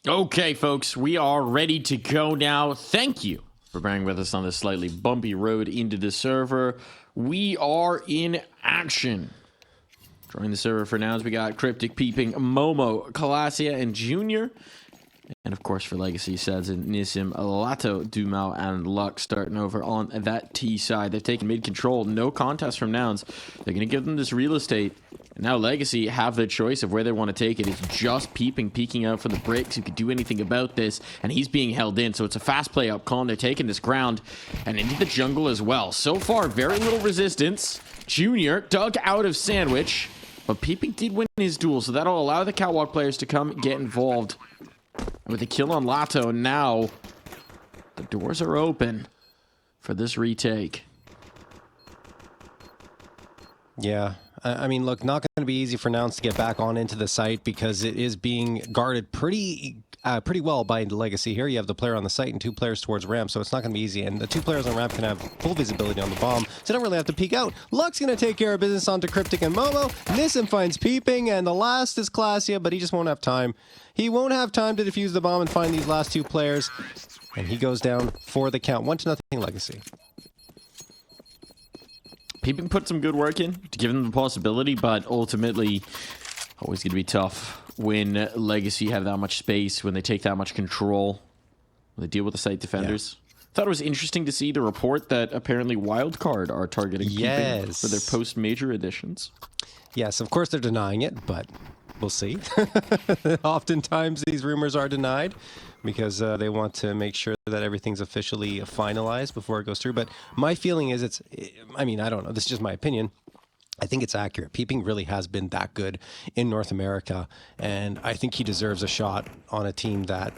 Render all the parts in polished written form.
Okay, folks, we are ready to go now. Thank you for bearing with us on this slightly bumpy road into the server. We are in action. Joining the server for Nouns, we got Cryptic, Peeping, Momo, Calasia, and Junior. And of course, for Legacy, Sadzin, Nissim, Lato, Dumao, and Luck starting over on that T side. They've taken mid-control. No contest from Nouns. They're going to give them this real estate. And now Legacy have their choice of where they want to take it. It's just Peeping, peeking out for the bricks. Who could do anything about this? And he's being held in. So it's a fast play up con. They're taking this ground and into the jungle as well. So far, very little resistance. Junior dug out of Sandwich. But Peeping did win his duel. So that'll allow the Catwalk players to come get involved. With a kill on Lato, now the doors are open for this retake. Yeah, I mean, look, not going to be easy for Nouns to get back on into the site because it is being guarded pretty well by Legacy. Here you have the player on the site and two players towards ramp, so it's not going to be easy. And the two players on ramp can have full visibility on the bomb, so they don't really have to peek out. Luck's going to take care of business onto Cryptic and Momo. Nissim finds Peeping, and the last is Classia, but he just won't have time. He won't have time to defuse the bomb and find these last two players, and he goes down for the count. 1-0 Legacy. Peeping put some good work in to give them the possibility, but ultimately, always going to be tough when Legacy have that much space, when they take that much control, when they deal with the site defenders. Yeah. Thought it was interesting to see the report that apparently Wildcard are targeting Peeping for their post-major editions. Yes, of course they're denying it, but we'll see. Oftentimes these rumors are denied because they want to make sure that everything's officially finalized before it goes through. But my feeling is I mean, I don't know. This is just my opinion. I think it's accurate. Peeping really has been that good in North America, and I think he deserves a shot on a team that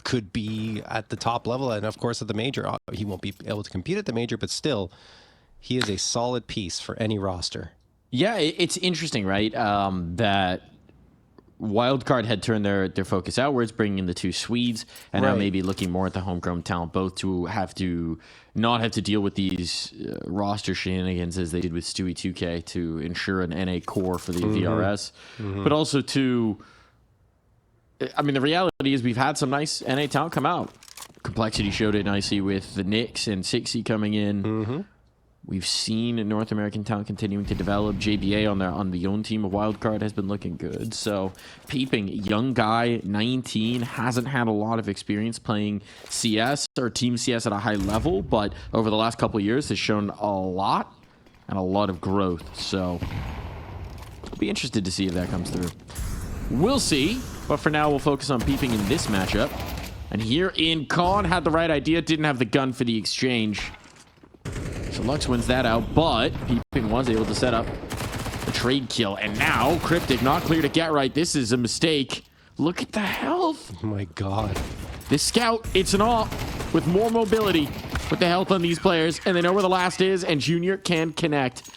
could be at the top level. And of course, at the major, he won't be able to compete at the major, but still, he is a solid piece for any roster. Yeah, it's interesting, right? That Wildcard had turned their focus outwards, bringing in the two Swedes, and now maybe looking more at the homegrown talent, both to not have to deal with these roster shenanigans as they did with Stewie 2K to ensure an NA core for the VRS, but also to, I mean, the reality is we've had some nice NA talent come out. Complexity showed it nicely with the Knicks and Sixy coming in. We've seen North American talent continuing to develop. JBA on the own team of Wildcard has been looking good. So Peeping, young guy, 19, hasn't had a lot of experience playing CS or Team CS at a high level, but over the last couple of years has shown a lot and a lot of growth. So I'll be interested to see if that comes through. We'll see, but for now we'll focus on Peeping in this matchup. And here in Con had the right idea, didn't have the gun for the exchange. So Lux wins that out, but Peeping was able to set up a trade kill. And now, Cryptic not clear to get right. This is a mistake. Look at the health. Oh my god. This scout, it's an AWP with more mobility with the health on these players. And they know where the last is, and Junior can connect.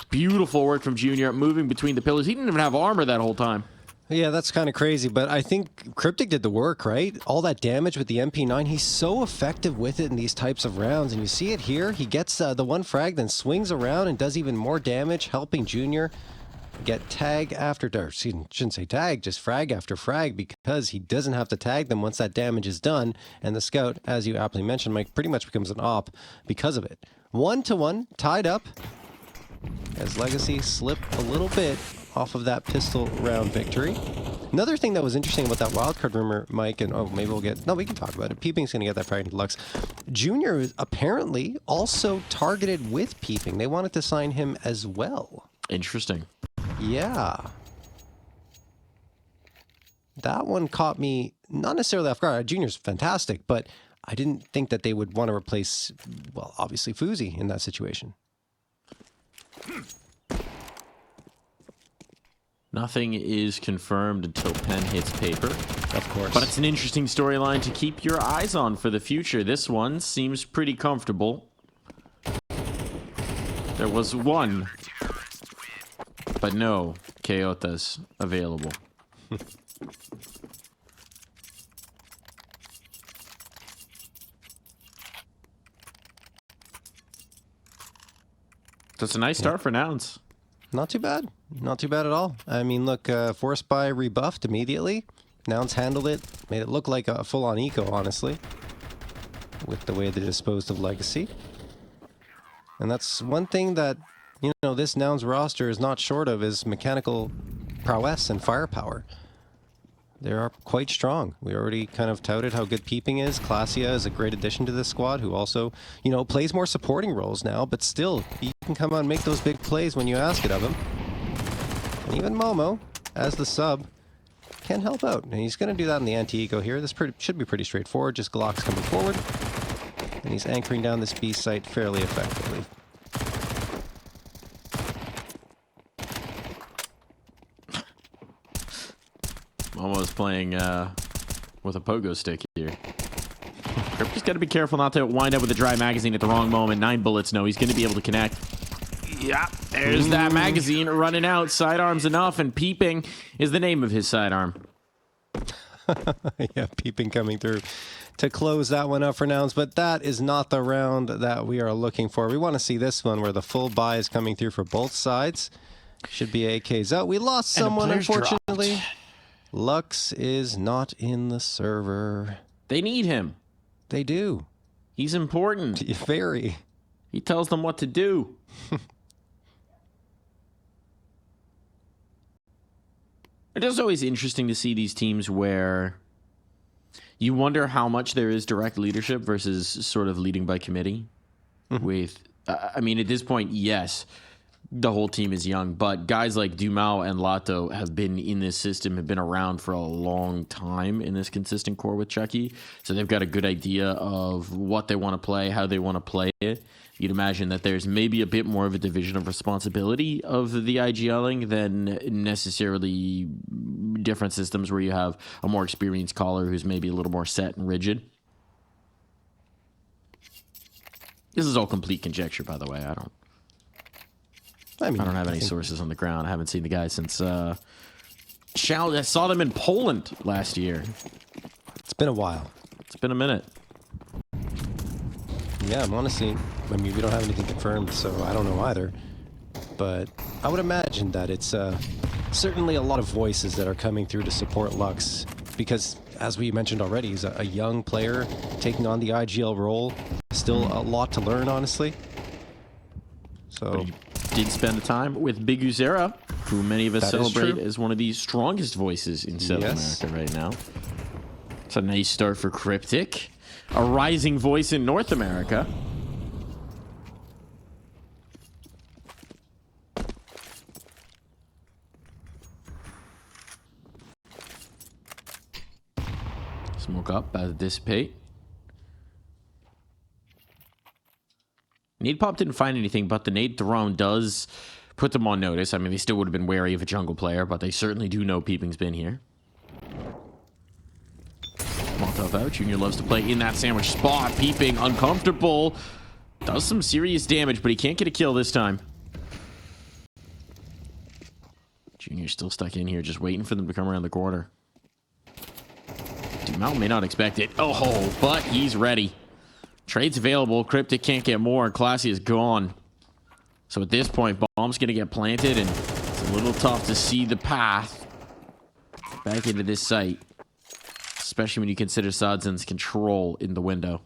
Beautiful work from Junior, moving between the pillars. He didn't even have armor that whole time. Yeah, that's kind of crazy, but I think Cryptic did the work, right? All that damage with the MP9, he's so effective with it in these types of rounds, and you see it here. He gets the one frag, then swings around and does even more damage, helping Junior get tag after, or shouldn't say tag, just frag after frag, because he doesn't have to tag them once that damage is done, and the scout, as you aptly mentioned, Mike, pretty much becomes an op because of it. 1-1, tied up, as Legacy slip a little bit off of that pistol round victory. Another thing that was interesting about that wildcard rumor, Mike, and maybe we'll get, no, we can talk about it. Peeping's going to get that frag into Lux. Junior is apparently also targeted with Peeping. They wanted to sign him as well. Interesting. Yeah. That one caught me not necessarily off guard. Junior's fantastic, but I didn't think that they would want to replace, well, obviously Fuzi in that situation. Nothing is confirmed until pen hits paper. Of course. But it's an interesting storyline to keep your eyes on for the future. This one seems pretty comfortable. There was one, but no Keotas available. So it's a nice start for Nouns. Not too bad. Not too bad at all. I mean, look, Force Buy rebuffed immediately. Nouns handled it, made it look like a full-on eco, honestly, with the way they disposed of Legacy. And that's one thing that, you know, this Nouns roster is not short of, is mechanical prowess and firepower. They are quite strong. We already kind of touted how good Peeping is. Classia is a great addition to this squad, who also, you know, plays more supporting roles now, but still, he can come out and make those big plays when you ask it of him. And even Momo, as the sub, can help out. And he's going to do that in the anti-eco here. This should be pretty straightforward. Just Glock's coming forward. And he's anchoring down this B site fairly effectively. Almost playing with a pogo stick here. Just got to be careful not to wind up with a dry magazine at the wrong moment. 9 bullets, no, he's going to be able to connect. Yeah, there's that magazine running out. Sidearms enough, and Peeping is the name of his sidearm. Yeah, Peeping coming through to close that one up for Nouns, but that is not the round that we are looking for. We want to see this one where the full buy is coming through for both sides. Should be AKs out. We lost someone, unfortunately. Dropped. Lux is not in the server. They need him. They do. He's important. Very. He tells them what to do. It is always interesting to see these teams where you wonder how much there is direct leadership versus sort of leading by committee. With, I mean, at this point, yes, the whole team is young, but guys like Dumao and Lato have been in this system, have been around for a long time in this consistent core with Chucky. So they've got a good idea of what they want to play, how they want to play it. You'd imagine that there's maybe a bit more of a division of responsibility of the IGLing than necessarily different systems where you have a more experienced caller who's maybe a little more set and rigid. This is all complete conjecture, by the way. I don't have any sources on the ground. I haven't seen the guys since I saw them in Poland last year. It's been a while. It's been a minute. Yeah, I'm honestly, I mean, we don't have anything confirmed, so I don't know either. But I would imagine that it's certainly a lot of voices that are coming through to support Lux, because, as we mentioned already, he's a young player taking on the IGL role. Still a lot to learn, honestly. So did spend the time with Big Uzera, who many of us celebrate as one of the strongest voices in South America right now. It's a nice start for Cryptic, a rising voice in North America. Smoke up, dissipate. Nade Pop didn't find anything, but the nade thrown does put them on notice. I mean, they still would have been wary of a jungle player, but they certainly do know Peeping's been here. Molotov out. Junior loves to play in that sandwich spot. Peeping, uncomfortable. Does some serious damage, but he can't get a kill this time. Junior's still stuck in here, just waiting for them to come around the corner. Dumao may not expect it. Oh, but he's ready. Trade's available. Cryptic can't get more, and Classy is gone. So at this point, bomb's going to get planted, and it's a little tough to see the path back into this site, especially when you consider Sadzen's control in the window.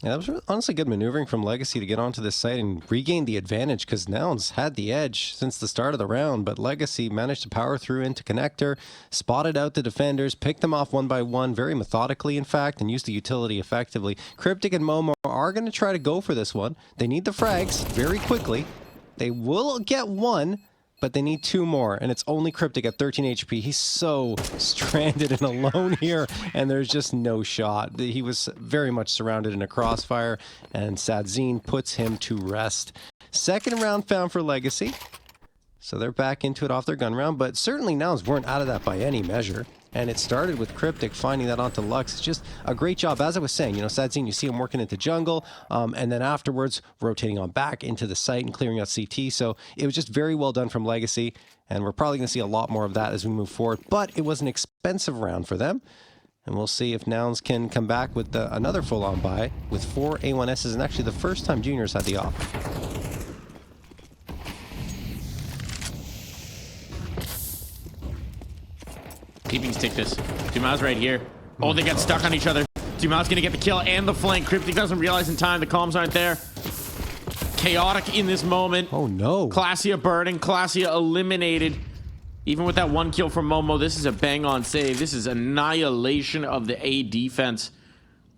Yeah, that was honestly good maneuvering from Legacy to get onto this site and regain the advantage, because Nouns had the edge since the start of the round, but Legacy managed to power through into connector, spotted out the defenders, picked them off one by one, very methodically, in fact, and used the utility effectively. Cryptic and Momo are going to try to go for this one. They need the frags very quickly. They will get one, but they need 2 more, and it's only Cryptic at 13 HP. He's so stranded and alone here, and there's just no shot. He was very much surrounded in a crossfire, and Sadzine puts him to rest. Second round found for Legacy, so they're back into it off their gun round, but certainly Nouns weren't out of that by any measure. And it started with Cryptic finding that onto Lux. It's just a great job. As I was saying, you know, Sadzine, you see him working into jungle, and then afterwards rotating on back into the site and clearing out CT. So it was just very well done from Legacy, and we're probably going to see a lot more of that as we move forward. But it was an expensive round for them, and we'll see if Nouns can come back with another full-on buy with 4 A1Ss, and actually the first time Juniors had the op. Peeping's take this. Dumau's right here. Oh, they got stuck on each other. Dumau's gonna get the kill and the flank. Cryptic doesn't realize in time the comms aren't there. Chaotic in this moment. Oh no. Classia burning. Classia eliminated. Even with that 1 kill from Momo, this is a bang-on save. This is annihilation of the A defense.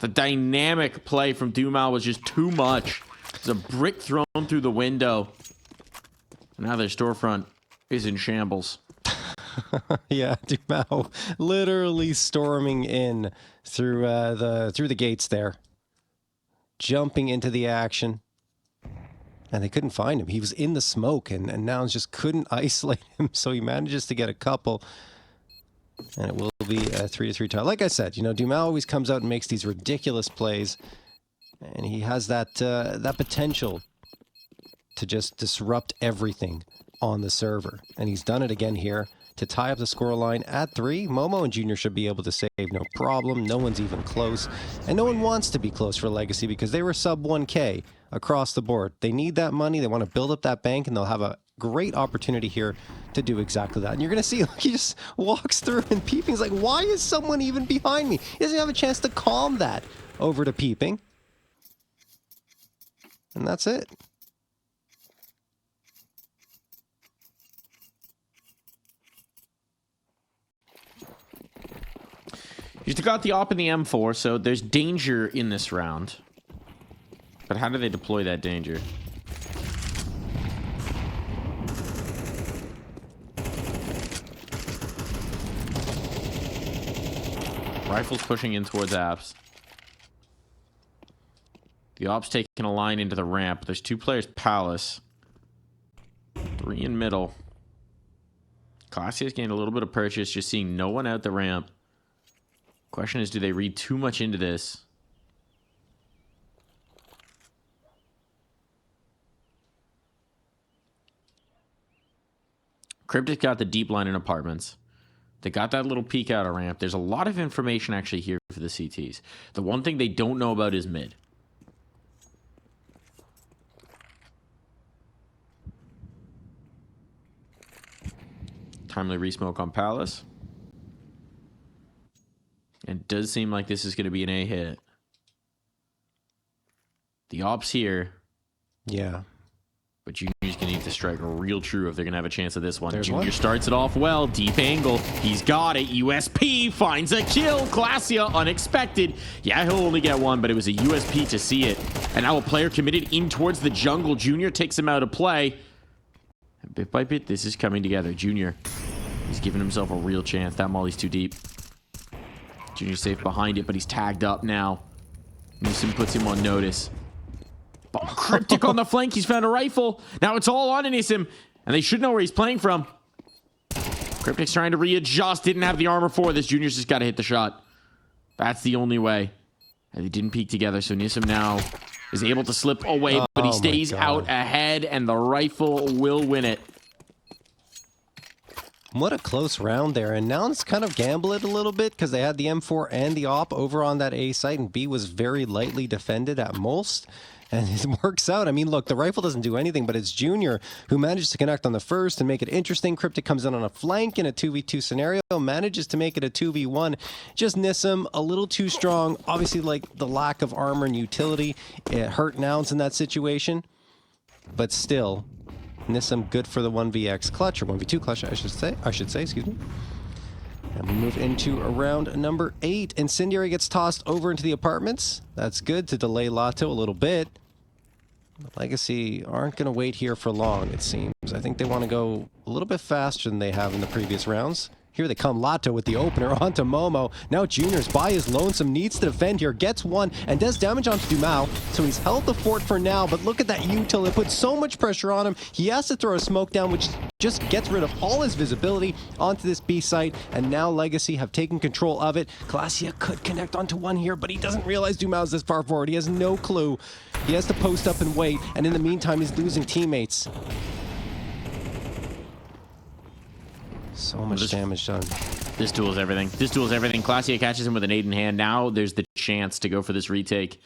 The dynamic play from Dumau was just too much. It's a brick thrown through the window. Now their storefront is in shambles. Yeah, Dumau literally storming in through the gates there, jumping into the action, and they couldn't find him. He was in the smoke, and Nouns just couldn't isolate him. So he manages to get a couple, and it will be a 3-3 tie. Like I said, you know, Dumau always comes out and makes these ridiculous plays, and he has that that potential to just disrupt everything on the server, and he's done it again here to tie up the scoreline at 3. Momo and Junior should be able to save no problem. No one's even close, and no one wants to be close for Legacy because they were sub 1K across the board. They need that money. They want to build up that bank, and they'll have a great opportunity here to do exactly that. And you're going to see, like, he just walks through, and Peeping's like, why is someone even behind me? He doesn't have a chance to calm that over to Peeping. And that's it. You still got the op and the M4, so there's danger in this round. But how do they deploy that danger? Rifles pushing in towards apps. The op's taking a line into the ramp. There's 2 players Palace. 3 in middle. Classia's gained a little bit of purchase, just seeing no one out the ramp. Question is, do they read too much into this? Cryptic got the deep line in apartments. They got that little peek out of ramp. There's a lot of information actually here for the CTs. The one thing they don't know about is mid. Timely resmoke on Palace. It does seem like this is going to be an A hit. The ops here. Yeah. But Junior's going to need to strike real true if they're going to have a chance at this one. There's Junior one. starts it off well. Deep angle. He's got it. USP finds a kill. Classia unexpected. Yeah, he'll only get one, but it was a USP to see it. And now a player committed in towards the jungle. Junior takes him out of play. And bit by bit, this is coming together. Junior, he's giving himself a real chance. That molly's too deep. Junior's safe behind it, but he's tagged up now. Newsom puts him on notice. Cryptic on the flank. He's found a rifle. Now it's all on Anisim, and they should know where he's playing from. Cryptic's trying to readjust. Didn't have the armor for this. Junior's just got to hit the shot. That's the only way. And they didn't peek together, so Nissim now is able to slip away, but he stays out ahead, and the rifle will win it. What a close round there. And now it's kind of gamble it a little bit because they had the M4 and the op over on that A site, and B was very lightly defended at most. And it works out. I mean, look, the rifle doesn't do anything, but it's Junior who manages to connect on the first and make it interesting. Cryptic comes in on a flank in a 2v2 scenario, manages to make it a 2v1. Just Nissim, a little too strong. Obviously, like, the lack of armor and utility, it hurt Nouns in that situation. But still, Nissim good for the 1vx clutch, or 1v2 clutch, I should say, excuse me. And we move into round number 8. Incendiary gets tossed over into the apartments. That's good to delay Lato a little bit. Legacy aren't going to wait here for long, it seems. I think they want to go a little bit faster than they have in the previous rounds. Here they come, Lato with the opener onto Momo. Now Junior's by his lonesome, needs to defend here, gets one, and does damage onto Dumau. So he's held the fort for now, but look at that util. It puts so much pressure on him. He has to throw a smoke down, which just gets rid of all his visibility onto this B site, and now Legacy have taken control of it. Classia could connect onto one here, but he doesn't realize Dumau's this far forward. He has no clue. He has to post up and wait, and in the meantime, he's losing teammates. So much damage done. This duel's everything. This duel's everything. Classia catches him with an 8 in hand. Now there's the chance to go for this retake.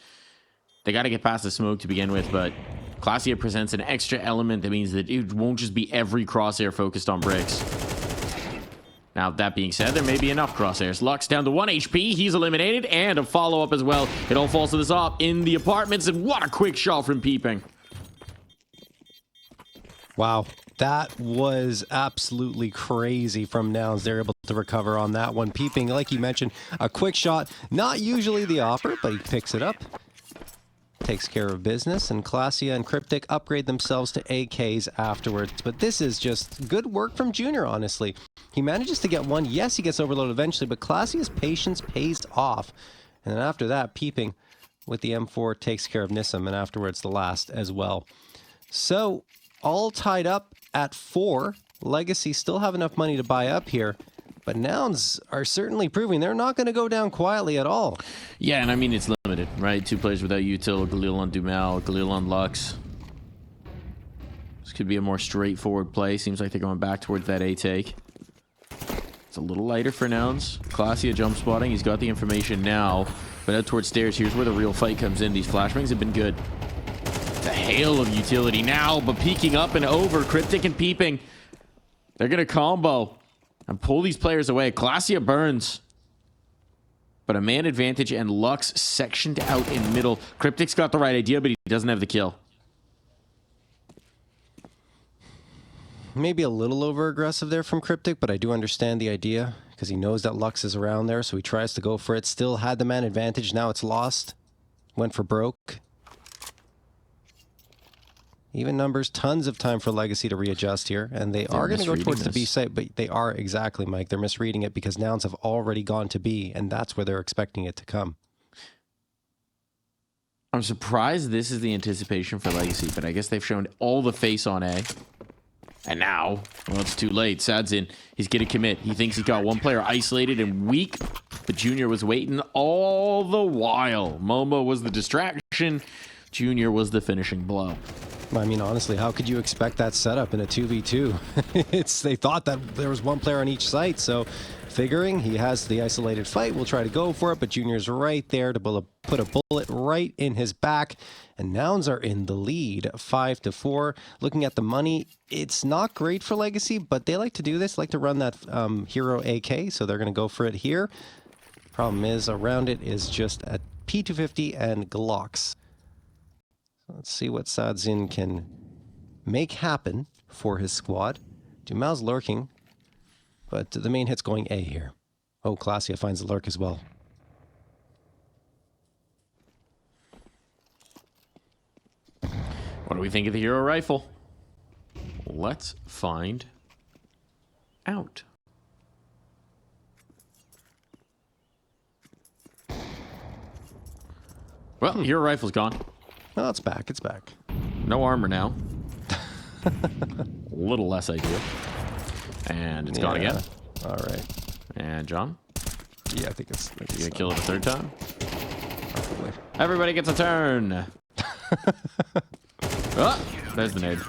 They got to get past the smoke to begin with, but Classia presents an extra element that means that it won't just be every crosshair focused on bricks. Now, that being said, there may be enough crosshairs. Lux down to 1 HP. He's eliminated. And a follow-up as well. It all falls to this op in the apartments. And what a quick shot from Peeping. Wow. That was absolutely crazy from Nouns. They're able to recover on that one. Peeping, like you mentioned, a quick shot. Not usually the offer, but he picks it up. Takes care of business, and Classia and Cryptic upgrade themselves to AKs afterwards. But this is just good work from Junior, honestly. He manages to get one. Yes, he gets overloaded eventually, but Classia's patience pays off. And then after that, Peeping with the M4 takes care of Nissim, and afterwards the last as well. So, all tied up at 4. Legacy still have enough money to buy up here. But Nouns are certainly proving they're not going to go down quietly at all. Yeah, and I mean, it's limited, right? 2 players without Util, Galil on Dumal, Galil on Lux. This could be a more straightforward play. Seems like they're going back towards that A take. It's a little lighter for Nouns. Classia jump spotting. He's got the information now. But out towards stairs, here's where the real fight comes in. These flashbangs have been good. It's a hail of utility now, but peeking up and over. Cryptic and Peeping. They're going to combo and pull these players away. Classia burns. But a man advantage and Lux sectioned out in middle. Cryptic's got the right idea, but he doesn't have the kill. Maybe a little over-aggressive there from Cryptic, but I do understand the idea because he knows that Lux is around there, so he tries to go for it. Still had the man advantage. Now it's lost. Went for broke. Even numbers, tons of time for Legacy to readjust here, and they are going to go towards the B site, but they are exactly, Mike. They're misreading it because Nouns have already gone to B, and that's where they're expecting it to come. I'm surprised this is the anticipation for Legacy, but I guess they've shown all the face on A. And now, well, it's too late. Sad's in. He's going to commit. He thinks he's got one player isolated and weak, but Junior was waiting all the while. Momo was the distraction. Junior was the finishing blow. I mean, honestly, how could you expect that setup in a 2v2? They thought that there was one player on each site, so figuring he has the isolated fight, we'll try to go for it, but Junior's right there to put a bullet right in his back, and Nouns are in the lead, 5-4. Looking at the money, it's not great for Legacy, but they like to do this, like to run that hero AK, so they're going to go for it here. Problem is, around it is just a P250 and Glocks. Let's see what Sadzin can make happen for his squad. Dumal's lurking, but the main hit's going A here. Oh, Classia finds the lurk as well. What do we think of the hero rifle? Let's find out. Well, hero rifle's gone. Oh, it's back. It's back. No armor now. A little less ideal. And it's gone again. All right. And John? Yeah, I think it's... You gonna kill it a third time? Probably. Everybody gets a turn. Oh, there's the nade.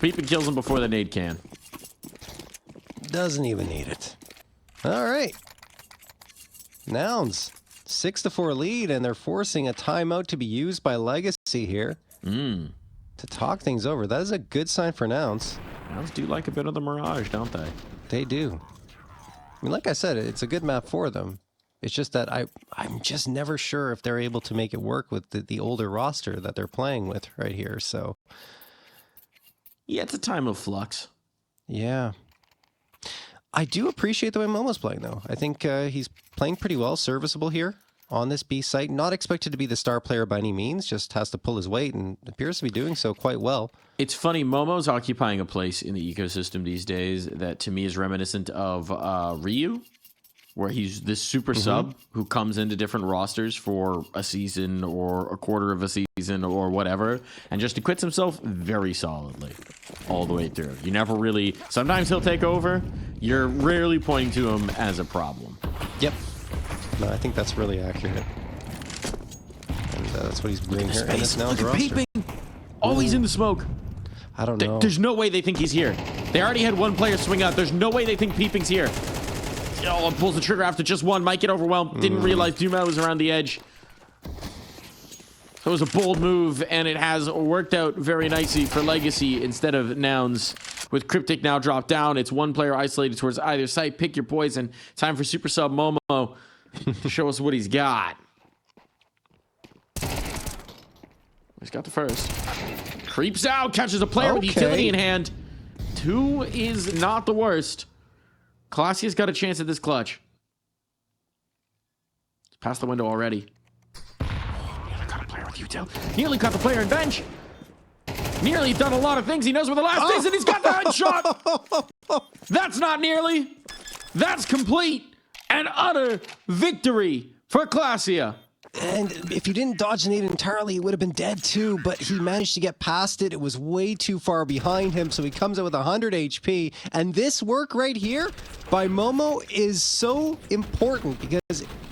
Peeping kills him before the nade can. Doesn't even need it. All right. Nouns. 6-4 lead, and they're forcing a timeout to be used by Legacy here to talk things over. That is a good sign for Nouns. Nouns do like a bit of the Mirage, don't they? They do. I mean, like I said, it's a good map for them. It's just that I'm just never sure if they're able to make it work with the older roster that they're playing with right here. So, yeah, it's a time of flux. Yeah. I do appreciate the way Momo's playing, though. I think he's playing pretty well, serviceable here on this B site. Not expected to be the star player by any means, just has to pull his weight and appears to be doing so quite well. It's funny, Momo's occupying a place in the ecosystem these days that to me is reminiscent of Ryu, where he's this super sub who comes into different rosters for a season or a quarter of a season or whatever, and just acquits himself very solidly all the way through. You never really... Sometimes he'll take over. You're rarely pointing to him as a problem. Yep. No, I think that's really accurate. And that's what he's doing here. And it's Nouns roster. Peeping! Always in the smoke. I don't know. There's no way they think he's here. They already had one player swing out. There's no way they think Peeping's here. Oh, and pulls the trigger after just one. Might get overwhelmed. Didn't realize Duma was around the edge. So it was a bold move, and it has worked out very nicely for Legacy instead of Nouns, with Cryptic now dropped down. It's one player isolated towards either site. Pick your poison. Time for Super Sub Momo to show us what he's got. He's got the first. Creeps out, catches a player with utility in hand. 2 is not the worst. Classia's got a chance at this clutch. Past the window already. Nearly got a player with util. Nearly caught the player in bench. Nearly done a lot of things. He knows where the last is, and he's got the headshot. That's not nearly. That's complete and utter victory for Classia. And if he didn't dodge the nade entirely, he would have been dead too, but he managed to get past it. It was way too far behind him, so he comes out with 100 HP. And this work right here by Momo is so important because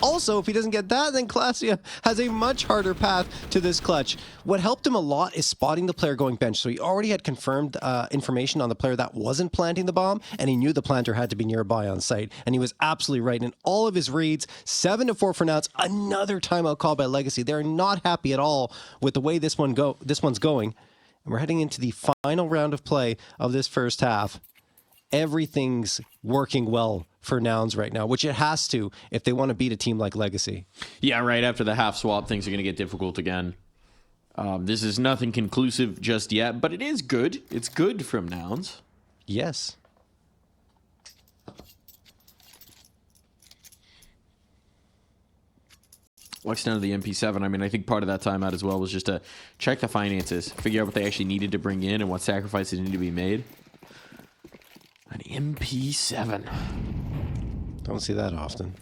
also, if he doesn't get that, then Classia has a much harder path to this clutch. What helped him a lot is spotting the player going bench. So he already had confirmed information on the player that wasn't planting the bomb, and he knew the planter had to be nearby on site. And he was absolutely right in all of his reads. 7-4 for Nouns. Another timeout call by Legacy. They're not happy at all with the way this one's going. And we're heading into the final round of play of this first half. Everything's working well for Nouns right now, which it has to if they want to beat a team like Legacy. Yeah, right after the half swap, things are going to get difficult again. This is nothing conclusive just yet, but it is good. It's good from Nouns. Yes. Looks down to the MP7. I mean, I think part of that timeout as well was just to check the finances, figure out what they actually needed to bring in and what sacrifices needed to be made. An MP7. Don't see that often.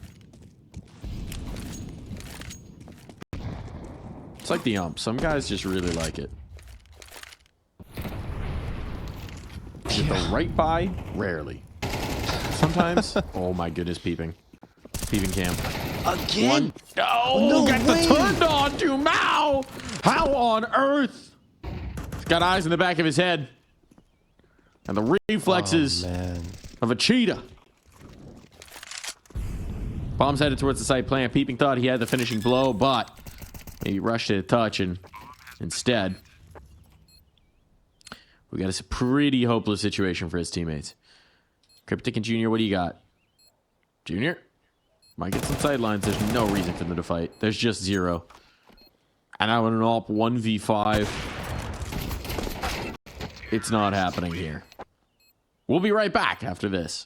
It's like the ump. Some guys just really like it. Is it the right buy? Rarely. Sometimes. Oh my goodness, peeping. Peeping cam. Again? No got the turned on to Mao! How on earth? He's got eyes in the back of his head. And the reflexes of a cheetah. Bomb's headed towards the side plant. Peeping thought he had the finishing blow, but he rushed to the touch, and instead, we got a pretty hopeless situation for his teammates. Cryptic and Junior, what do you got? Junior? Might get some sidelines. There's no reason for them to fight. There's just 0. And I want an AWP 1v5. It's not happening here. We'll be right back after this.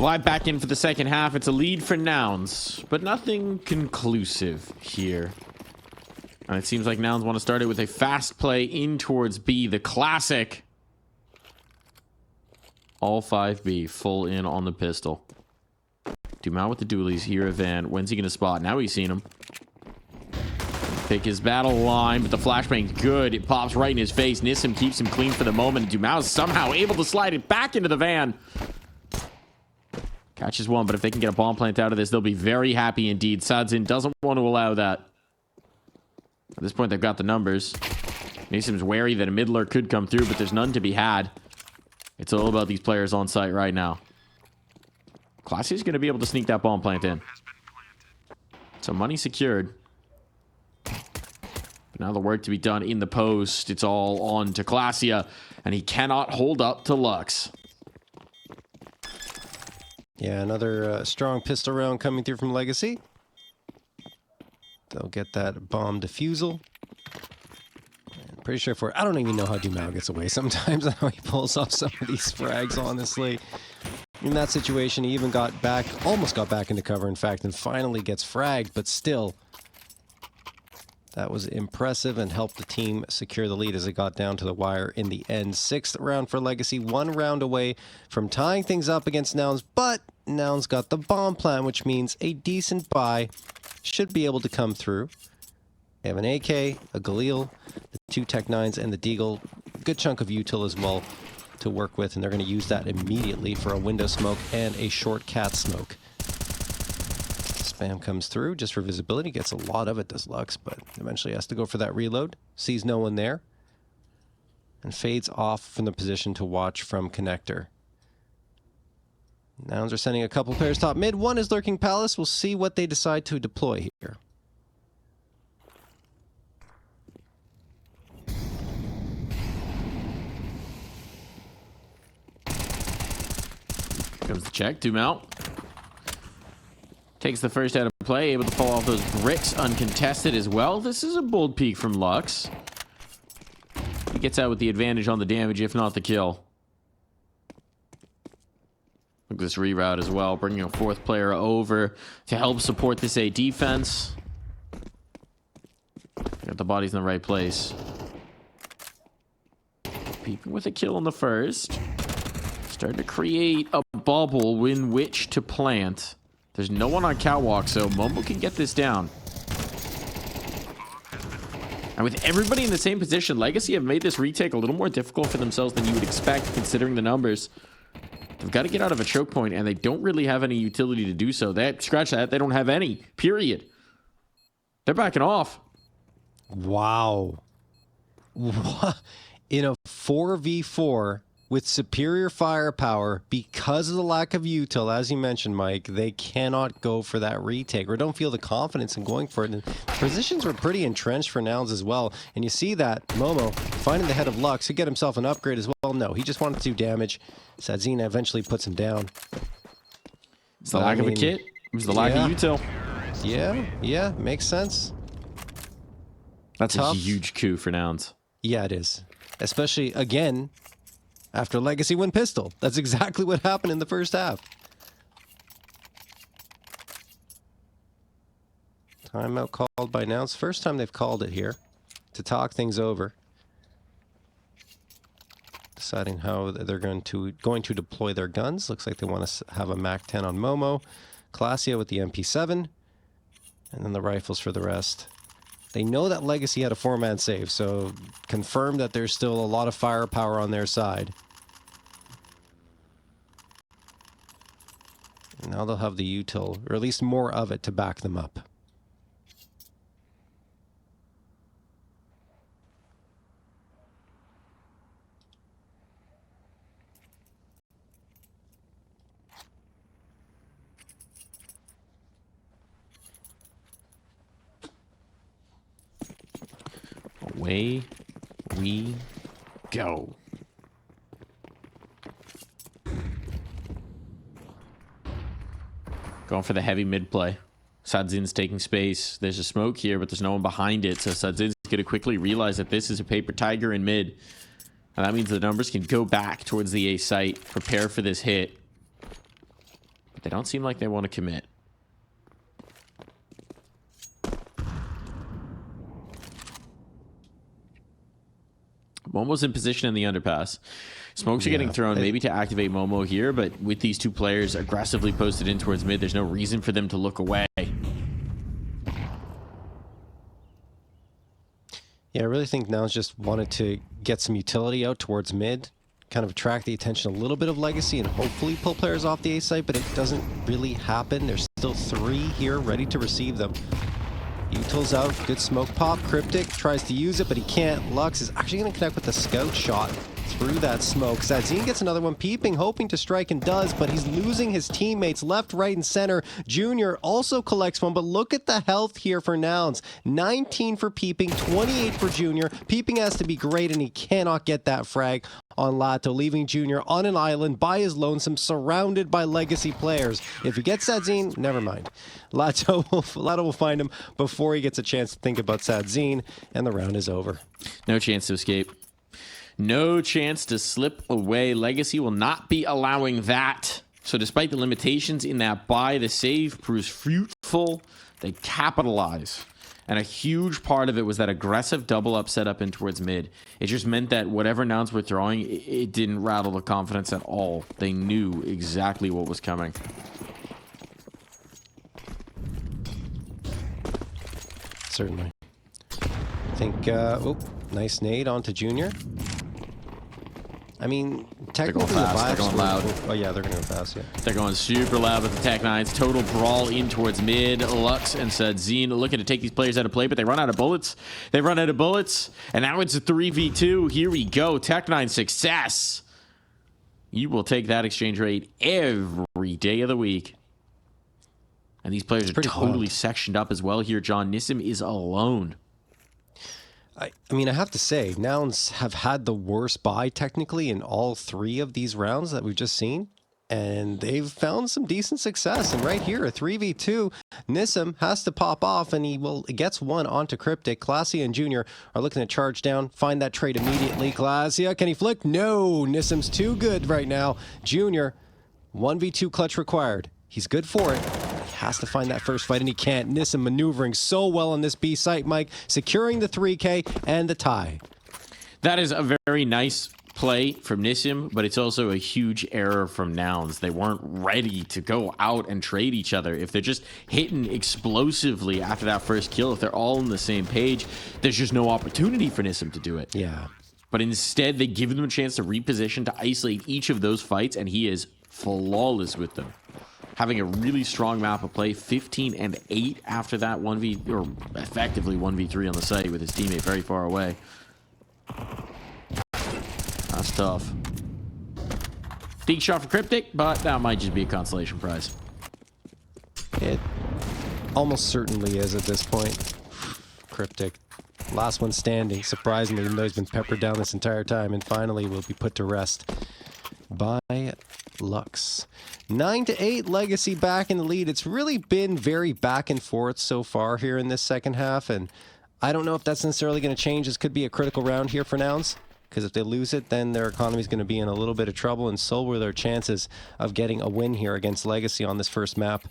Live back in for the second half. It's a lead for Nouns, but nothing conclusive here. And it seems like Nouns want to start it with a fast play in towards B, the classic. All 5B, full in on the pistol. Dumont with the dualies here at Van. When's he going to spot? Now he's seen him. Pick his battle line, but the flashbang's good. It pops right in his face. Nissim keeps him clean for the moment. Dumont is somehow able to slide it back into the van. Catches one, but if they can get a bomb plant out of this, they'll be very happy indeed. Sadzin doesn't want to allow that. At this point, they've got the numbers. Nissim's wary that a mid lurk could come through, but there's none to be had. It's all about these players on site right now. Classy's going to be able to sneak that bomb plant in. So money secured. But now the work to be done in the post. It's all on to Classia, and he cannot hold up to Lux. Yeah, another strong pistol round coming through from Legacy. They'll get that bomb defusal. And pretty sure I don't even know how Dumont gets away sometimes. How he pulls off some of these frags, honestly. In that situation, he even got back, almost got back into cover, in fact, and finally gets fragged, but still, that was impressive and helped the team secure the lead as it got down to the wire in the end. 6th round for Legacy, 1 round away from tying things up against Nouns, but Nouns got the bomb plant, which means a decent buy should be able to come through. They have an AK, a Galil, the 2 Tech 9s, and the Deagle. Good chunk of util as well to work with, and they're going to use that immediately for a window smoke and a short cat smoke. Spam comes through just for visibility. Gets a lot of it, does Lux, but eventually has to go for that reload. Sees no one there. And fades off from the position to watch from connector. Nouns are sending a couple players top mid. One is lurking Palace. We'll see what they decide to deploy here. Comes the check. Dumont takes the first out of play, able to fall off those bricks uncontested as well. This is a bold peek from Lux. He gets out with the advantage on the damage, if not the kill. Look at this reroute as well, bringing a 4th player over to help support this A defense. Got the bodies in the right place. Peeping with a kill on the first. Starting to create a bubble in which to plant. There's no one on catwalk, so Momo can get this down. And with everybody in the same position, Legacy have made this retake a little more difficult for themselves than you would expect, considering the numbers. They've got to get out of a choke point, and they don't really have any utility to do so. Scratch that. They don't have any. Period. They're backing off. Wow. In a 4v4 with superior firepower, because of the lack of util, as you mentioned, Mike, they cannot go for that retake or don't feel the confidence in going for it. And positions were pretty entrenched for Nouns as well. And you see that Momo finding the head of Lux, he'd get himself an upgrade as well. No, he just wanted to do damage. Sadzina eventually puts him down. It's the lack of a kit. It was the lack of util. Yeah, makes sense. That's tough. A huge coup for Nouns. Yeah, it is. Especially, again, after Legacy win pistol. That's exactly what happened in the first half. Timeout called by Nouns. First time they've called it here to talk things over. Deciding how they're going to deploy their guns. Looks like they want to have a MAC-10 on Momo. Classia with the MP7. And then the rifles for the rest. They know that Legacy had a 4-man save, so confirm that there's still a lot of firepower on their side. And now they'll have the util, or at least more of it, to back them up. Away we go. Going for the heavy mid play. Sadzin's taking space. There's a smoke here, but there's no one behind it. So Sadzin's going to quickly realize that this is a paper tiger in mid. And that means the numbers can go back towards the A site. Prepare for this hit. but they don't seem like they want to commit. Momo's in position in the underpass. Smokes are getting thrown, maybe to activate Momo here, but with these two players aggressively posted in towards mid, there's no reason for them to look away. Yeah, I really think Nouns just wanted to get some utility out towards mid, kind of attract the attention a little bit of Legacy, and hopefully pull players off the A site, but it doesn't really happen. There's still 3 here ready to receive them. Util's out, good smoke pop. Cryptic tries to use it, but he can't. Lux is actually going to connect with the scout shot through that smoke. Sadzine gets another one, peeping, hoping to strike, and does, but he's losing his teammates left, right, and center. Junior also collects one, but look at the health here for Nouns. 19 for peeping, 28 for Junior. Peeping has to be great, and he cannot get that frag on Lato, leaving Junior on an island by his lonesome, surrounded by Legacy players. If he gets Sadzine, never mind. Lato will find him before he gets a chance to think about Sadzine, and the round is over. No chance to escape. No chance to slip away. Legacy will not be allowing that. So despite the limitations in that buy, the save proves fruitful. They capitalize. And a huge part of it was that aggressive double up setup in towards mid. It just meant that whatever Nouns were throwing, it didn't rattle the confidence at all. They knew exactly what was coming. Certainly. I think, oh, nice nade onto Junior. I mean, technically they're going fast. They're going loud. Oh yeah, they're going to go fast, yeah. They're going super loud with the Tech 9s. Total brawl in towards mid. Lux and Sadzine looking to take these players out of play, but they run out of bullets. They run out of bullets, and now it's a 3v2. Here we go. Tech 9 success. You will take that exchange rate every day of the week. And these players are totally sectioned up as well here. John Nissim is alone. I mean, I have to say, Nouns have had the worst buy technically in all 3 of these rounds that we've just seen. And they've found some decent success. And right here, a 3v2, Nissim has to pop off, and he gets one onto Cryptic. Glacia and Junior are looking to charge down, find that trade immediately. Glacia, can he flick? No, Nissim's too good right now. Junior, 1v2 clutch required. He's good for it. Has to find that first fight, and he can't. Nissim maneuvering so well on this B site, Mike, securing the 3K and the tie. That is a very nice play from Nissim, but it's also a huge error from Nouns. They weren't ready to go out and trade each other. If they're just hitting explosively after that first kill, if they're all on the same page, there's just no opportunity for Nissim to do it. Yeah. But instead, they give them a chance to reposition, to isolate each of those fights, and he is flawless with them. Having a really strong map of play, 15 and 8 after that 1v, or effectively 1v3 on the site with his teammate very far away. That's tough. Big shot for Cryptic, but that might just be a consolation prize. It almost certainly is at this point. Cryptic, last one standing, surprisingly, even though he's been peppered down this entire time, and finally will be put to rest by Lux. 9-8, Legacy back in the lead. It's really been very back and forth so far here in this second half, and I don't know if that's necessarily going to change. This could be a critical round here for Nouns, because if they lose it, then their economy is going to be in a little bit of trouble, and so were their chances of getting a win here against Legacy on this first map.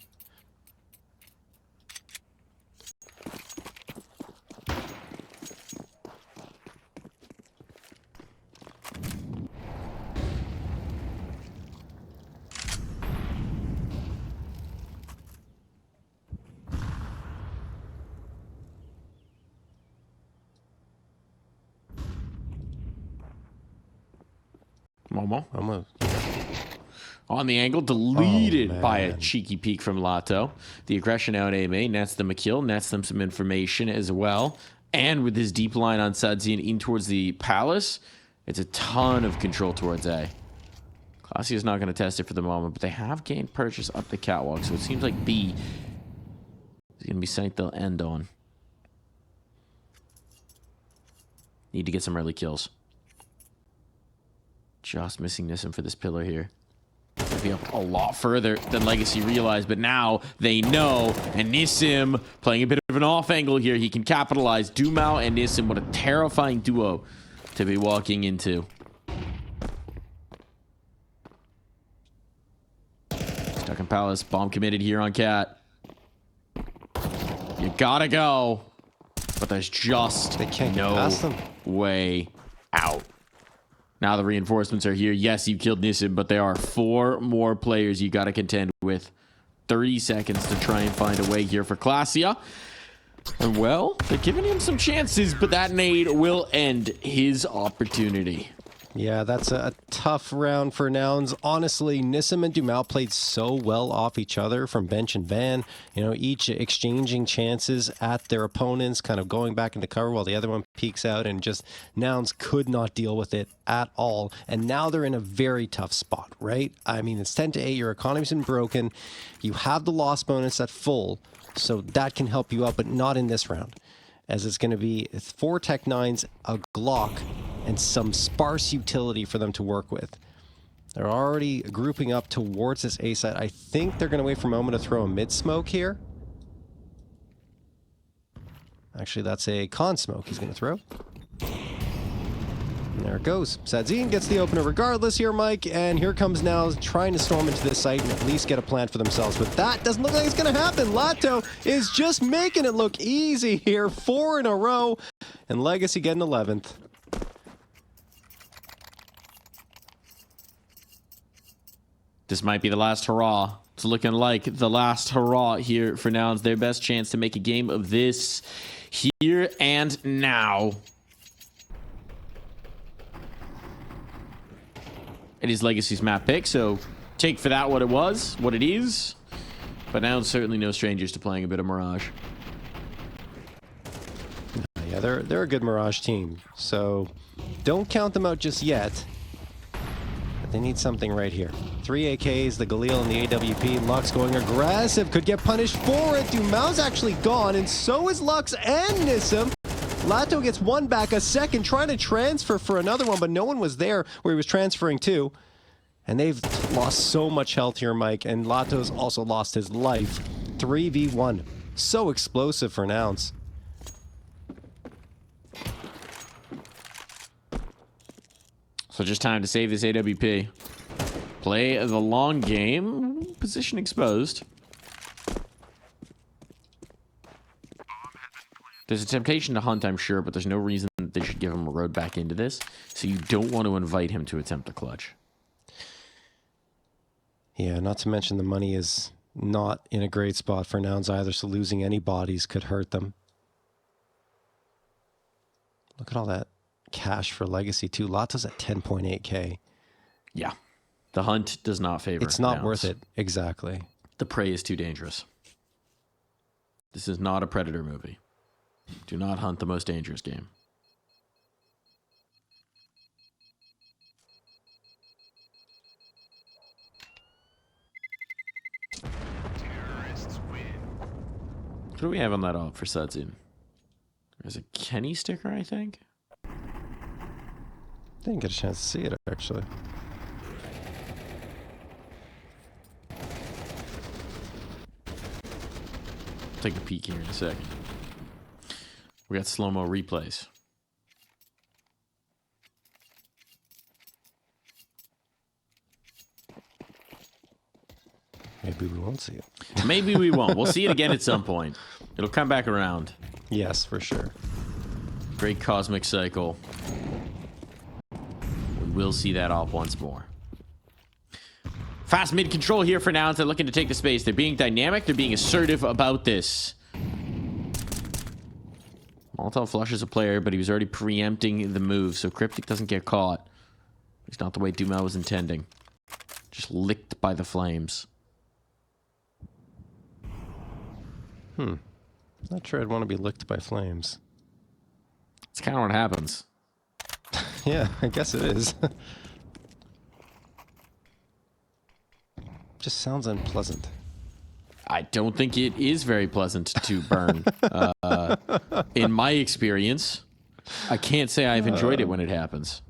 Momo. Almost. On the angle, deleted by a cheeky peek from Lato. The aggression out A main, nets them a kill, nets them some information as well. And with his deep line on Sadzine in towards the palace, it's a ton of control towards A. Glacia is not going to test it for the moment, but they have gained purchase up the catwalk, so it seems like B is going to be something they'll end on. Need to get some early kills. Just missing Nissim for this pillar here. They'll be up a lot further than Legacy realized, but now they know. And Nissim playing a bit of an off angle here. He can capitalize. Dumao and Nissim, what a terrifying duo to be walking into. Stuck in Palace. Bomb committed here on Cat. You gotta go. But there's just They can't get no past them. way out. Now the reinforcements are here. Yes, you killed Nissim, but there are 4 more players you gotta contend with. 30 seconds to try and find a way here for Klasia. And well, they're giving him some chances, but that nade will end his opportunity. Yeah, that's a tough round for Nouns. Honestly, Nissim and Dumal played so well off each other from bench and van. You know, each exchanging chances at their opponents, kind of going back into cover while the other one peeks out, and just Nouns could not deal with it at all. And now they're in a very tough spot, right? I mean, it's 10-8. Your economy's been broken. You have the loss bonus at full, so that can help you out, but not in this round, as it's going to be 4 Tech 9s, a Glock, and some sparse utility for them to work with. They're already grouping up towards this A side. I think they're going to wait for a moment to throw a mid smoke here. Actually, that's a con smoke he's going to throw. And there it goes. Sadzine gets the opener regardless here, Mike, and here comes now trying to storm into this site and at least get a plant for themselves. But that doesn't look like it's going to happen. Lato is just making it look easy here. 4 in a row, and Legacy getting 11th. This might be the last hurrah. It's looking like the last hurrah here for Nouns. Their best chance to make a game of this here and now. It is Legacy's map pick, so take for that what it is. But Nouns certainly no strangers to playing a bit of Mirage. Yeah, they're a good Mirage team, so don't count them out just yet. But they need something right here. 3 AKs, the Galil and the AWP. Lux going aggressive, could get punished for it. Dumal's actually gone, and so is Lux and Nissim. Lato gets one back, a second, trying to transfer for another one, but no one was there where he was transferring to. And they've lost so much health here, Mike, and Lato's also lost his life. 3v1. So explosive for Nouns. So just time to save this AWP. Play the long game. Position exposed. There's a temptation to hunt, I'm sure, but there's no reason that they should give him a road back into this. So you don't want to invite him to attempt a clutch. Yeah, not to mention the money is not in a great spot for Nouns either, so losing any bodies could hurt them. Look at all that cash for Legacy, too. Lato's at 10.8k. Yeah. The hunt does not favor It's not Nouns. worth it. Exactly. The prey is too dangerous. This is not a Predator movie. Do not hunt the most dangerous game. What do we have on that op for Sudzin? There's a Kenny sticker, I think. Didn't get a chance to see it, actually. Take a peek here in a second. We got slow-mo replays. Maybe we won't see it. Maybe we won't. We'll see it again at some point. It'll come back around. Yes, for sure. Great cosmic cycle. We will see that off once more. Fast mid control here for Nouns. They're looking to take the space. They're being dynamic. They're being assertive about this. Molotov flushes a player, but he was already preempting the move, so Cryptic doesn't get caught. It's not the way Dumal was intending. Just licked by the flames. Not sure I'd want to be licked by flames. It's kind of what happens. Yeah, I guess it is. Just sounds unpleasant. I don't think it is very pleasant to burn. In my experience, I can't say I've enjoyed it when it happens.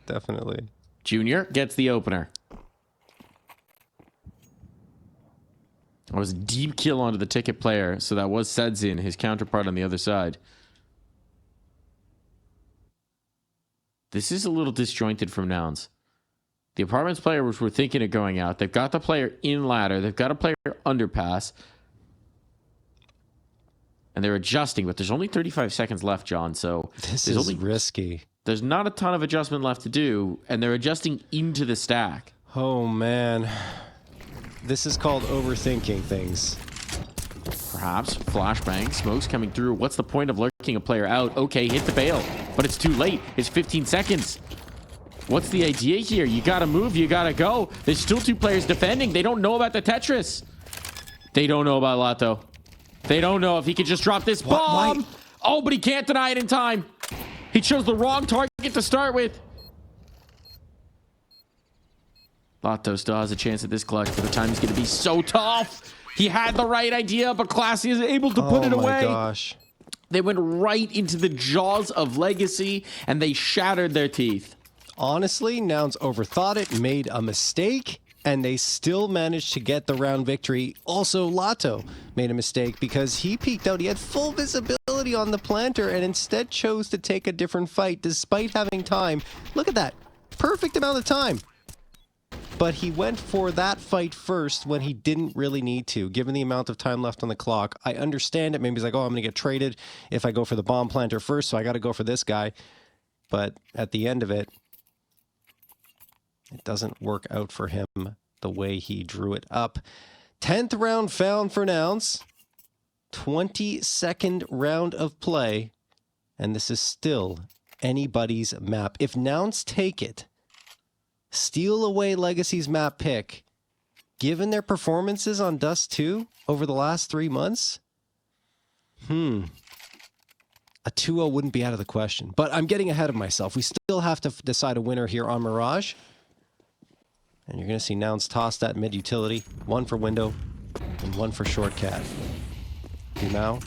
Definitely. Junior gets the opener. It was a deep kill onto the ticket player, so that was Sedzin, his counterpart on the other side. This is a little disjointed from Nouns. The Apartments players were thinking of going out. They've got the player in ladder. They've got a player underpass. And they're adjusting, but there's only 35 seconds left, John. So this is risky. There's not a ton of adjustment left to do, and they're adjusting into the stack. Oh, man. This is called overthinking things. Perhaps. Flashbang. Smoke's coming through. What's the point of lurking a player out? Okay, hit the bail. But it's too late. It's 15 seconds. What's the idea here? You gotta move. You gotta go. There's still 2 players defending. They don't know about the Tetris. They don't know about Lato. They don't know if he could just drop this bomb. Why? Oh, but he can't deny it in time. He chose the wrong target to start with. Lato still has a chance at this clutch, but the time is going to be so tough. He had the right idea, but Classy is able to put it away. Oh my gosh. They went right into the jaws of Legacy, and they shattered their teeth. Honestly, Nouns overthought it, made a mistake, and they still managed to get the round victory. Also, Lato made a mistake because he peeked out. He had full visibility on the planter and instead chose to take a different fight despite having time. Look at that. Perfect amount of time. But he went for that fight first when he didn't really need to, given the amount of time left on the clock. I understand it. Maybe he's like, oh, I'm going to get traded if I go for the bomb planter first, so I got to go for this guy. But at the end of it, it doesn't work out for him the way he drew it up. 10th round found for Nouns. 22nd round of play. And this is still anybody's map. If Nouns take it, steal away Legacy's map pick, given their performances on Dust 2 over the last 3 months, a 2-0 wouldn't be out of the question. But I'm getting ahead of myself. We still have to decide a winner here on Mirage. And you're going to see Nouns toss that mid-utility. 1 for window and 1 for short cat. Now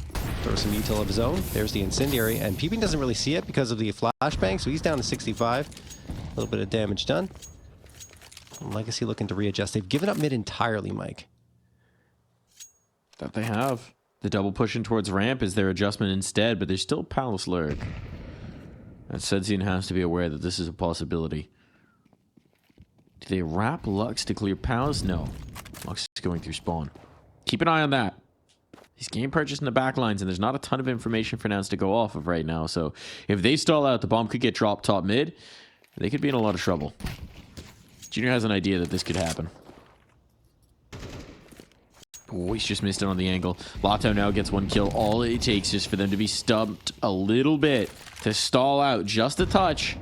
throws some util of his own. There's the incendiary. And Peeping doesn't really see it because of the flashbang, so he's down to 65. A little bit of damage done. Legacy looking to readjust. They've given up mid entirely, Mike. That they have. The double push in towards ramp is their adjustment instead, but there's still Palace lurk. And Sedzien has to be aware that this is a possibility. Do they wrap Lux to clear Palace? No. Lux is going through spawn. Keep an eye on that. He's game purchased in the back lines, and there's not a ton of information for Nouns to go off of right now. So if they stall out, the bomb could get dropped top mid. They could be in a lot of trouble. Junior has an idea that this could happen. Oh, he's just missed it on the angle. Lato now gets 1 kill. All it takes is for them to be stumped a little bit to stall out just a touch.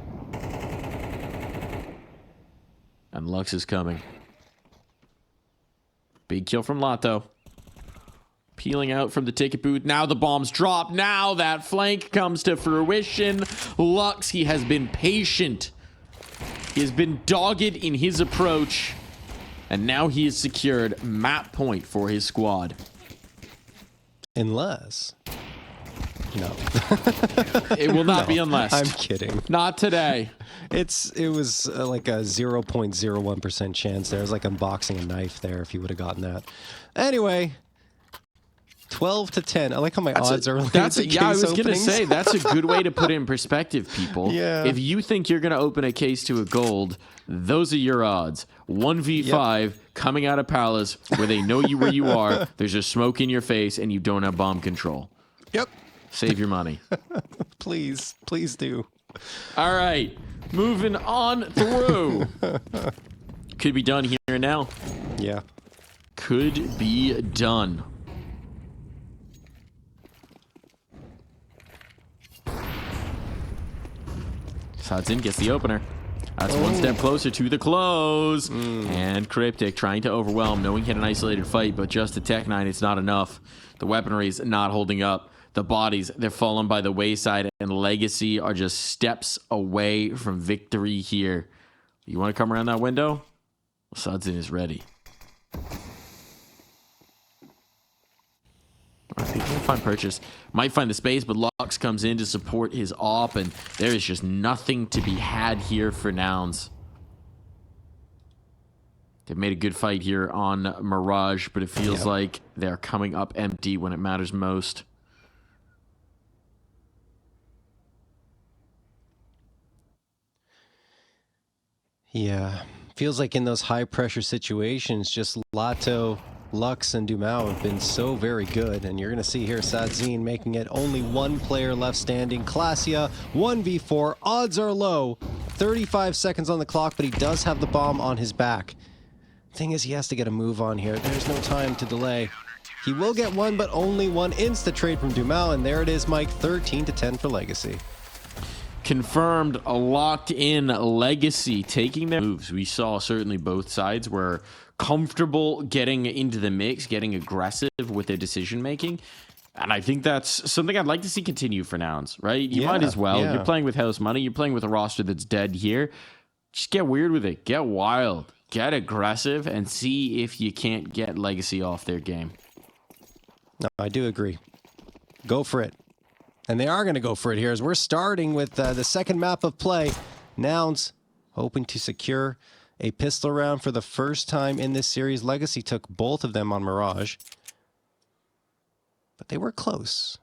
And Lux is coming. Big kill from Lato. Peeling out from the ticket booth. Now the bombs drop. Now that flank comes to fruition. Lux, he has been patient. He has been dogged in his approach. And now he has secured map point for his squad. Unless... No. It will not be unless. I'm kidding. Not today. It was like a 0.01% chance there. It was like unboxing a knife there if you would have gotten that. Anyway... 12 to 10. I like how my odds are. Yeah, I was going to say, that's a good way to put it in perspective, people. Yeah. If you think you're going to open a case to a gold, those are your odds. 1v5 coming out of Palace where they know you where you are. There's just smoke in your face and you don't have bomb control. Yep. Save your money. Please do. All right. Moving on through. Could be done here and now. Yeah. Could be done. Hudson gets the opener. That's one step closer to the close. And Cryptic trying to overwhelm, knowing he had an isolated fight, but just a Tech 9, it's not enough. The weaponry is not holding up. The bodies, they're fallen by the wayside, and Legacy are just steps away from victory here. You want to come around that window? Well, Hudson is ready. I think he'll find purchase. Might find the space, but Lux comes in to support his op, and there is just nothing to be had here for Nouns. They've made a good fight here on Mirage, but it feels like they're coming up empty when it matters most. Yeah, Feels like in those high-pressure situations, just Lato, Lux, and Dumao have been so very good. And you're going to see here Sadzine making it only one player left standing. Klasia, 1v4. Odds are low. 35 seconds on the clock, but he does have the bomb on his back. Thing is, he has to get a move on here. There's no time to delay. He will get one, but only one insta-trade from Dumao. And there it is, Mike. 13-10 for Legacy. Confirmed, locked in Legacy taking their moves. We saw certainly both sides were comfortable getting into the mix, getting aggressive with their decision making. And I think that's something I'd like to see continue for Nouns, right? You might as well. You're playing with house money. You're playing with a roster that's dead here. Just get weird with it. Get wild. Get aggressive and see if you can't get Legacy off their game. No, I do agree. Go for it. And they are going to go for it here as we're starting with the second map of play. Nouns hoping to secure a pistol round for the first time in this series. Legacy took both of them on Mirage. But they were close.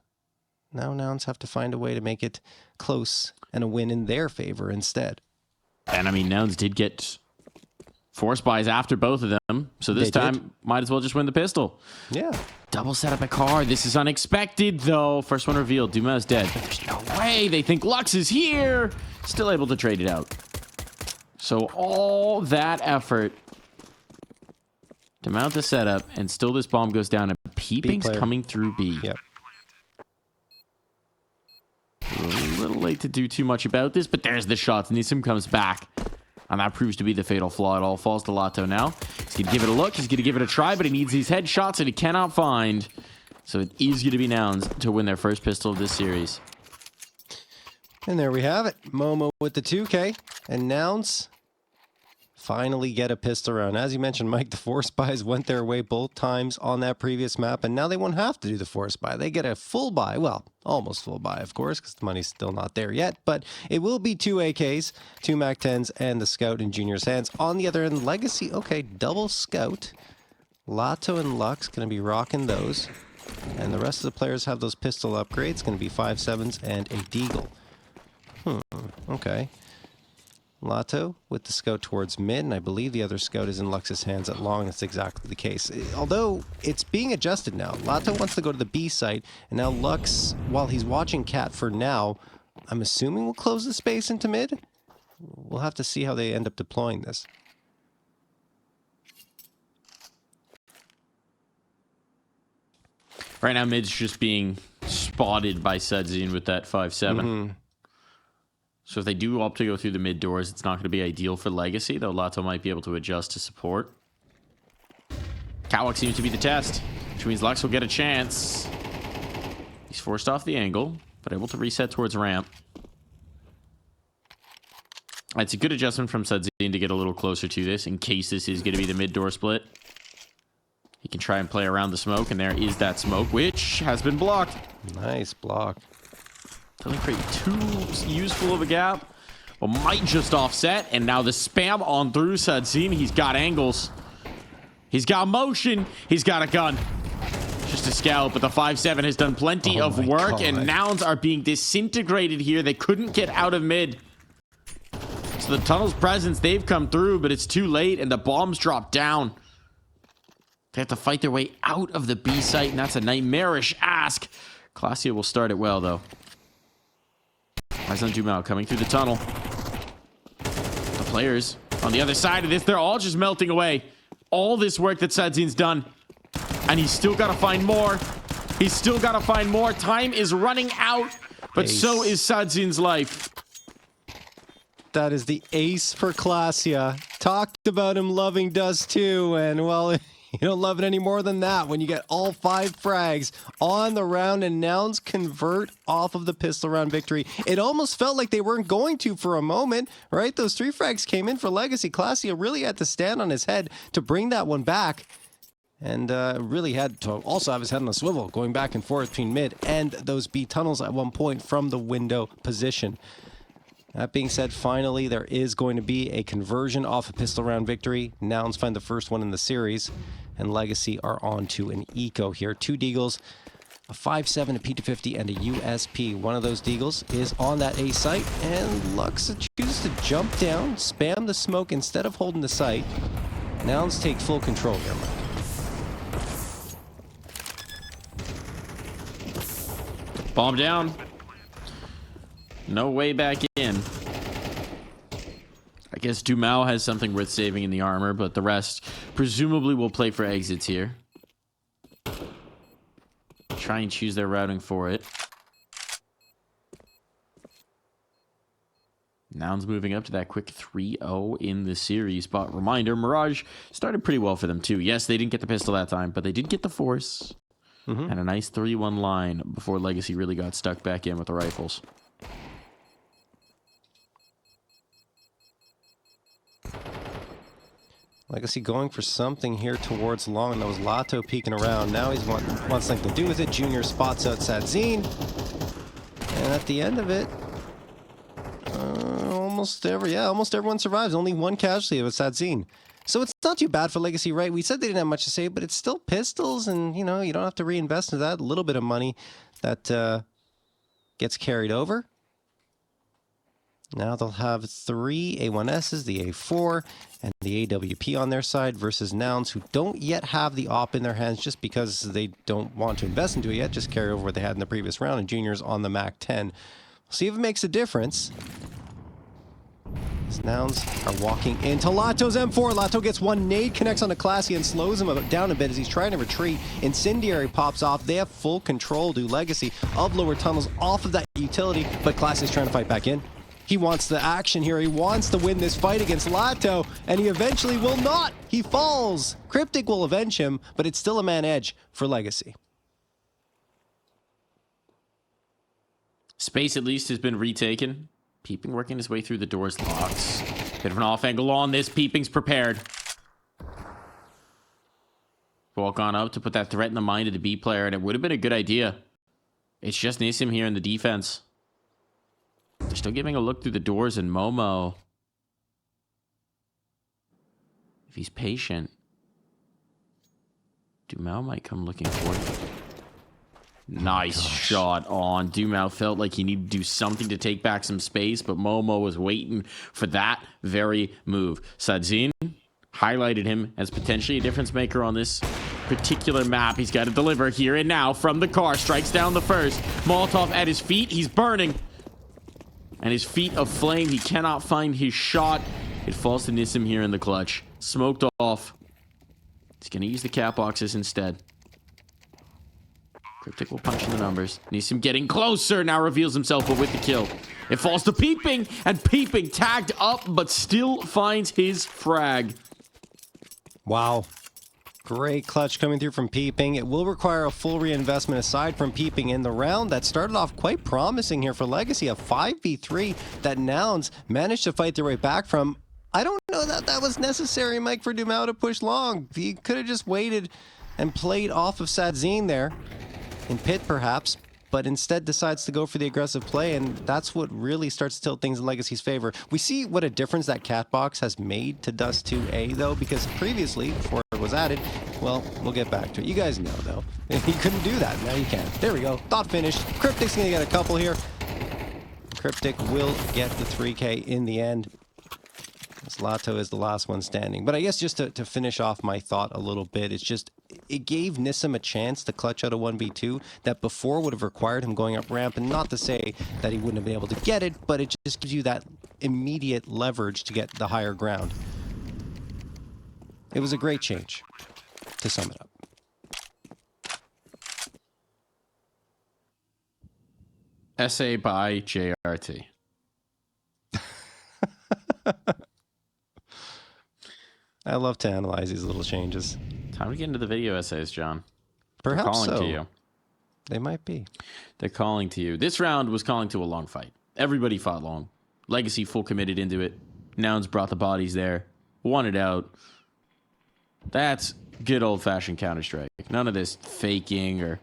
Now Nouns have to find a way to make it close and a win in their favor instead. And I mean, Nouns did get 4 spies after both of them. So this time, might as well just win the pistol. Yeah. Double set up a car. This is unexpected, though. First one revealed. Duma's dead. But there's no way. They think Lux is here. Still able to trade it out. So all that effort to mount the setup, and still this bomb goes down. And Peeping's coming through B. Yep. A little late to do too much about this, but there's the shots. Nissim comes back. And that proves to be the fatal flaw. It all falls to Lato now. He's going to give it a look. He's going to give it a try, but he needs these headshots that he cannot find. So it is going to be Nouns to win their first pistol of this series. And there we have it. Momo with the 2K. And Nouns finally get a pistol round. As you mentioned, Mike, the 4 spies went their way both times on that previous map. And now they won't have to do the 4 spy. They get a full buy. Well, almost full buy, of course, because the money's still not there yet. But it will be 2 AKs, 2 MAC-10s, and the Scout in Junior's hands. On the other end, Legacy, okay, double Scout. Lato and Lux going to be rocking those. And the rest of the players have those pistol upgrades. Going to be 5.7s and a Deagle. Okay. Lato with the Scout towards mid, and I believe the other Scout is in Lux's hands at long. That's exactly the case. Although, it's being adjusted now. Lato wants to go to the B site, and now Lux, while he's watching Cat for now, I'm assuming will close the space into mid? We'll have to see how they end up deploying this. Right now, mid's just being spotted by Sadzine with that 5.7. So if they do opt to go through the mid doors, it's not going to be ideal for Legacy, though Lato might be able to adjust to support. Kawak seems to be the test, which means Lux will get a chance. He's forced off the angle, but able to reset towards ramp. It's a good adjustment from Sadzine to get a little closer to this in case this is going to be the mid door split. He can try and play around the smoke, and there is that smoke, which has been blocked. Nice block. Doesn't create too useful of a gap. Well, might just offset. And now the spam on through Sadzine. He's got angles. He's got motion. He's got a gun. Just a scout, but the 5.7 has done plenty of work. God. And Nouns are being disintegrated here. They couldn't get out of mid. So the tunnel's presence, they've come through, but it's too late. And the bombs drop down. They have to fight their way out of the B site. And that's a nightmarish ask. Klasia will start it well, though. Eyes on Dumao coming through the tunnel. The players on the other side of this, they're all just melting away. All this work that Sadzine's done. And he's still got to find more. He's still got to find more. Time is running out. But so is Sadzine's life. That is the ace for Klasia. Talked about him loving Dust too. And well... You don't love it any more than that when you get all 5 frags on the round and Nouns convert off of the pistol round victory. It almost felt like they weren't going to for a moment, right? Those 3 frags came in for Legacy. Klasia really had to stand on his head to bring that one back. And really had to also have his head on a swivel, going back and forth between mid and those B tunnels at one point from the window position. That being said, finally, there is going to be a conversion off a pistol round victory. Nouns find the first one in the series, and Legacy are on to an eco here. 2 Deagles, a 5.7, a P250, and a USP. One of those deagles is on that A site, and Lux chooses to jump down, spam the smoke instead of holding the site. Nouns take full control here, Mike. Bomb down. No way back in. I guess Dumao has something worth saving in the armor, but the rest presumably will play for exits here. Try and choose their routing for it. Nouns moving up to that quick 3-0 in the series. But reminder, Mirage started pretty well for them too. Yes, they didn't get the pistol that time, but they did get the Force. And a nice 3-1 line before Legacy really got stuck back in with the rifles. Legacy going for something here towards long. That was Lato peeking around. Now he's wants something to do with it. Junior spots out Sadzine. And at the end of it, almost everyone survives. Only one casualty with Sadzine. So it's not too bad for Legacy, right? We said they didn't have much to say, but it's still pistols, and you know, you don't have to reinvest into that. A little bit of money that gets carried over. Now they'll have 3 A1Ss, the A4, and the AWP on their side versus Nouns, who don't yet have the op in their hands just because they don't want to invest into it yet. Just carry over what they had in the previous round, and Junior's on the MAC 10. We'll see if it makes a difference. As Nouns are walking into Lato's M4. Lato gets one nade, connects on a Classy and slows him down a bit as he's trying to retreat. Incendiary pops off. They have full control, do Legacy, of lower tunnels off of that utility, but Classy's trying to fight back in. He wants the action here. He wants to win this fight against Lato, and he eventually will not. He falls. Cryptic will avenge him, but it's still a man edge for Legacy. Space at least has been retaken. Peeping working his way through the doors. Locks. Bit of an off angle on this. Peeping's prepared. Walk on up to put that threat in the mind of the B player, and it would have been a good idea. It's just Nissim here in the defense. They're still giving a look through the doors, and Momo, if he's patient, Dumao might come looking for it. Nice shot on. Dumao felt like he needed to do something to take back some space, but Momo was waiting for that very move. Sadzine highlighted him as potentially a difference maker on this particular map. He's got to deliver here and now from the car. Strikes down the first. Molotov at his feet. He's burning. And his feet of flame. He cannot find his shot. It falls to Nissim here in the clutch. Smoked off. He's going to use the cap boxes instead. Cryptic will punch in the numbers. Nissim getting closer. Now reveals himself, but with the kill. It falls to Peeping. And Peeping tagged up, but still finds his frag. Wow. Great clutch coming through from Peeping. It will require a full reinvestment aside from Peeping in the round that started off quite promising here for Legacy. A 5v3 that Nouns managed to fight their way back from. I don't know that that was necessary, Mike, for Dumao to push long. He could have just waited and played off of Sadzine there. In pit, perhaps, but instead decides to go for the aggressive play, and that's what really starts to tilt things in Legacy's favor. We see what a difference that cat box has made to Dust 2A, though, because previously, before it was added, well, we'll get back to it. You guys know, though. You couldn't do that. Now you can. There we go. Thought finished. Cryptic's going to get a couple here. Cryptic will get the 3K in the end. Lato is the last one standing. But I guess just to finish off my thought a little bit, it's just, it gave Nissim a chance to clutch out a 1v2 that before would have required him going up ramp, and not to say that he wouldn't have been able to get it, but it just gives you that immediate leverage to get the higher ground. It was a great change, to sum it up. Essay by JRT. I love to analyze these little changes. Time to get into the video essays, John. Perhaps They're calling so. to you. They might be. They're calling to you. This round was calling to a long fight. Everybody fought long. Legacy full committed into it. Nouns brought the bodies there. Won it out. That's good old-fashioned Counter-Strike. None of this faking or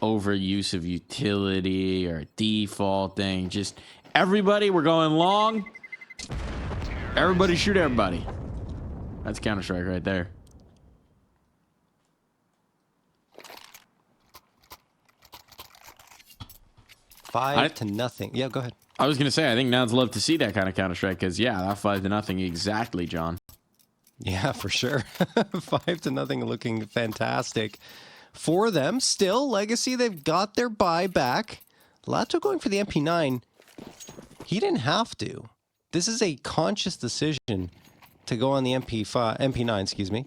overuse of utility or default thing. Just everybody, we're going long. Everybody shoot everybody. That's Counter-Strike right there. 5-0. Yeah, go ahead. I was going to say, I think Nouns love to see that kind of Counter-Strike because, yeah, that 5-0 exactly, John. Yeah, for sure. 5-0 looking fantastic for them. Still, Legacy, they've got their buy back. Lato going for the MP9. He didn't have to. This is a conscious decision to go on the MP9, excuse me.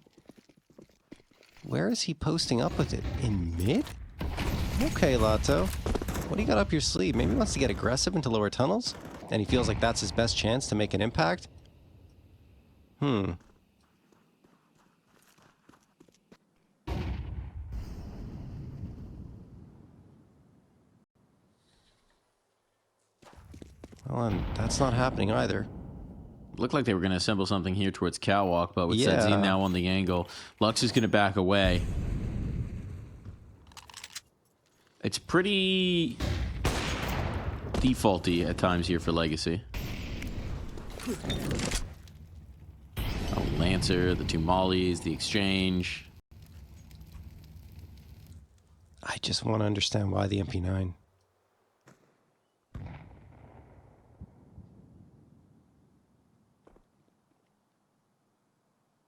Where is he posting up with it? In mid? Okay, Lato. What do you got up your sleeve? Maybe he wants to get aggressive into lower tunnels? And he feels like that's his best chance to make an impact? Well, and that's not happening either. Looked like they were going to assemble something here towards Catwalk, but with Yeah. Sedzine now on the angle, Lux is going to back away. It's pretty defaulty at times here for Legacy. Oh, Lancer, the 2 mollies, the exchange. I just want to understand why the MP9.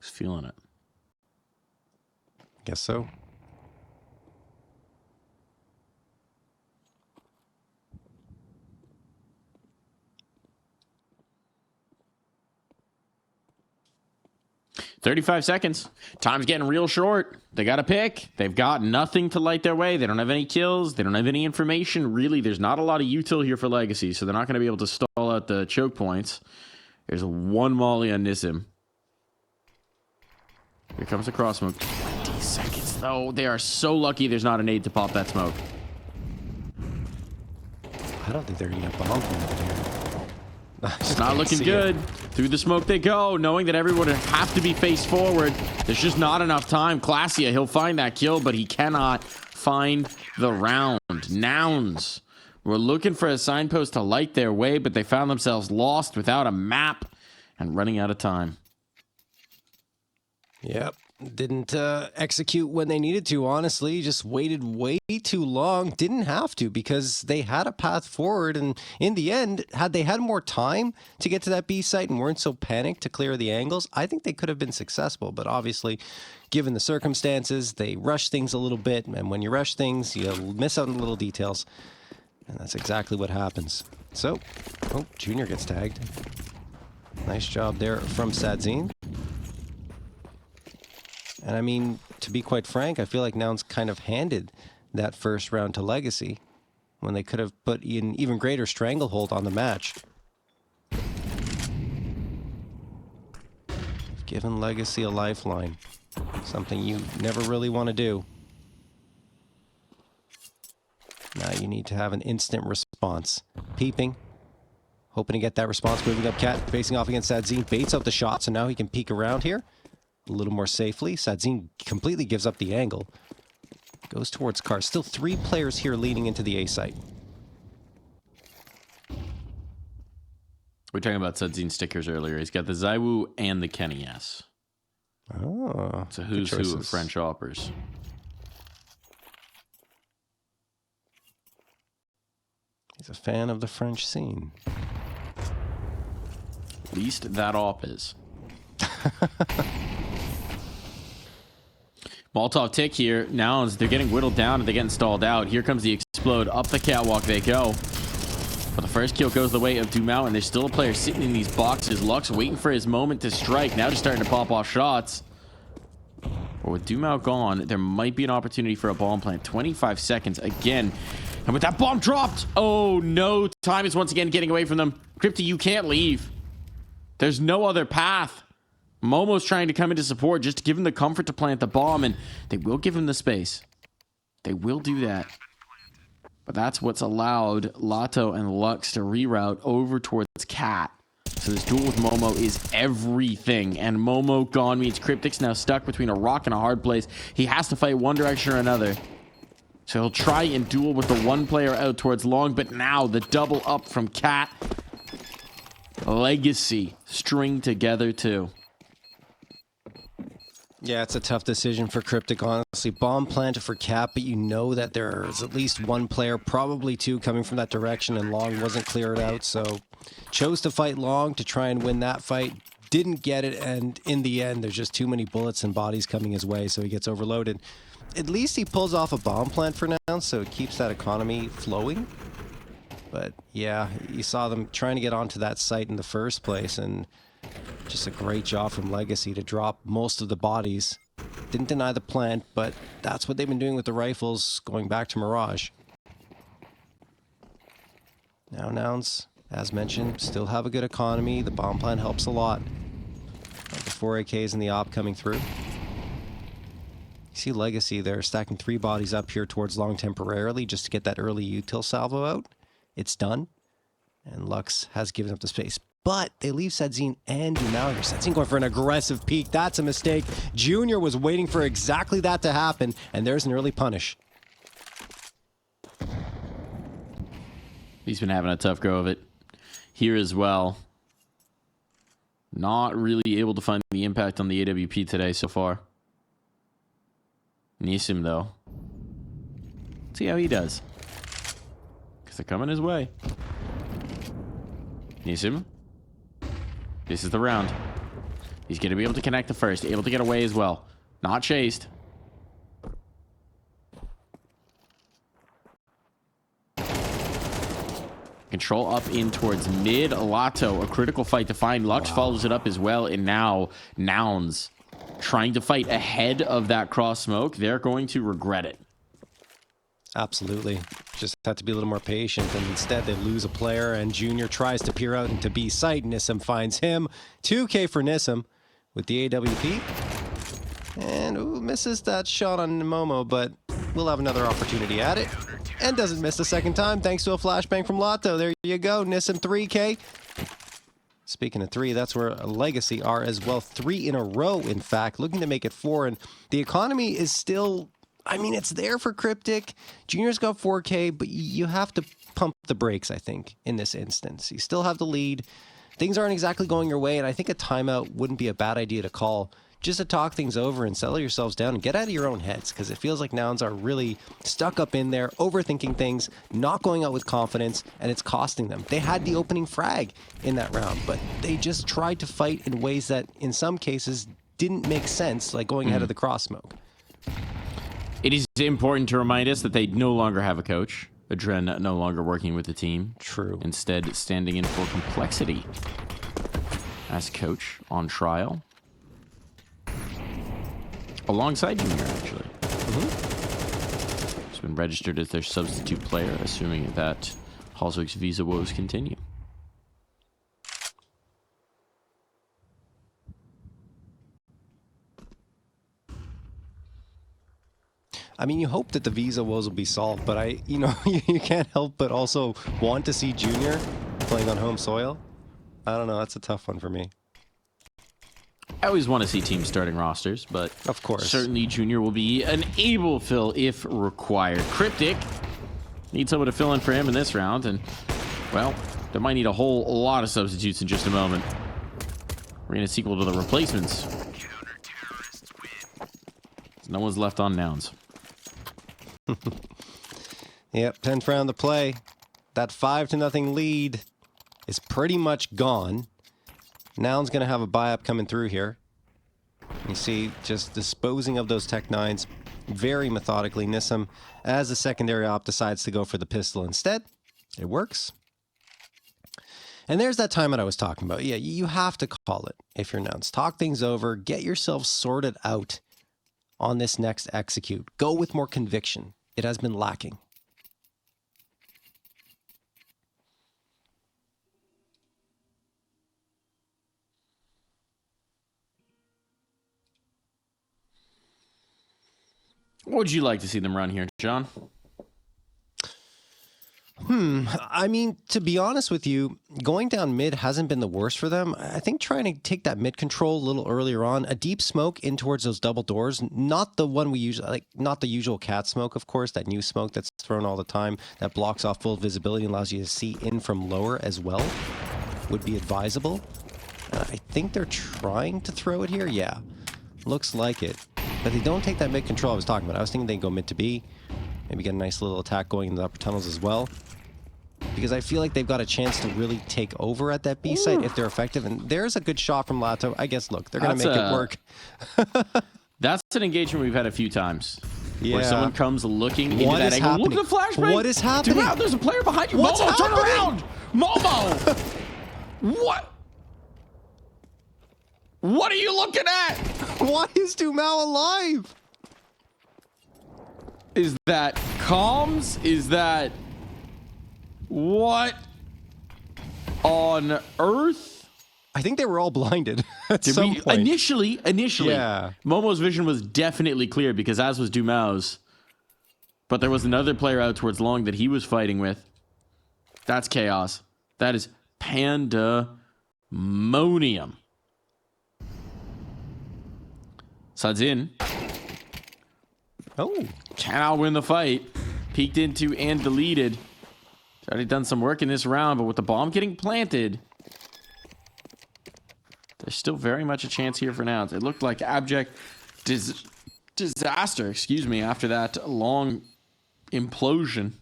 He's feeling it. Guess so. "35 seconds. Time's getting real short. They got to pick. They've got nothing to light their way. They don't have any kills. They don't have any information. Really, there's not a lot of util here for Legacy, so they're not going to be able to stall out the choke points. There's 1 molly on Nissim. Here comes the cross smoke. 20 seconds, though. They are so lucky there's not a nade to pop that smoke. I don't think they're going to get bombed from over there. It's not looking good. Through the smoke they go, knowing that everyone would have to be face forward. There's just not enough time. Classia, he'll find that kill, but he cannot find the round. Nouns were looking for a signpost to light their way, but they found themselves lost without a map and running out of time. Yep. Didn't execute when they needed to, honestly. Just waited way too long. Didn't have to because they had a path forward. And in the end, had they had more time to get to that B site and weren't so panicked to clear the angles, I think they could have been successful. But obviously, given the circumstances, they rush things a little bit. And when you rush things, you miss out on little details. And that's exactly what happens. So, oh, Junior gets tagged. Nice job there from Sadzine. And I mean, to be quite frank, I feel like Nouns kind of handed that first round to Legacy when they could have put an even greater stranglehold on the match. Given Legacy a lifeline, something you never really want to do. Now you need to have an instant response. Peeping, hoping to get that response, moving up Cat, facing off against Sadzine, baits out the shot, so now he can peek around here a little more safely. Sadzine completely gives up the angle. Goes towards Car. Still 3 players here leaning into the A site. We were talking about Sadzine stickers earlier. He's got the Zaiwu and the Kenny S. Oh, it's a who's who of French oppers. He's a fan of the French scene. At least that op is. Molotov tick here. Now they're getting whittled down and they're getting stalled out. Here comes the explode. Up the catwalk they go. But the first kill goes the way of Dumao, and there's still a player sitting in these boxes. Lux waiting for his moment to strike. Now just starting to pop off shots. But with Dumao gone, there might be an opportunity for a bomb plant. 25 seconds again. And with that bomb dropped, oh no, time is once again getting away from them. Crypty, you can't leave. There's no other path. Momo's trying to come into support just to give him the comfort to plant the bomb, and they will give him the space. They will do that. But that's what's allowed Lato and Lux to reroute over towards Cat. So this duel with Momo is everything, and Momo gone means Cryptic's now stuck between a rock and a hard place. He has to fight one direction or another. So he'll try and duel with the one player out towards Long, but now the double up from Cat. Legacy string together too. Yeah, it's a tough decision for Cryptic, honestly. Obviously, bomb planted for Cap, but you know that there's at least one player, probably two, coming from that direction, and Long wasn't cleared out, so chose to fight Long to try and win that fight. Didn't get it, and in the end, there's just too many bullets and bodies coming his way, so he gets overloaded. At least he pulls off a bomb plant for now, so it keeps that economy flowing. But yeah, you saw them trying to get onto that site in the first place, and just a great job from Legacy to drop most of the bodies. Didn't deny the plant, but that's what they've been doing with the rifles going back to Mirage. Now Nouns, as mentioned, still have a good economy. The bomb plant helps a lot. The 4 AKs and the op coming through. You see Legacy there stacking 3 bodies up here towards Long temporarily just to get that early util salvo out. It's done. And Lux has given up the space. But they leave Sedzine and Dumau here. Sedzine going for an aggressive peek. That's a mistake. Junior was waiting for exactly that to happen. And there's an early punish. He's been having a tough go of it here as well. Not really able to find the impact on the AWP today so far. Nisim, though. Let's see how he does. Because they're coming his way. Nisim. This is the round. He's going to be able to connect the first. Able to get away as well. Not chased. Control up in towards mid. Lato, a critical fight to find. Lux follows it up as well. And now Nouns trying to fight ahead of that cross smoke. They're going to regret it. Absolutely. Just have to be a little more patient, and instead they lose a player, and Junior tries to peer out into B site. Nissim finds him. 2K for Nissim with the AWP. And misses that shot on Momo, but we'll have another opportunity at it. And doesn't miss the second time thanks to a flashbang from Lato. There you go. Nissim 3K. Speaking of 3, that's where Legacy are as well. 3 in a row, in fact, looking to make it 4. And the economy is still, I mean, it's there for Cryptic. Junior's got 4K, but you have to pump the brakes, I think, in this instance. You still have the lead. Things aren't exactly going your way, and I think a timeout wouldn't be a bad idea to call, just to talk things over and settle yourselves down and get out of your own heads, because it feels like Nouns are really stuck up in there, overthinking things, not going out with confidence, and it's costing them. They had the opening frag in that round, but they just tried to fight in ways that, in some cases, didn't make sense, like going ahead of the cross smoke. It is important to remind us that they no longer have a coach. Adren no longer working with the team. True. Instead, standing in for Complexity as coach on trial. Alongside Junior, actually. He's been registered as their substitute player, assuming that Halswick's visa woes continue. I mean, you hope that the visa woes will be solved, but you can't help but also want to see Junior playing on home soil. I don't know, that's a tough one for me. I always want to see teams starting rosters, but of course, certainly Junior will be an able fill if required. Cryptic needs someone to fill in for him in this round, and, well, they might need a whole lot of substitutes in just a moment. We're going to sequel to the replacements. No one's left on Nouns. Yep, 10th round to play. That 5-0 lead is pretty much gone. Nouns going to have a buy-up coming through here. You see, just disposing of those Tech 9s very methodically. Nissim, as a secondary op, decides to go for the pistol instead. It works. And there's that time that I was talking about. Yeah, you have to call it if you're Nouns. Talk things over. Get yourself sorted out on this next execute. Go with more conviction. It has been lacking. What would you like to see them run here, John? I mean, to be honest with you, going down mid hasn't been the worst for them. I think trying to take that mid control a little earlier on, a deep smoke in towards those double doors, not the one we usually, like, not the usual cat smoke, of course, that new smoke that's thrown all the time that blocks off full visibility and allows you to see in from lower as well, would be advisable. I think they're trying to throw it here. Yeah, looks like it. but they don't take that mid control I was talking about. I was thinking they'd go mid to B, maybe get a nice little attack going in the upper tunnels as well. Because I feel like they've got a chance to really take over at that B site if they're effective. And there's a good shot from Lato. I guess, look, they're going to make it work. That's an engagement we've had a few times. Yeah. Where someone comes looking into that angle. Happening? Look at the flashbang. What is happening? Dude, there's a player behind you. What's Momo, happening? turn around. Momo. What? What are you looking at? Why is Dumao alive? Is that comms? Is that... What on earth? I think they were all blinded at some point. Initially, yeah. Momo's vision was definitely clear because as was Dumao's. But there was another player out towards long that he was fighting with. That's chaos. That is pandemonium. Sadzin. Oh. Cannot win the fight. Peeked into and deleted. Already done some work in this round, but with the bomb getting planted, there's still very much a chance here for Nouns. It looked like abject disaster, excuse me, after that long implosion.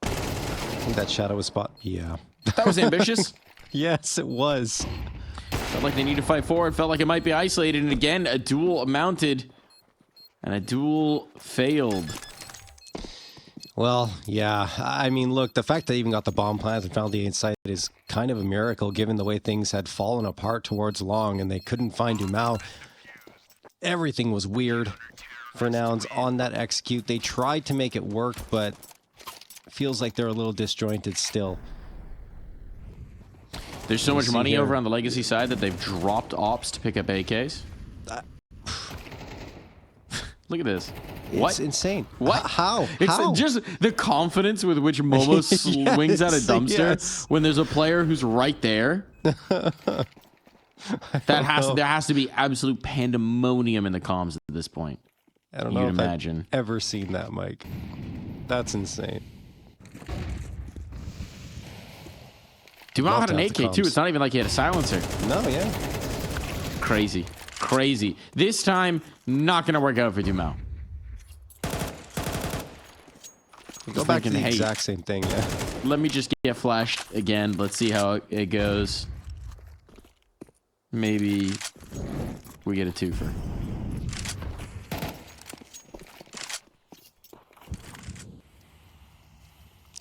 I think that shadow was spot. Yeah. That was ambitious. Yes, it was. Felt like they need to fight forward. Felt like it might be isolated. And again, a duel mounted. And a duel failed. Well, yeah. I mean, look, the fact they even got the bomb planted and found the inside is kind of a miracle given the way things had fallen apart towards long and they couldn't find Dumao. Everything was weird for Nouns on that execute. They tried to make it work, but it feels like they're a little disjointed still. There's so much money over on the Legacy side that they've dropped ops to pick up AKs. Look at this. What? It's insane. What? How? It's How? just the confidence with which Momo swings at a dumpster when there's a player who's right there. There has to be absolute pandemonium in the comms at this point. I don't know if imagine. I've ever seen that, Mike. That's insane. Dumao had an AK too. It's not even like he had a silencer. No, yeah. Crazy. Crazy. This time, not going to work out for Dumao. Go back to the exact same thing, yeah. Let me just get flashed again. Let's see how it goes. Maybe we get a twofer.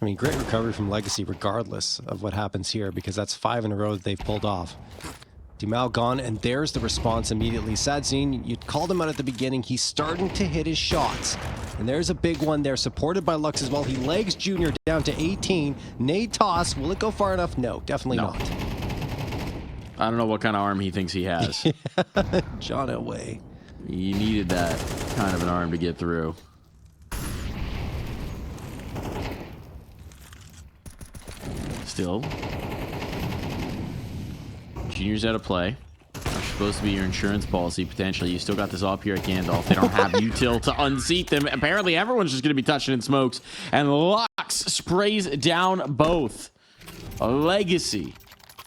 I mean, great recovery from Legacy regardless of what happens here because that's 5 in a row that they've pulled off. Dumao gone, and there's the response immediately. Sadzin, you called him out at the beginning. He's starting to hit his shots. And there's a big one there, supported by Lux as well. He legs Junior down to 18. Nade toss. Will it go far enough? No, definitely not. I don't know what kind of arm he thinks he has. John away. You needed that kind of an arm to get through. Still. Junior's out of play. That's supposed to be your insurance policy, potentially. You still got this op here at Gandalf. They don't have util to unseat them. Apparently, everyone's just going to be touching in smokes. And Lux sprays down both. A Legacy,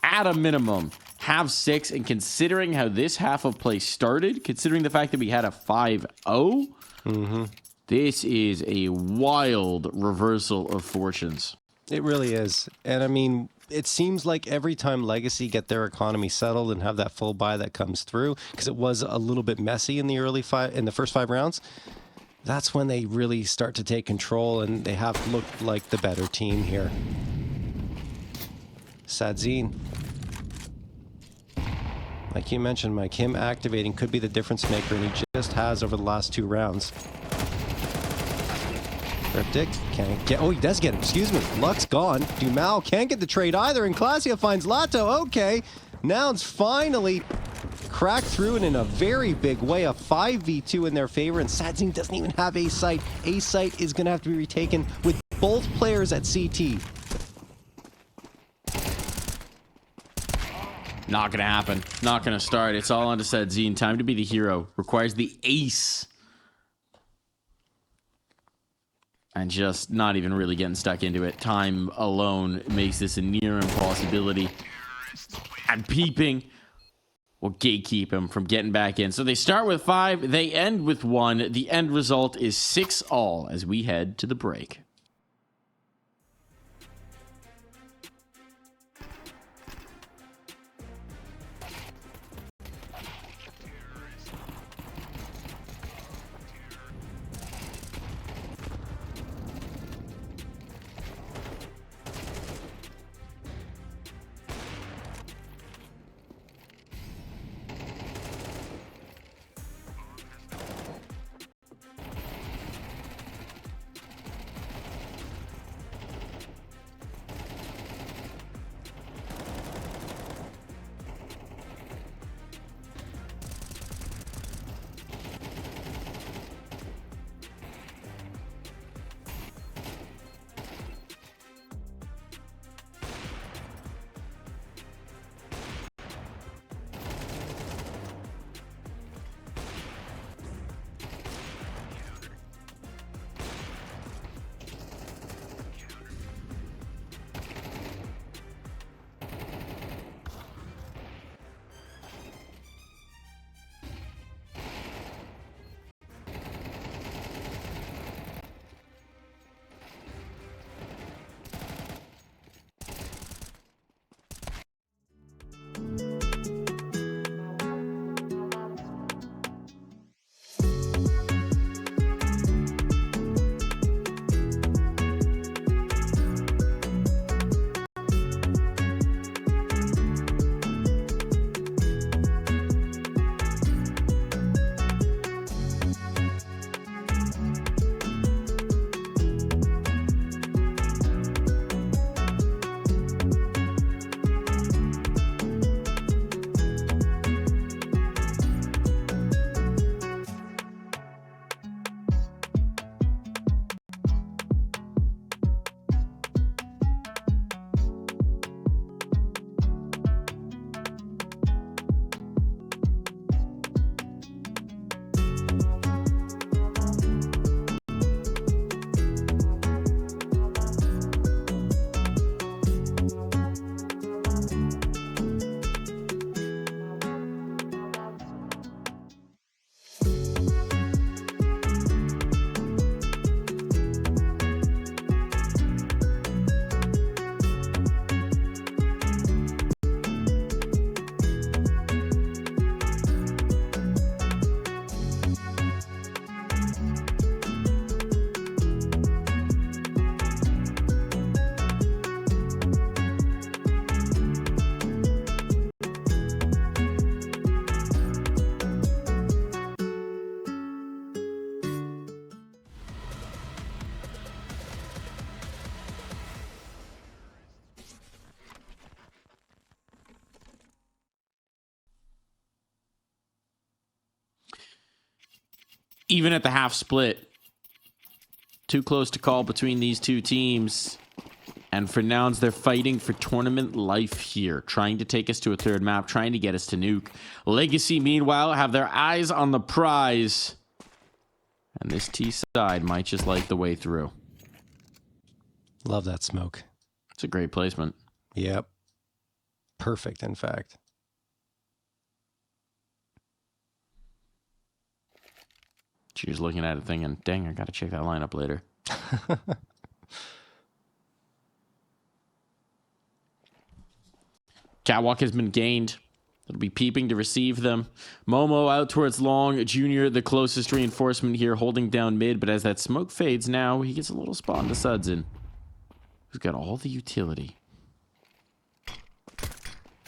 at a minimum, have 6. And considering how this half of play started, considering the fact that we had a 5-0, this is a wild reversal of fortunes. It really is. And I mean, it seems like every time Legacy get their economy settled and have that full buy that comes through, because it was a little bit messy in the first 5 rounds, that's when they really start to take control and they have looked like the better team here. Sadzin. Like you mentioned, Mike, him activating could be the difference maker, and he just has over the last 2 rounds. Cryptic can't get. Oh, he does get him. Excuse me. Lux gone. Dumao can't get the trade either, and Clasia finds Lato. Okay. Nouns finally cracked through, and in a very big way, a 5v2 in their favor, and Sadzin doesn't even have a site. A site is going to have to be retaken with both players at CT. Not going to happen. Not going to start. It's all on to Sadzin. Time to be the hero. Requires the ace. And just not even really getting stuck into it. Time alone makes this a near impossibility. And Peeping will gatekeep him from getting back in. So they start with 5, they end with 1. The end result is 6-all as we head to the break. Even at the half split, too close to call between these two teams. And for Nouns, they're fighting for tournament life here, trying to take us to a third map, trying to get us to nuke. Legacy, meanwhile, have their eyes on the prize. And this T side might just light the way through. Love that smoke. It's a great placement. Yep. Perfect, in fact. She was looking at it thinking, dang, I got to check that lineup later. Catwalk has been gained. It'll be Peeping to receive them. Momo out towards long. Junior, the closest reinforcement here, holding down mid. But as that smoke fades now, he gets a little spot into Sudson, who's got all the utility.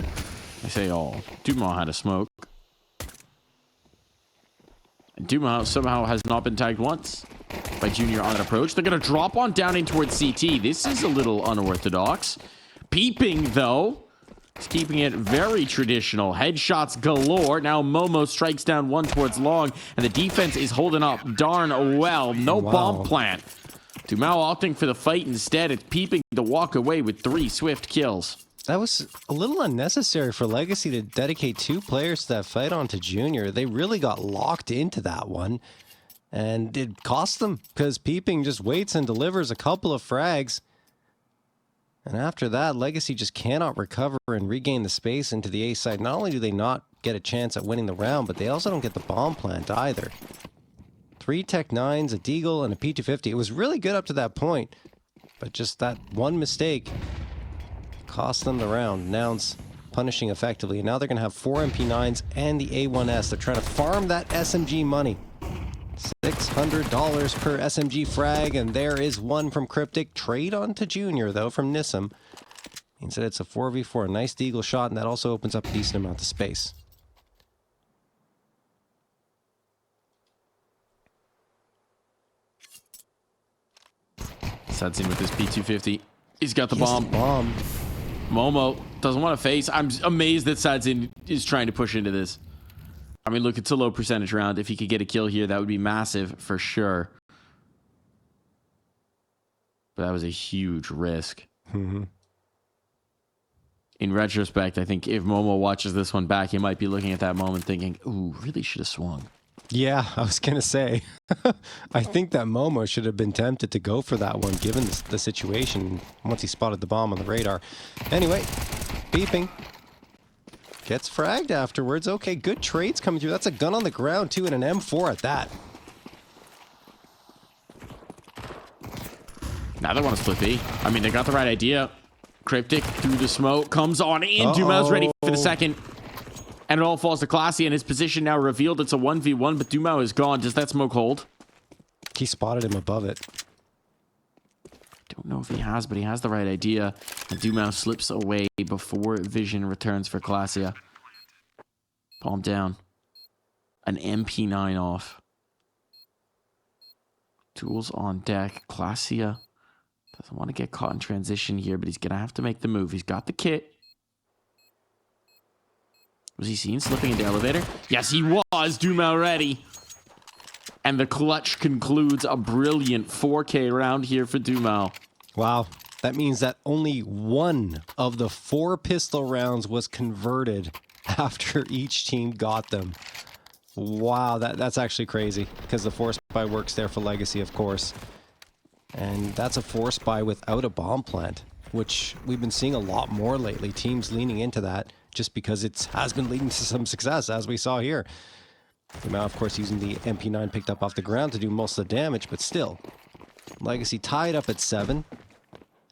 I say all. Dumas had a smoke. And Dumas somehow has not been tagged once by Junior on that approach. They're going to drop on down in towards CT. This is a little unorthodox. Peeping, though, is keeping it very traditional. Headshots galore. Now Momo strikes down one towards long, and the defense is holding up darn well. No bomb plant. Dumas opting for the fight instead. It's Peeping to walk away with 3 swift kills. That was a little unnecessary for Legacy to dedicate 2 players to that fight onto Junior. They really got locked into that one, and it cost them because Peeping just waits and delivers a couple of frags. And after that, Legacy just cannot recover and regain the space into the A side. Not only do they not get a chance at winning the round, but they also don't get the bomb plant either. 3 Tech 9s, a Deagle, and a P250. It was really good up to that point, but just that one mistake cost them the round. Nouns punishing effectively. And now they're going to have 4 MP9s and the A1S. They're trying to farm that SMG money. $600 per SMG frag, and there is one from Cryptic. Trade on to Junior, though, from Nissim. Instead, it's a 4v4. A nice Deagle shot, and that also opens up a decent amount of space. Suds in with this P250. He's got the He has bomb. the bomb. Momo doesn't want to face. I'm amazed that Sadzin is trying to push into this. I mean, look, it's a low percentage round. If he could get a kill here, that would be massive for sure. But that was a huge risk. Mm-hmm. In retrospect, I think if Momo watches this one back, he might be looking at that moment thinking, ooh, really should have swung. Yeah, I was going to say. I think that Momo should have been tempted to go for that one, given the situation, once he spotted the bomb on the radar. Anyway, beeping. Gets fragged afterwards. Okay, good trades coming through. That's a gun on the ground, too, and an M4 at that. Now they want to split B. I mean, they got the right idea. Cryptic through the smoke, comes on in. Dumau's ready for the second. And it all falls to Classy, and his position now revealed. It's a 1v1, but Dumau is gone. Does that smoke hold? He spotted him above it. Don't know if he has, but he has the right idea. And Dumau slips away before vision returns for Classia. Palm down. An MP9 off. Tools on deck. Classia doesn't want to get caught in transition here, but he's going to have to make the move. He's got the kit. Was he seen slipping in the elevator? Yes, he was. Dumau ready. And the clutch concludes a brilliant 4K round here for Dumau. Wow. That means that only one of the 4 pistol rounds was converted after each team got them. Wow, that's actually crazy, because the force buy works there for Legacy, of course. And that's a force buy without a bomb plant, which we've been seeing a lot more lately. Teams leaning into that just because it has been leading to some success, as we saw here. Now, of course, using the MP9 picked up off the ground to do most of the damage, but still. Legacy tied up at 7.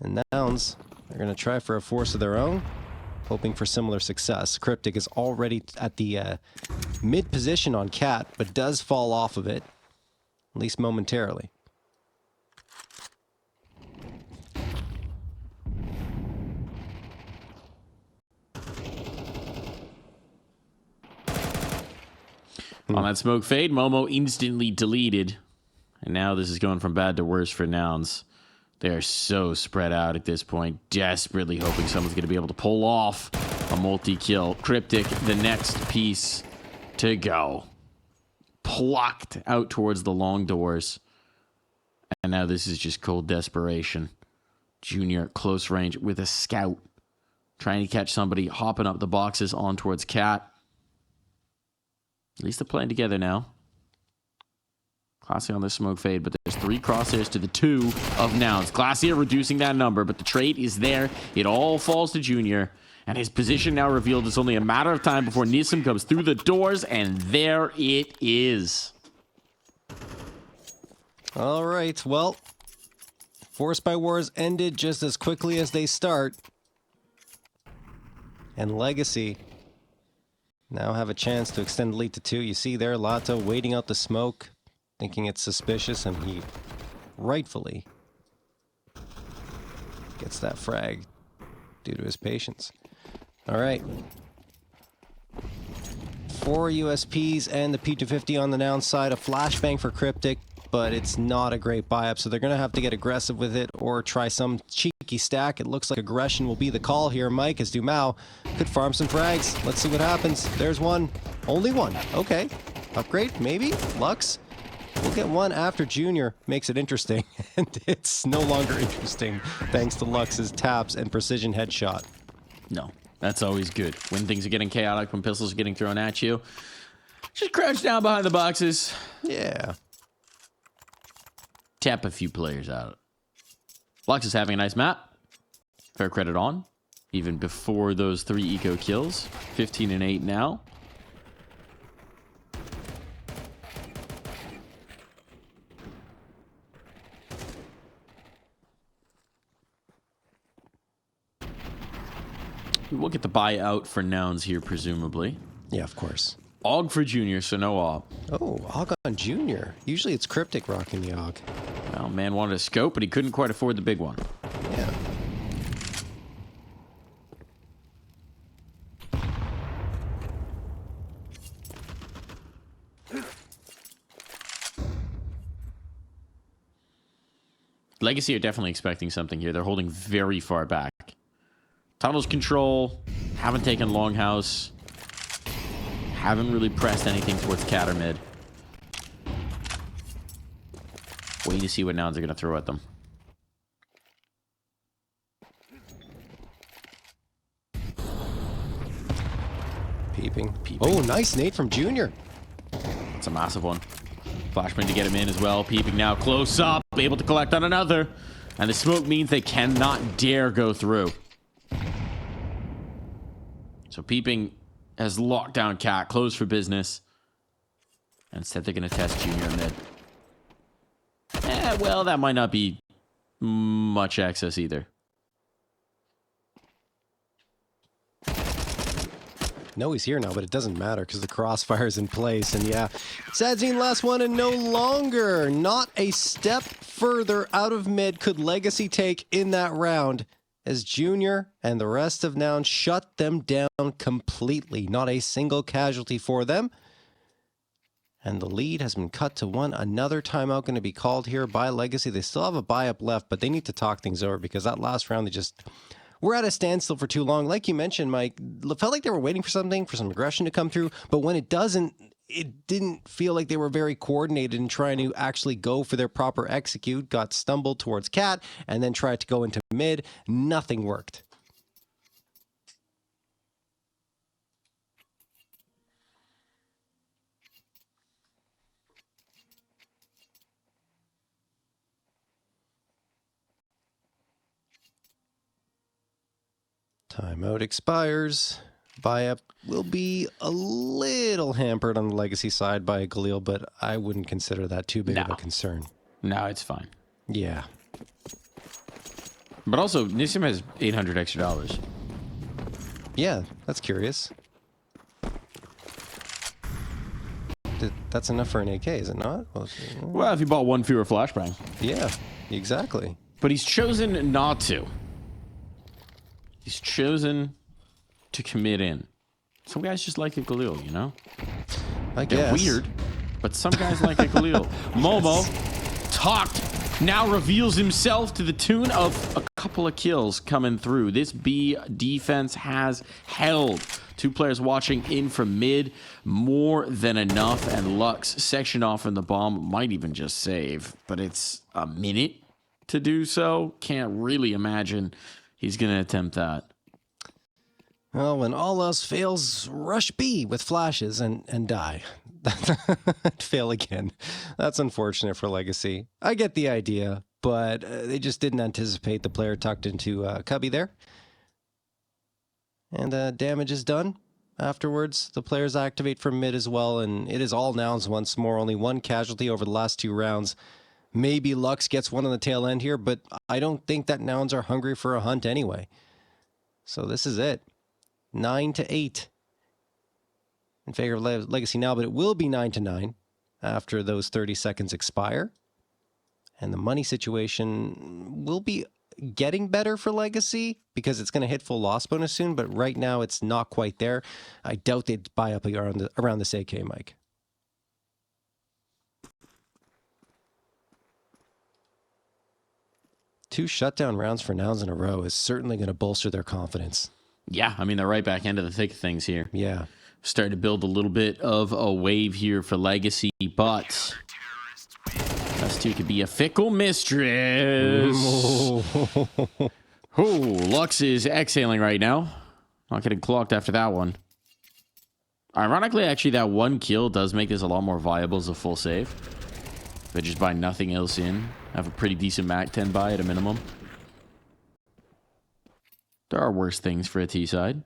And Nouns are going to try for a force of their own, hoping for similar success. Cryptic is already at the mid position on Cat, but does fall off of it, at least momentarily. On that smoke fade, Momo instantly deleted. And now this is going from bad to worse for Nouns. They are so spread out at this point, desperately hoping someone's going to be able to pull off a multi-kill. Cryptic, the next piece to go. Plucked out towards the long doors. And now this is just cold desperation. Junior close range with a scout. Trying to catch somebody, hopping up the boxes on towards Cat. At least they're playing together now. Classy on the smoke fade, but there's 3 crosshairs to the 2 of Nouns. Classy reducing that number, but the trade is there. It all falls to Junior. And his position now revealed. It's only a matter of time before Nissim comes through the doors, and there it is. All right, well, Force by Wars ended just as quickly as they start. And Legacy now have a chance to extend the lead to 2. You see there, Lato waiting out the smoke, thinking it's suspicious, and he rightfully gets that frag due to his patience. All right. 4 USPs and the P250 on the down side. A flashbang for Cryptic, but it's not a great buy-up, so they're going to have to get aggressive with it or try some cheeky stack. It looks like aggression will be the call here, Mike, as Dumau could farm some frags. Let's see what happens. There's one. Only one. Okay. Upgrade, maybe? Lux? We'll get one after Junior makes it interesting, and it's no longer interesting thanks to Lux's taps and precision headshot. No, that's always good. When things are getting chaotic, when pistols are getting thrown at you, just crouch down behind the boxes. Yeah. Tap a few players out. Lux is having a nice map. Fair credit on. Even before those 3 eco kills. 15 and 8 now. We'll get the buyout for Nouns here, presumably. Yeah, of course. Og for Junior, so no Og. Oh, Og on Junior. Usually it's Cryptic rocking the Og. Well, man wanted a scope, but he couldn't quite afford the big one. Yeah. Legacy are definitely expecting something here. They're holding very far back. Tunnels control. Haven't taken Longhouse. Haven't really pressed anything towards cat or mid. Waiting to see what Nouns are going to throw at them. Peeping. Peeping. Oh, nice nade from Junior. It's a massive one. Flashbang to get him in as well. Peeping now close up. Able to collect on another. And the smoke means they cannot dare go through. So Peeping has locked down Cat. Closed for business. And instead they're going to test Junior mid. Well, that might not be much access either. No, he's here now, but it doesn't matter because the crossfire's in place. And yeah, Sadzine last one and no longer. Not a step further out of mid could Legacy take in that round as Junior and the rest of Nouns shut them down completely. Not a single casualty for them. And the lead has been cut to 1. Another timeout going to be called here by Legacy. They still have a buy-up left, but they need to talk things over because that last round they just were at a standstill for too long. Like you mentioned, Mike, it felt like they were waiting for something, for some aggression to come through, but when it doesn't, it didn't feel like they were very coordinated in trying to actually go for their proper execute. Got stumbled towards Cat and then tried to go into mid. Nothing worked. Timeout expires. Buy-up will be a little hampered on the Legacy side by Galil, but I wouldn't consider that too big of a concern. No, it's fine. Yeah. But also, Nissim has $800 extra. Yeah, that's curious. That's enough for an AK, is it not? Well, if you bought one fewer flashbang. Yeah, exactly. But he's chosen not to. He's chosen to commit in. Some guys just like a Galil, you know? I They're guess. weird, but some guys like a Galil. Momo talked, now reveals himself to the tune of a couple of kills coming through. This B defense has held. 2 players watching in from mid, more than enough, and Lux section off in the bomb, might even just save, but it's a minute to do so. Can't really imagine he's going to attempt that. Well, when all else fails, rush B with flashes and die. Fail again. That's unfortunate for Legacy. I get the idea, but they just didn't anticipate the player tucked into Cubby there. And damage is done. Afterwards, the players activate from mid as well, and it is all Nouns once more. Only 1 casualty over the last 2 rounds. Maybe Lux gets one on the tail end here, but I don't think that Nouns are hungry for a hunt anyway. So this is it. 9-8 in favor of Legacy now, but it will be 9-9 after those 30 seconds expire. And the money situation will be getting better for Legacy because it's going to hit full loss bonus soon, but right now it's not quite there. I doubt they'd buy up around this AK, Mike. Two shutdown rounds for Nouns in a row is certainly going to bolster their confidence. Yeah, I mean, they're right back into the thick of things here. Yeah. Starting to build a little bit of a wave here for Legacy, but us 2 could be a fickle mistress. Oh, Lux is exhaling right now. Not getting clocked after that one. Ironically, actually, that 1 kill does make this a lot more viable as a full save. But just buy nothing else in. Have a pretty decent Mac 10 buy at a minimum. There are worse things for a T side.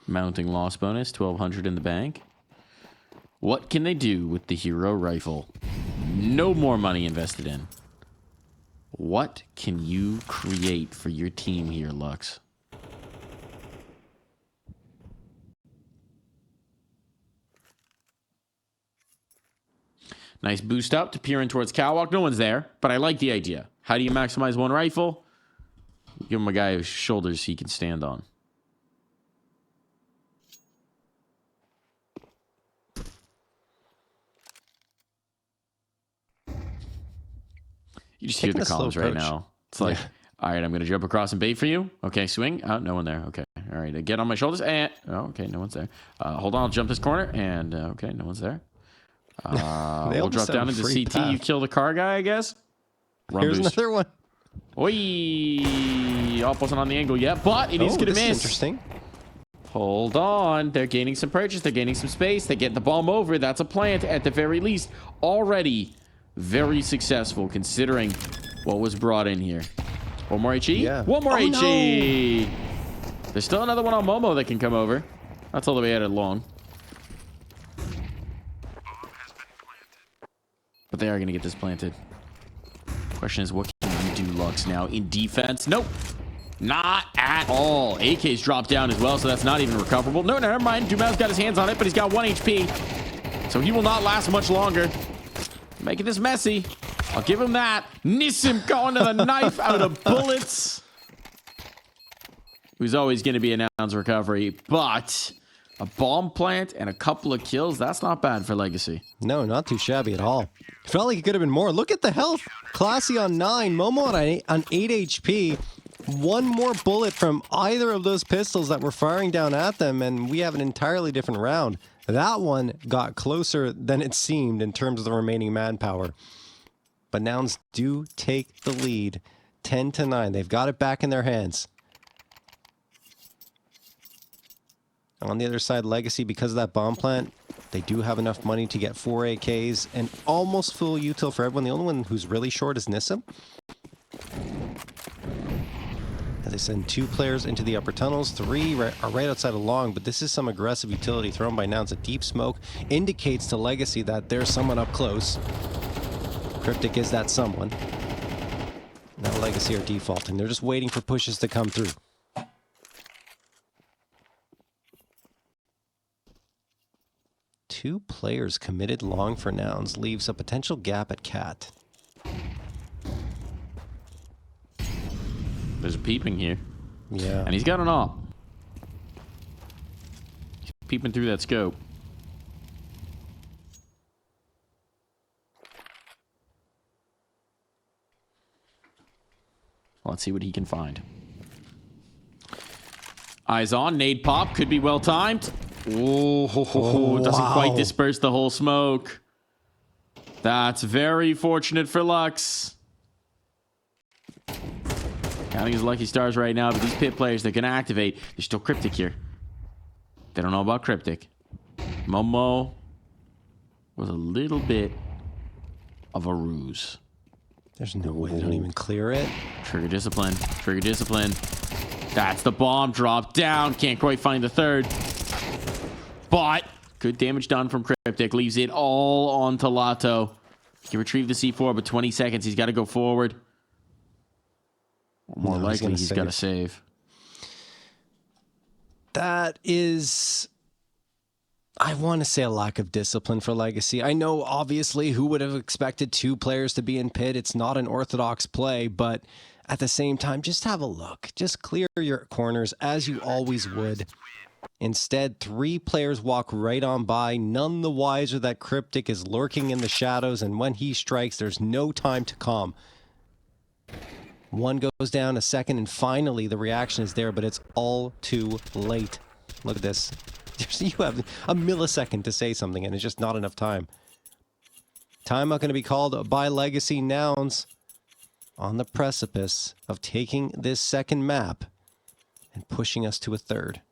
Mounting loss bonus, 1,200 in the bank. What can they do with the hero rifle? No more money invested in. What can you create for your team here, Lux? Nice boost up to peer in towards catwalk. No one's there, but I like the idea. How do you maximize one rifle? Give him a guy whose shoulders he can stand on. You just hear the comms right now. It's like, all right, I'm going to jump across and bait for you. Okay, swing. Oh, no one there. Okay. All right, get on my shoulders. And, oh, okay, no one's there. Hold on, I'll jump this corner. And, okay, no one's there. We'll drop down into CT. Path. You kill the car guy, I guess. Here's another one. Oi! Oh, wasn't on the angle yet, but it is going to miss. Interesting. Hold on. They're gaining some purchase. They're gaining some space. They get the bomb over. That's a plant at the very least. Already very successful considering what was brought in here. One more HE? Yeah. One more HE! No. There's still another one on Momo that can come over. That's all the way at it long. But they are going to get this planted. Question is, what can you do, Lux, now in defense? Nope. Not at all. AK's dropped down as well, so that's not even recoverable. No, never mind. Dumao's got his hands on it, but he's got 1 HP. So he will not last much longer. Making this messy. I'll give him that. Nissim going to the knife out of bullets. It was always going to be a Nouns recovery, but a bomb plant and a couple of kills, that's not bad for Legacy. No, not too shabby at all. Felt like it could have been more. Look at the health. Classy on 9, Momo on 8 HP. One more bullet from either of those pistols that were firing down at them, and we have an entirely different round. That one got closer than it seemed in terms of the remaining manpower. But Nouns do take the lead, 10-9. They've got it back in their hands. On the other side, Legacy, because of that bomb plant, they do have enough money to get 4 AKs and almost full util for everyone. The only one who's really short is Nissim. They send 2 players into the upper tunnels. 3 are right outside of long, but this is some aggressive utility thrown by Nouns. A deep smoke indicates to Legacy that there's someone up close. Cryptic is that someone. Now Legacy are defaulting. They're just waiting for pushes to come through. Two players committed long for Nouns leaves a potential gap at Cat. There's a peeping here. Yeah. And he's got an op. He's peeping through that scope. Let's see what he can find. Eyes on. Nade pop. Could be well timed. Oh, doesn't quite disperse the whole smoke. That's very fortunate for Lux. Counting his lucky stars right now, but these pit players, they're going to activate. There's still Cryptic here. They don't know about Cryptic. Momo was a little bit of a ruse. There's no way they don't even clear it. Trigger discipline. Trigger discipline. That's the bomb. Drop down. Can't quite find the third. But good damage done from Cryptic. Leaves it all on to Lato. He can retrieve the C4, but 20 seconds. He's got to go forward. More likely, he's got to save. That is, I want to say, a lack of discipline for Legacy. I know, obviously, who would have expected 2 players to be in pit? It's not an orthodox play, but at the same time, just have a look. Just clear your corners as you always would. Instead, 3 players walk right on by, none the wiser that Cryptic is lurking in the shadows, and when he strikes, there's no time to calm. One goes down, a second, and finally the reaction is there, but it's all too late. Look at this. You have a millisecond to say something, and it's just not enough time. Timeout going to be called by Legacy. Nouns on the precipice of taking this second map and pushing us to a third.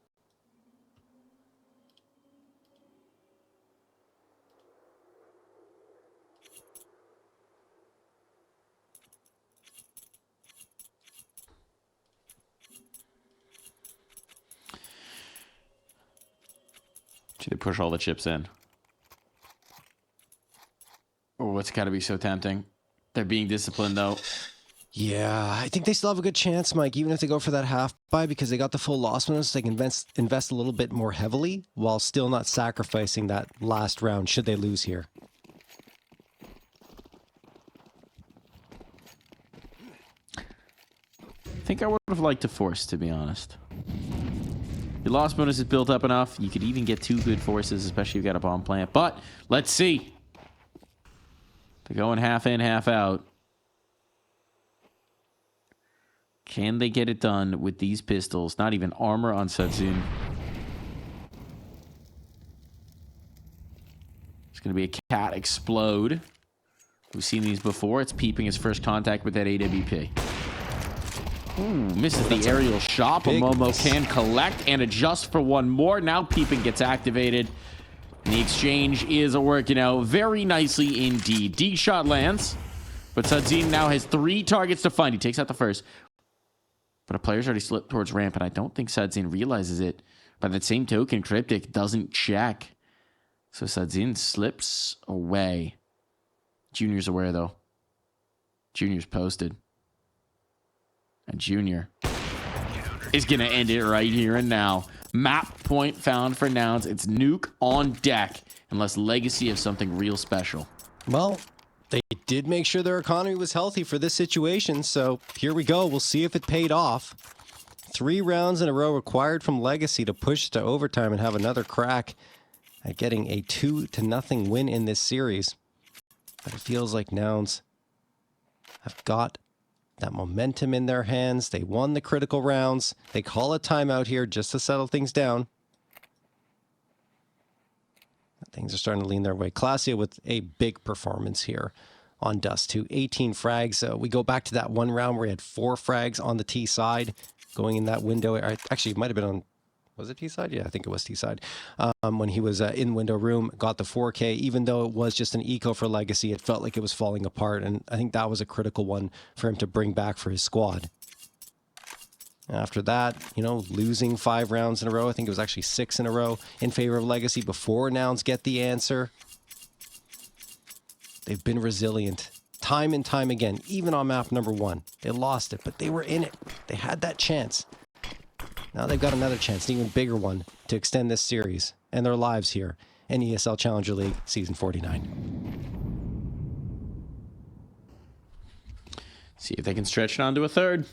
See, they push all the chips in. Oh, it's got to be so tempting. They're being disciplined, though. Yeah, I think they still have a good chance, Mike, even if they go for that half buy, because they got the full loss bonus. They can invest a little bit more heavily while still not sacrificing that last round should they lose here. I think I would have liked to force, to be honest. Your loss bonus is built up enough. You could even get 2 good forces, especially if you got a bomb plant. But let's see. They're going half in, half out. Can they get it done with these pistols? Not even armor on Sadzin. It's going to be a cat explode. We've seen these before. It's Peeping his first contact with that AWP. Ooh, misses the aerial shot, but Momo can collect and adjust for one more. Now Peeping gets activated. And the exchange is working out very nicely indeed. D shot lands, but Sadzin now has 3 targets to find. He takes out the first. But a player's already slipped towards ramp, and I don't think Sadzin realizes it. By that same token, Cryptic doesn't check. So Sadzin slips away. Junior's aware, though. Junior's posted. And Junior is going to end it right here and now. Map point found for Nouns. It's nuke on deck, unless Legacy has something real special. Well, they did make sure their economy was healthy for this situation, so here we go. We'll see if it paid off. 3 rounds in a row required from Legacy to push to overtime and have another crack at getting a 2-0 win in this series. But it feels like Nouns have got that momentum in their hands. They won the critical rounds. They call a timeout here just to settle things down. Things are starting to lean their way. Klasia with a big performance here on Dust 2. 18 frags. We go back to that one round where he had 4 frags on the T side going in that window. Actually, it might have been on, was it T side? Yeah, I think it was T side. When he was in window room, got the 4K. Even though it was just an eco for Legacy, it felt like it was falling apart. And I think that was a critical one for him to bring back for his squad. After that, you know, losing 5 rounds in a row. I think it was actually 6 in a row in favor of Legacy before Nouns get the answer. They've been resilient time and time again, even on map number 1. They lost it, but they were in it. They had that chance. Now they've got another chance, an even bigger one, to extend this series and their lives here in ESL Challenger League Season 49. See if they can stretch it on to a third.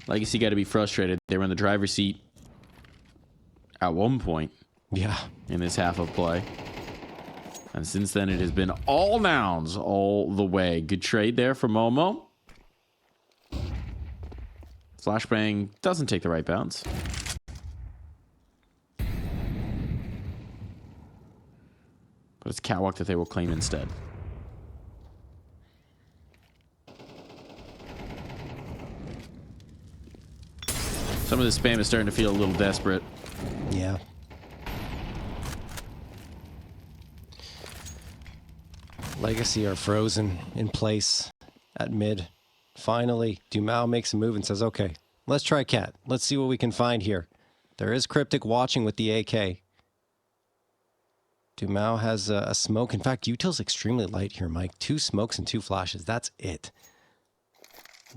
Legacy got to be frustrated. They were in the driver's seat at one point. Yeah. In this half of play. And since then, it has been all Nouns all the way. Good trade there for Momo. Flashbang doesn't take the right bounce. But it's Catwalk that they will claim instead. Some of the spam is starting to feel a little desperate. Yeah. Legacy are frozen in place at mid. Finally, Dumao makes a move and says, okay, let's try Cat. Let's see what we can find here. There is Cryptic watching with the AK. Dumao has a smoke. In fact, Util's extremely light here, Mike. 2 smokes and 2 flashes. That's it.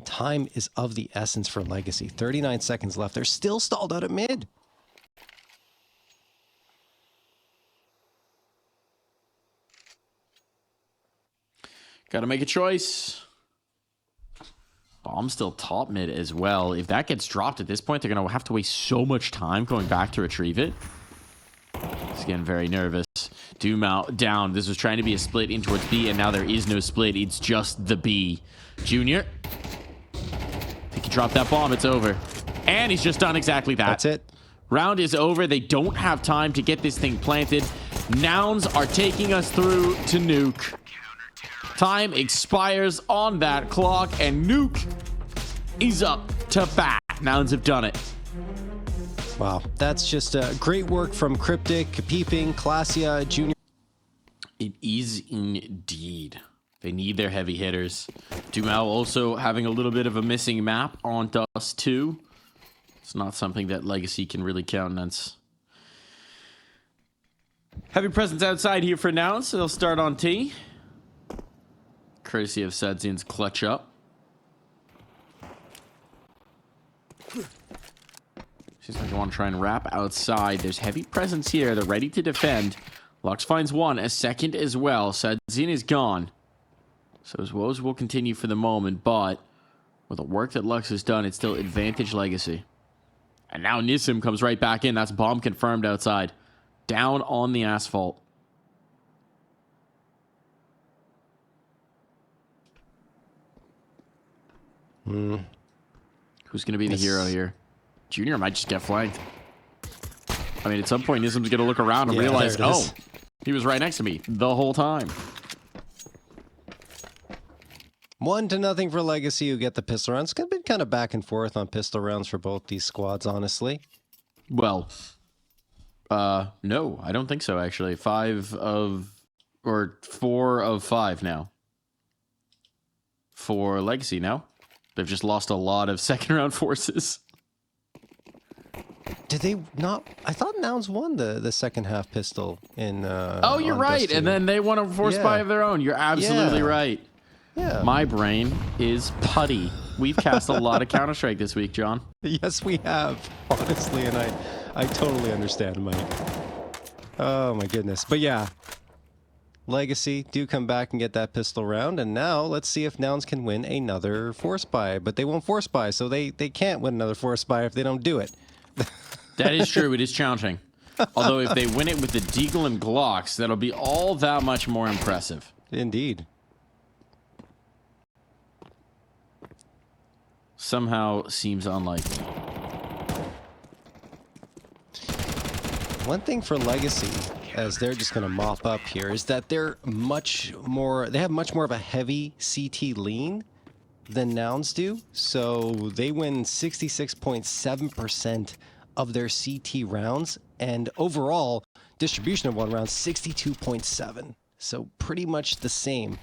Time is of the essence for Legacy. 39 seconds left. They're still stalled out at mid. Got to make a choice. Bomb's still top mid as well. If that gets dropped at this point, they're going to have to waste so much time going back to retrieve it. He's getting very nervous. Dumao down. This was trying to be a split in towards B, and now there is no split. It's just the B. Junior. If he can drop that bomb, it's over. And he's just done exactly that. That's it. Round is over. They don't have time to get this thing planted. Nouns are taking us through to nuke. Time expires on that clock, and nuke is up to bat. Nouns have done it. Wow, that's just great work from Cryptic, Peeping, Klasia, Junior. It is indeed. They need their heavy hitters. Dumao also having a little bit of a missing map on Dust 2. It's not something that Legacy can really countenance. Heavy presence outside here for Nouns, so they'll start on T. Courtesy of Sadzin's clutch up. Seems like they want to try and wrap outside. There's heavy presence here. They're ready to defend. Lux finds one, a second as well. Sadzin is gone. So his woes will continue for the moment, but with the work that Lux has done, it's still advantage Legacy. And now Nissim comes right back in. That's bomb confirmed outside. Down on the asphalt. Who's going to be the hero here? Junior might just get flanked. I mean, at some point, Nissim's going to look around and realize, oh, he was right next to me the whole time. 1-0 for Legacy, who get the pistol rounds. It's been kind of back and forth on pistol rounds for both these squads, honestly. Well, no, I don't think so, actually. 4 of 5 now. For Legacy now. They've just lost a lot of second round forces. Did they not? I thought Nouns won the second half pistol in. Oh, you're right. And then they won a force buy of their own. You're absolutely right. Yeah. My brain is putty. We've cast a lot of Counter-Strike this week, John. Yes, we have, honestly, and I totally understand, Mike. Oh my goodness. But yeah, Legacy do come back and get that pistol round, and now let's see if Nouns can win another force buy. But they won't force buy, so they can't win another force buy if they don't do it. That is true. It is challenging. Although if they win it with the Deagle and Glocks, that'll be all that much more impressive. Indeed. Somehow seems unlikely. One thing for Legacy, as they're just going to mop up here, is that they have much more of a heavy CT lean than Nouns do. So they win 66.7% of their CT rounds, and overall distribution of one round 62.7. So pretty much the same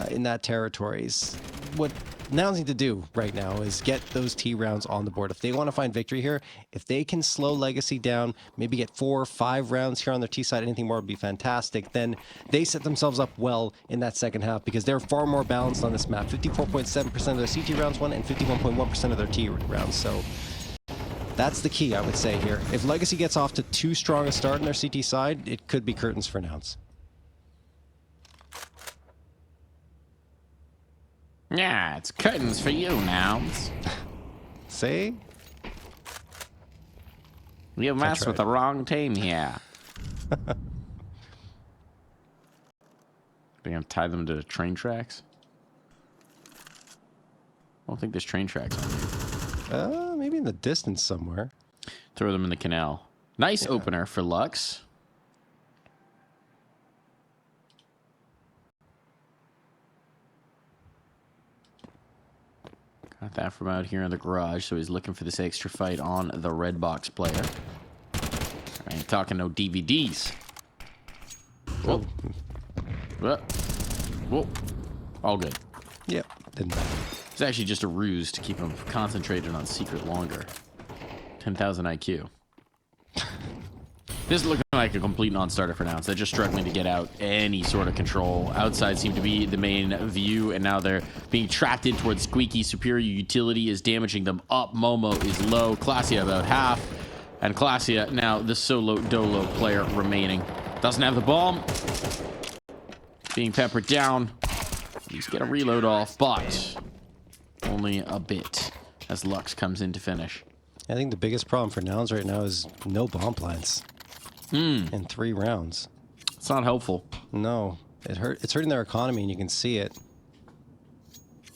in that territories. What Nouns need to do right now is get those T rounds on the board. If they want to find victory here, if they can slow Legacy down, maybe get 4 or 5 rounds here on their T side, anything more would be fantastic. Then they set themselves up well in that second half because they're far more balanced on this map. 54.7% of their CT rounds won and 51.1% of their T rounds. So that's the key, I would say, here. If Legacy gets off to too strong a start on their CT side, it could be curtains for Nouns. Yeah, it's curtains for you, Nouns. Say? You messed with the wrong team here. Are you going to tie them to the train tracks? I don't think there's train tracks on here. Maybe in the distance somewhere. Throw them in the canal. Nice opener for Lux. Got that from out here in the garage, so he's looking for this extra fight on the red box player. I ain't talking no DVDs. Whoa. Whoa. Whoa. All good. Yep, didn't matter. It's actually just a ruse to keep him concentrated on secret longer. 10,000 IQ. This is looking like a complete non-starter for Nouns. They're just struggling to get out any sort of control. Outside seemed to be the main view, and now they're being trapped in towards Squeaky. Superior utility is damaging them up. Momo is low. Classia about half. And Classia, now the solo dolo player remaining. Doesn't have the bomb. Being peppered down. He's going to reload off, but only a bit as Lux comes in to finish. I think the biggest problem for Nouns right now is no bomb plants. In 3 rounds. It's not helpful. No. It's hurting their economy, and you can see it.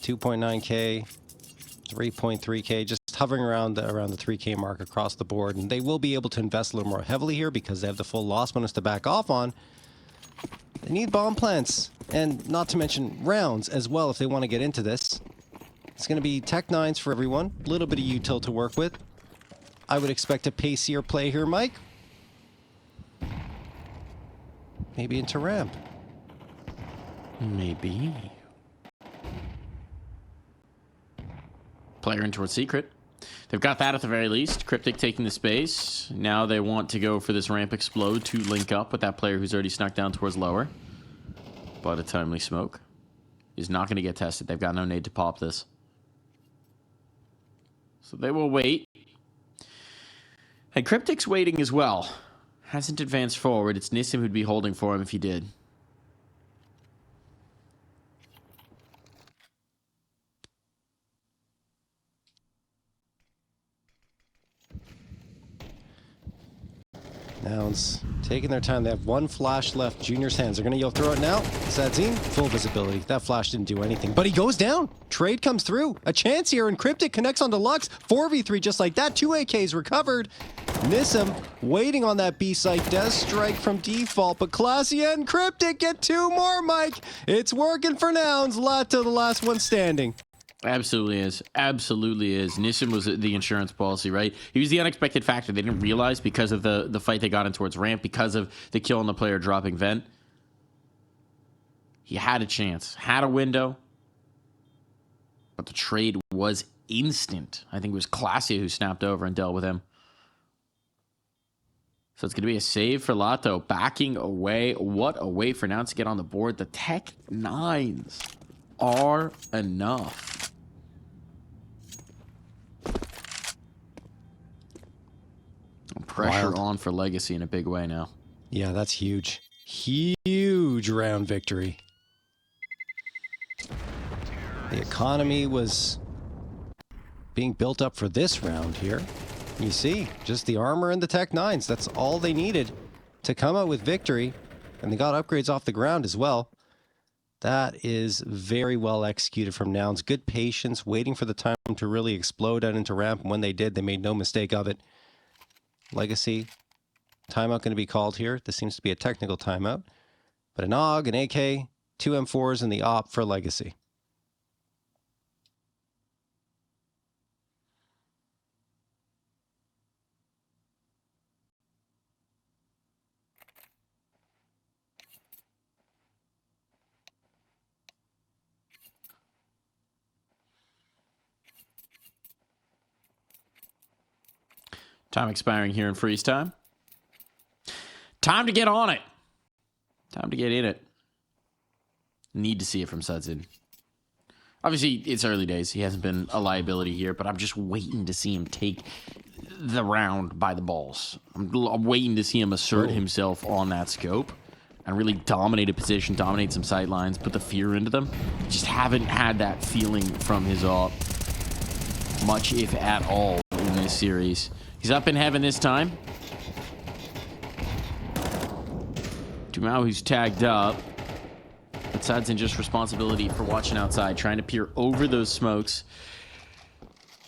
2.9K, 3.3K, just hovering around the 3K mark across the board. And they will be able to invest a little more heavily here because they have the full loss bonus to back off on. They need bomb plants, and not to mention rounds as well if they want to get into this. It's going to be Tech 9s for everyone. A little bit of util to work with. I would expect a pacier play here, Mike. Maybe into ramp. Maybe. Player in towards secret. They've got that at the very least. Cryptic taking the space. Now they want to go for this ramp explode to link up with that player who's already snuck down towards lower. But a timely smoke is not going to get tested. They've got no nade to pop this. So they will wait. And Cryptic's waiting as well. Hasn't advanced forward. It's Nissim who'd be holding for him if he did. Nouns taking their time. They have one flash left. Junior's hands. They're going to throw it now. Sadzine, full visibility. That flash didn't do anything, but he goes down. Trade comes through. A chance here, and Cryptic connects onto Lux. 4v3 just like that. 2 AKs recovered. Nissim waiting on that B site. Does strike from default, but Clasia and Cryptic get 2 more, Mike. It's working for Nouns. Lato, the last one standing. Absolutely is. Absolutely is. Nissim was the insurance policy, right? He was the unexpected factor. They didn't realize because of the fight they got in towards ramp, because of the kill on the player dropping vent. He had a chance, had a window, but the trade was instant. I think it was Clasia who snapped over and dealt with him. So it's going to be a save for Lato. Backing away. What a way for Nouns to get on the board. The Tech 9s are enough. Pressure on for Legacy in a big way now. Yeah, that's huge. Huge round victory. The economy was being built up for this round here. You see, just the armor and the Tech 9s. That's all they needed to come out with victory. And they got upgrades off the ground as well. That is very well executed from Nouns. Good patience, waiting for the time to really explode out into ramp. And when they did, they made no mistake of it. Legacy, timeout going to be called here. This seems to be a technical timeout. But an AUG, an AK, 2 M4s, and the AWP for Legacy. Time expiring here in freeze time. Time to get on it. Time to get in it. Need to see it from Sudson. Obviously, it's early days. He hasn't been a liability here, but I'm just waiting to see him take the round by the balls. I'm waiting to see him assert himself on that scope and really dominate a position, dominate some sight lines, put the fear into them. Just haven't had that feeling from his AWP much, if at all, in this series. He's up in heaven this time. Dumao, who's tagged up. But Sad's in just responsibility for watching outside, trying to peer over those smokes.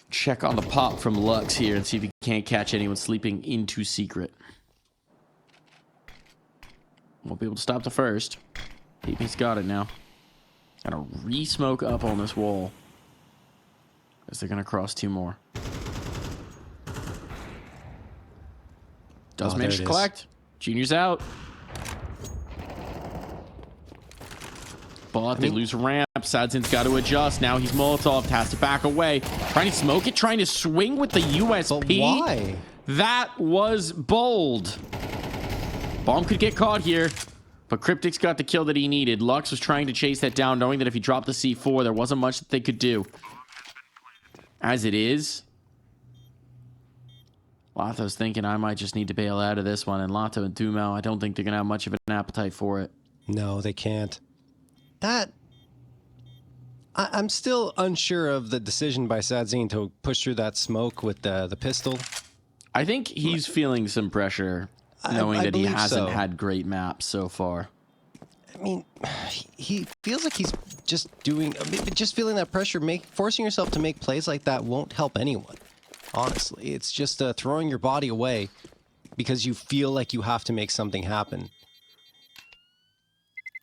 Check on the pop from Lux here and see if he can't catch anyone sleeping into secret. Won't be able to stop the first. He's got it now. Gotta re-smoke up on this wall, as they're gonna cross 2 more. Does manage to collect. Junior's out. But they lose a ramp. Sadzin's got to adjust. Now he's Molotov. Has to back away. Trying to smoke it. Trying to swing with the USP. But why? That was bold. Bomb could get caught here. But Cryptic's got the kill that he needed. Lux was trying to chase that down, knowing that if he dropped the C4, there wasn't much that they could do. As it is, Lato's thinking, I might just need to bail out of this one. And Lato and Dumao, I don't think they're going to have much of an appetite for it. No, they can't. I'm still unsure of the decision by Sadzine to push through that smoke with the pistol. I think he's feeling some pressure, knowing that he hasn't had great maps so far. I mean, he feels like he's just feeling that pressure. Forcing yourself to make plays like that won't help anyone. Honestly, it's just throwing your body away because you feel like you have to make something happen.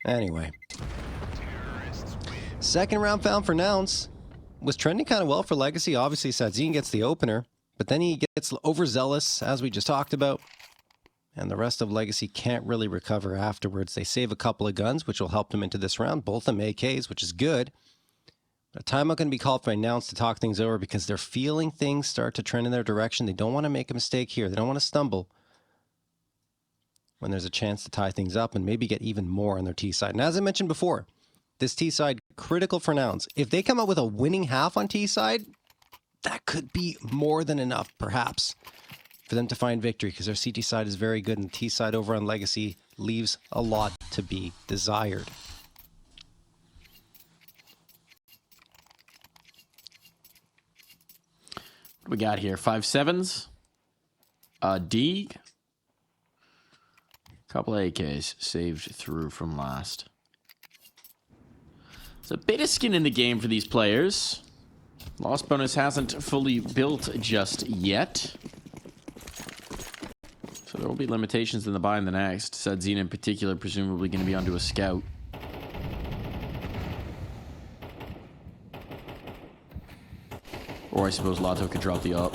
Anyway. Second round found for Nouns. Was trending kind of well for Legacy. Obviously, Sadzine gets the opener, but then he gets overzealous, as we just talked about. And the rest of Legacy can't really recover afterwards. They save a couple of guns, which will help them into this round. Both of them AKs, which is good. A timeout going to be called by Nouns to talk things over because they're feeling things start to trend in their direction. They don't want to make a mistake here. They don't want to stumble when there's a chance to tie things up and maybe get even more on their T side. And as I mentioned before, this T side critical for Nouns. If they come out with a winning half on T side, that could be more than enough, perhaps, for them to find victory because their CT side is very good and the T side over on Legacy leaves a lot to be desired. What we got here? 5.7s. D. Couple AKs saved through from last. There's a bit of skin in the game for these players. Lost bonus hasn't fully built just yet. So there will be limitations in the buy in the next. Sadzine in particular presumably going to be onto a scout. Or I suppose Lotto could drop the up.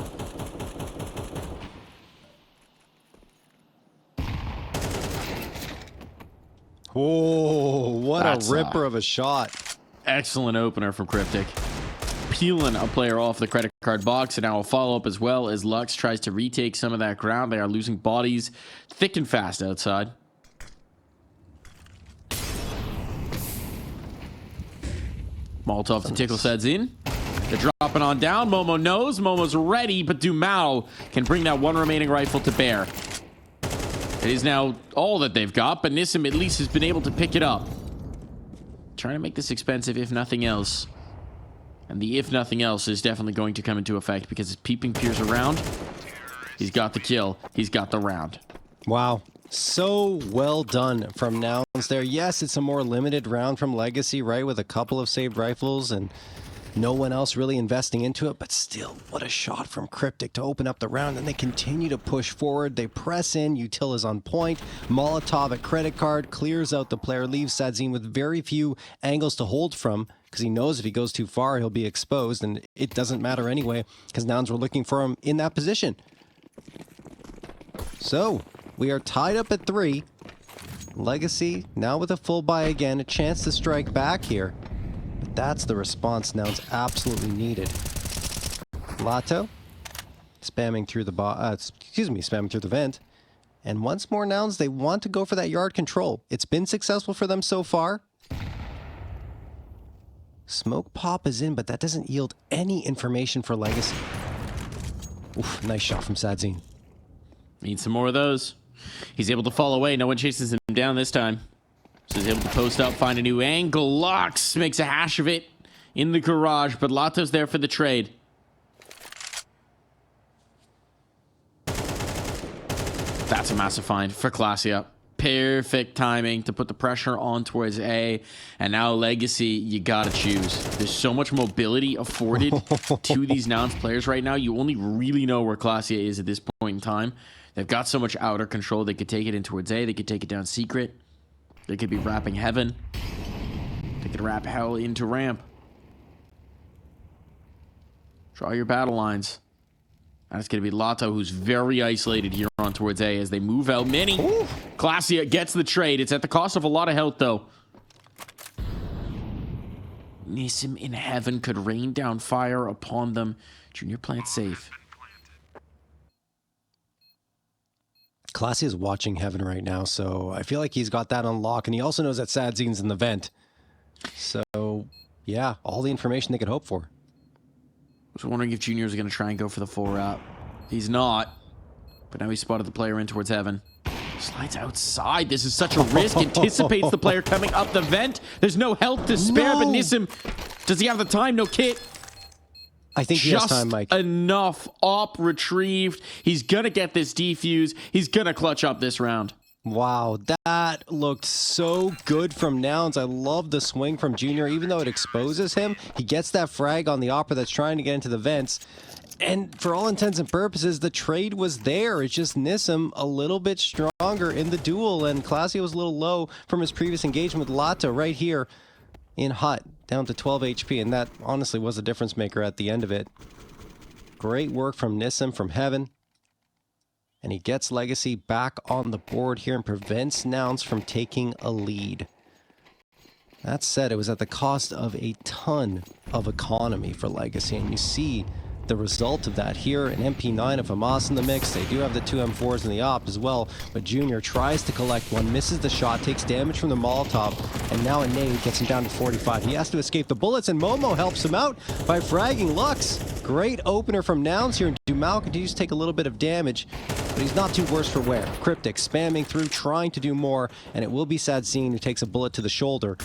Whoa, what That's a ripper of a shot. Excellent opener from Cryptic. Peeling a player off the credit card box, and now a follow-up as well as Lux tries to retake some of that ground. They are losing bodies thick and fast outside. Molotov to tickle Sadzine. They're dropping on down. Momo knows. Momo's ready, but Dumao can bring that one remaining rifle to bear. It is now all that they've got, but Nissim at least has been able to pick it up. Trying to make this expensive, if nothing else. And the if nothing else is definitely going to come into effect because his peeping peers around. He's got the kill. He's got the round. Wow. So well done from Nouns there. Yes, it's a more limited round from Legacy, right? With a couple of saved rifles and no one else really investing into it, but still, what a shot from Cryptic to open up the round, and they continue to push forward. They press in, Util is on point, Molotov at credit card, clears out the player, leaves Sadzine with very few angles to hold from, because he knows if he goes too far, he'll be exposed, and it doesn't matter anyway, because Nouns were looking for him in that position. So, we are tied up at 3. Legacy, now with a full buy again, a chance to strike back here. That's the response Nouns absolutely needed. Lato spamming through the spamming through the vent. And once more Nouns, they want to go for that yard control. It's been successful for them so far. Smoke pop is in, but that doesn't yield any information for Legacy. Oof, nice shot from Sadzine. Need some more of those. He's able to fall away. No one chases him down this time. So he's able to post up, find a new angle. Lux makes a hash of it in the garage, but Lato's there for the trade. That's a massive find for Klassia. Perfect timing to put the pressure on towards A. And now Legacy, you gotta choose. There's so much mobility afforded to these Nouns players right now. You only really know where Klassia is at this point in time. They've got so much outer control. They could take it in towards A. They could take it down secret. They could be wrapping heaven. They could wrap hell into ramp. Draw your battle lines. And it's going to be Lotto, who's very isolated here on towards A as they move out. Mini. Klassia gets the trade. It's at the cost of a lot of health, though. Nissim in heaven could rain down fire upon them. Junior plant safe. Klassia is watching heaven right now, so I feel like he's got that on lock, and he also knows that Sadzine's in the vent. So, yeah, all the information they could hope for. I was wondering if Junior was going to try and go for the full wrap. He's not, but now he spotted the player in towards heaven. Slides outside. This is such a risk. Anticipates the player coming up the vent. There's no health to spare, but Nissim, does he have the time? No kit. I think he has time, Mike. Enough. Op retrieved. He's going to get this defuse. He's going to clutch up this round. Wow, that looked so good from Nouns. I love the swing from Junior. Even though it exposes him, he gets that frag on the Opera that's trying to get into the vents. And for all intents and purposes, the trade was there. It's just Nissim a little bit stronger in the duel, and Klassia was a little low from his previous engagement with Lato right here in Hut, down to 12 HP, and that honestly was a difference maker at the end of it. Great work from Nissim from heaven. And he gets Legacy back on the board here and prevents Nouns from taking a lead. That said, it was at the cost of a ton of economy for Legacy, and you see the result of that here. An MP9 of Hamas in the mix. They do have the two M4s in the op as well, but Junior tries to collect one, misses the shot, takes damage from the Molotov, and now a nade gets him down to 45. He has to escape the bullets, and Momo helps him out by fragging Lux. Great opener from Nouns here, and Dumao continues to take a little bit of damage, but he's not too worse for wear. Cryptic spamming through, trying to do more, and it will be Sadzine who takes a bullet to the shoulder.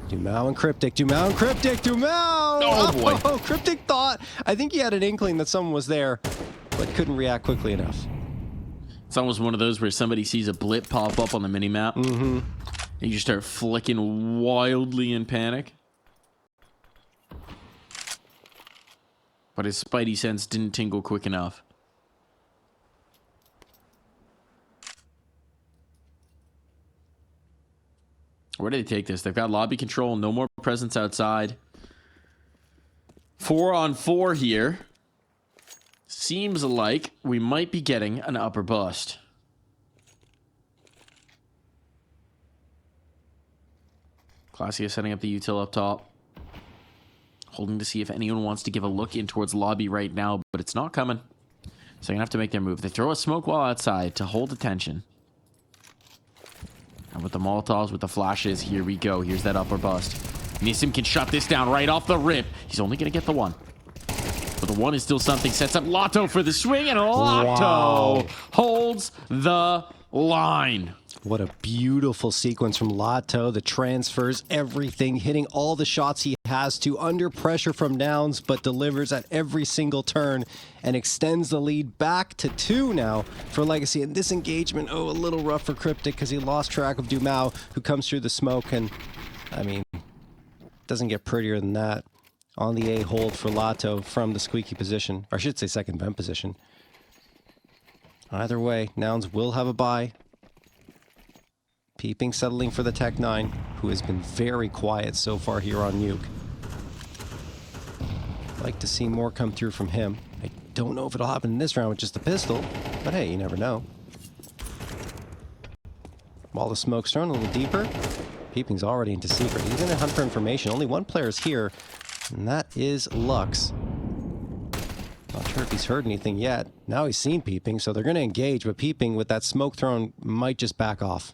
Dumao and Cryptic, Dumao and Cryptic, Dumao! Oh, boy. Oh, Cryptic thought, I think he had an inkling that someone was there, but couldn't react quickly enough. It's almost one of those where somebody sees a blip pop up on the minimap. Mm-hmm. And you just start flicking wildly in panic. But his spidey sense didn't tingle quick enough. Where do they take this? They've got lobby control, no more presence outside. 4-on-4 here. Seems like we might be getting an upper bust. Glacia setting up the util up top. Holding to see if anyone wants to give a look in towards lobby right now, but it's not coming. So they're going to have to make their move. They throw a smoke wall outside to hold attention. And with the Molotovs, with the flashes, here we go. Here's that upper bust. Nissim can shut this down right off the rip. He's only going to get the one. But the one is still something. Sets up Lotto for the swing, and Lotto holds the line. What a beautiful sequence from Lotto. The transfers, everything, hitting all the shots he has to, under pressure from Nouns, but delivers at every single turn and extends the lead back to 2 now for Legacy. And this engagement, a little rough for Cryptic because he lost track of Dumao, who comes through the smoke. And, I mean, doesn't get prettier than that. On the A hold for Lotto from the squeaky position, or I should say second vent position. Either way, Nouns will have a bye. Peeping settling for the Tech 9, who has been very quiet so far here on Nuke. Like to see more come through from him. I don't know if it'll happen in this round with just a pistol, but hey, you never know. While the smoke's thrown a little deeper, Peeping's already into secret. He's going to hunt for information. Only one player's here, and that is Lux. Not sure if he's heard anything yet. Now he's seen Peeping, so they're going to engage, but Peeping with that smoke thrown might just back off.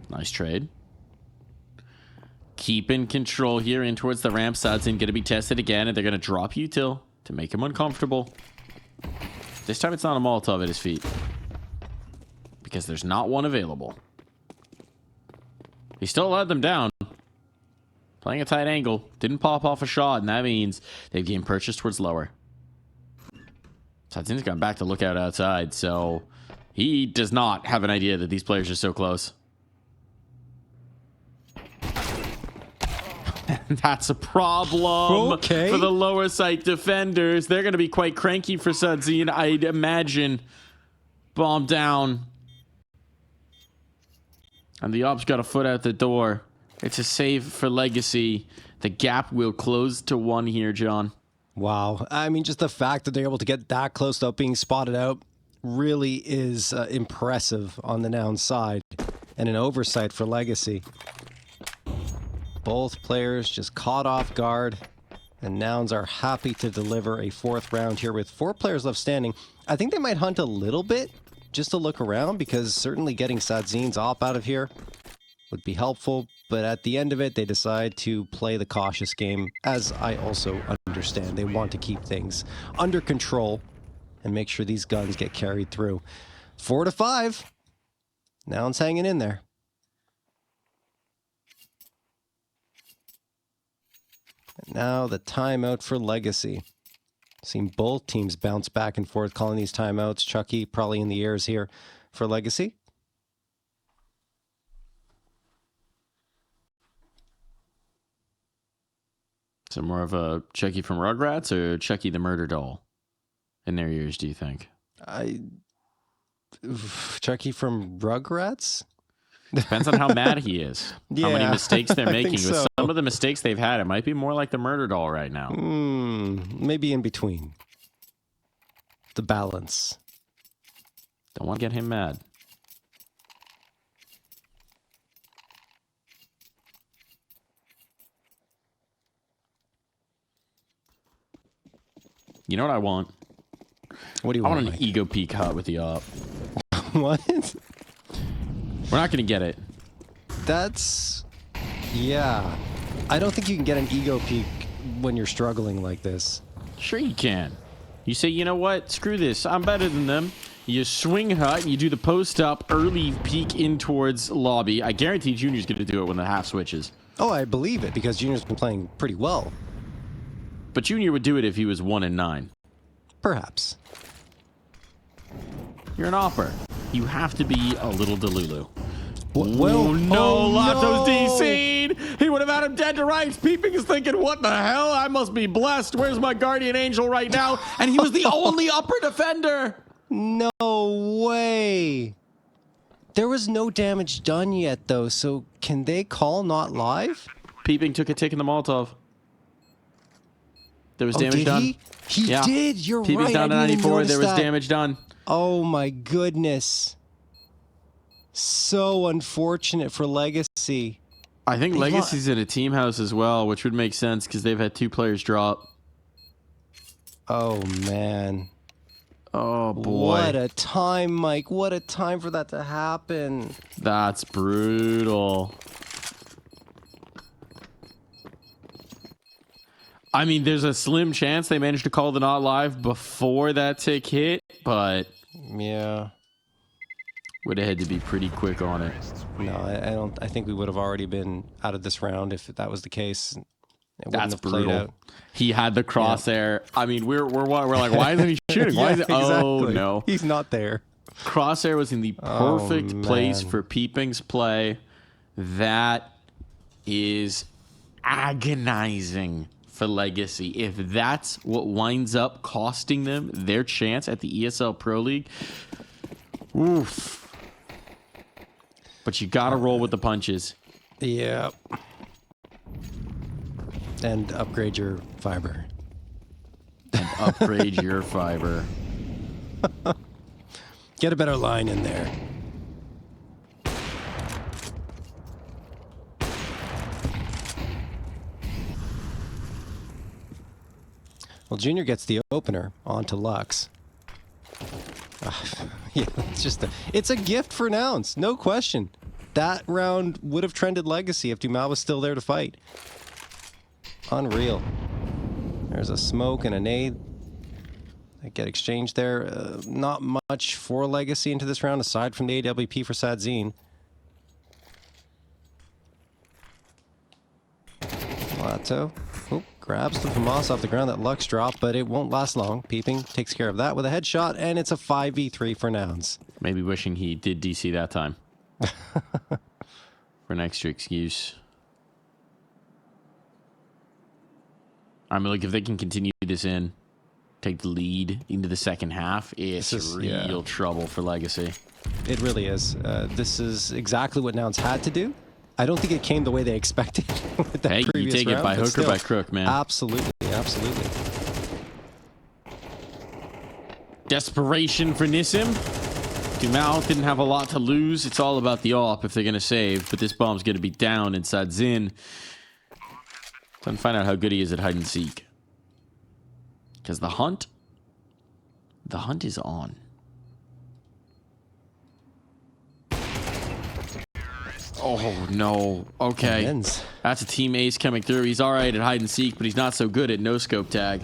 Nice trade. Keep in control here in towards the ramp. Sadzine going to be tested again, and they're going to drop util to make him uncomfortable. This time it's not a Molotov at his feet, because there's not one available. He still led them down. Playing a tight angle. Didn't pop off a shot, and that means they've gained purchase towards lower. Sadzine's gone back to look out outside, so he does not have an idea that these players are so close. That's a problem for the lower site defenders. They're going to be quite cranky for Sadzine, I'd imagine. Bomb down. And the op's got a foot out the door. It's a save for Legacy. The gap will close to 1 here, John. Wow. I mean, just the fact that they're able to get that close without being spotted out really is impressive on the Nouns side. And an oversight for Legacy. Both players just caught off guard, and Nouns are happy to deliver a 4th round here with 4 players left standing. I think they might hunt a little bit just to look around, because certainly getting Sadzine's op out of here would be helpful, but at the end of it, they decide to play the cautious game, as I also understand. They want to keep things under control and make sure these guns get carried through. 4-5. Nouns hanging in there. And now the timeout for Legacy. Seen both teams bounce back and forth calling these timeouts. Chucky probably in the ears here for Legacy. So more of a Chucky from Rugrats or Chucky the murder doll in their ears, do you think? Chucky from Rugrats? Depends on how mad he is. Yeah, how many mistakes they're making. With so. some of the mistakes they've had, it might be more like the murder doll right now. Maybe in between. The balance. Don't want to get him mad. You know what I want? What do you I want? want an ego peak hut with the op. What? We're not going to get it. That's... Yeah. I don't think you can get an ego peak when you're struggling like this. Sure you can. You say, you know what? Screw this. I'm better than them. You swing hut, you do the post up, early peek in towards lobby. I guarantee Junior's going to do it when the half switches. Oh, I believe it, because Junior's been playing pretty well. But Junior would do it if he was 1 and 9. Perhaps. You're an opper. You have to be a little Delulu. Well, no, Lato's no! DC'd. He would have had him dead to rights. Peeping is thinking, what the hell? I must be blessed. Where's my guardian angel right now? And he was the only upper defender. No way. There was no damage done yet, though, so can they call not live? Peeping took a tick in the Molotov. There was Oh, damage did done. He did. You're Peeping's right. down to I didn't even 94. notice There was that. damage done. Oh my goodness. So unfortunate for Legacy. I think Legacy's in a team house as well, which would make sense because they've had 2 players drop. Oh man. Oh boy. What a time, Mike. What a time for that to happen. That's brutal. I mean, there's a slim chance they managed to call the not live before that tick hit, but Yeah. would have had to be pretty quick on it. No, I don't. I think we would have already been out of this round if that was the case. It wouldn't That's have played brutal. out. He had the crosshair. I mean, we're like, why isn't he shooting? Why is it? Oh exactly. no, He's not there. crosshair was in the perfect place man. for Peeping's play. That is agonizing for Legacy. If that's what winds up costing them their chance at the ESL Pro League, oof. But you got to roll with the punches. Yeah. And upgrade your fiber. And upgrade your fiber. Get a better line in there. Well, Junior gets the opener onto Lux. Yeah, it's a gift for Nouns, no question. That round would have trended Legacy if Dumas was still there to fight. Unreal. There's a smoke and a nade that get exchanged there. Not much for Legacy into this round aside from the AWP for Sadzine. Lato. Oh, grabs the FAMAS off the ground. That Lux drop, but it won't last long. Peeping takes care of that with a headshot, and it's a 5v3 for Nouns. Maybe wishing he did DC that time. For an extra excuse. I mean, look, if they can continue this in, take the lead into the second half, it's real trouble for Legacy. It really is. This is exactly what Nouns had to do. I don't think it came the way they expected with that Hey, you previous take round, it by but hook or still. by crook, man. Absolutely, absolutely. Desperation for Nissim. Dumas didn't have a lot to lose. It's all about the AWP if they're going to save, but this bomb's going to be down inside Zin. Time to find out how good he is at hide and seek. Because the hunt is on. Oh, no. Okay. Ends. That's a team ace coming through. He's all right at hide and seek, but he's not so good at no scope tag.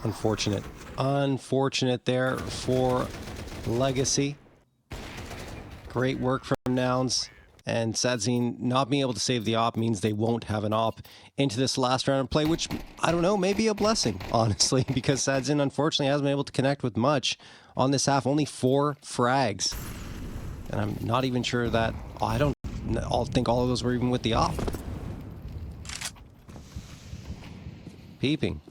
Unfortunate. Unfortunate there for Legacy. Great work from Nouns. And Sadzine not being able to save the op means they won't have an op into this last round of play, which, I don't know, may be a blessing, honestly, because Sadzine unfortunately hasn't been able to connect with much on this half. Only 4 frags. And I'm not even sure that... I don't think all of those were even with the op. Peeping.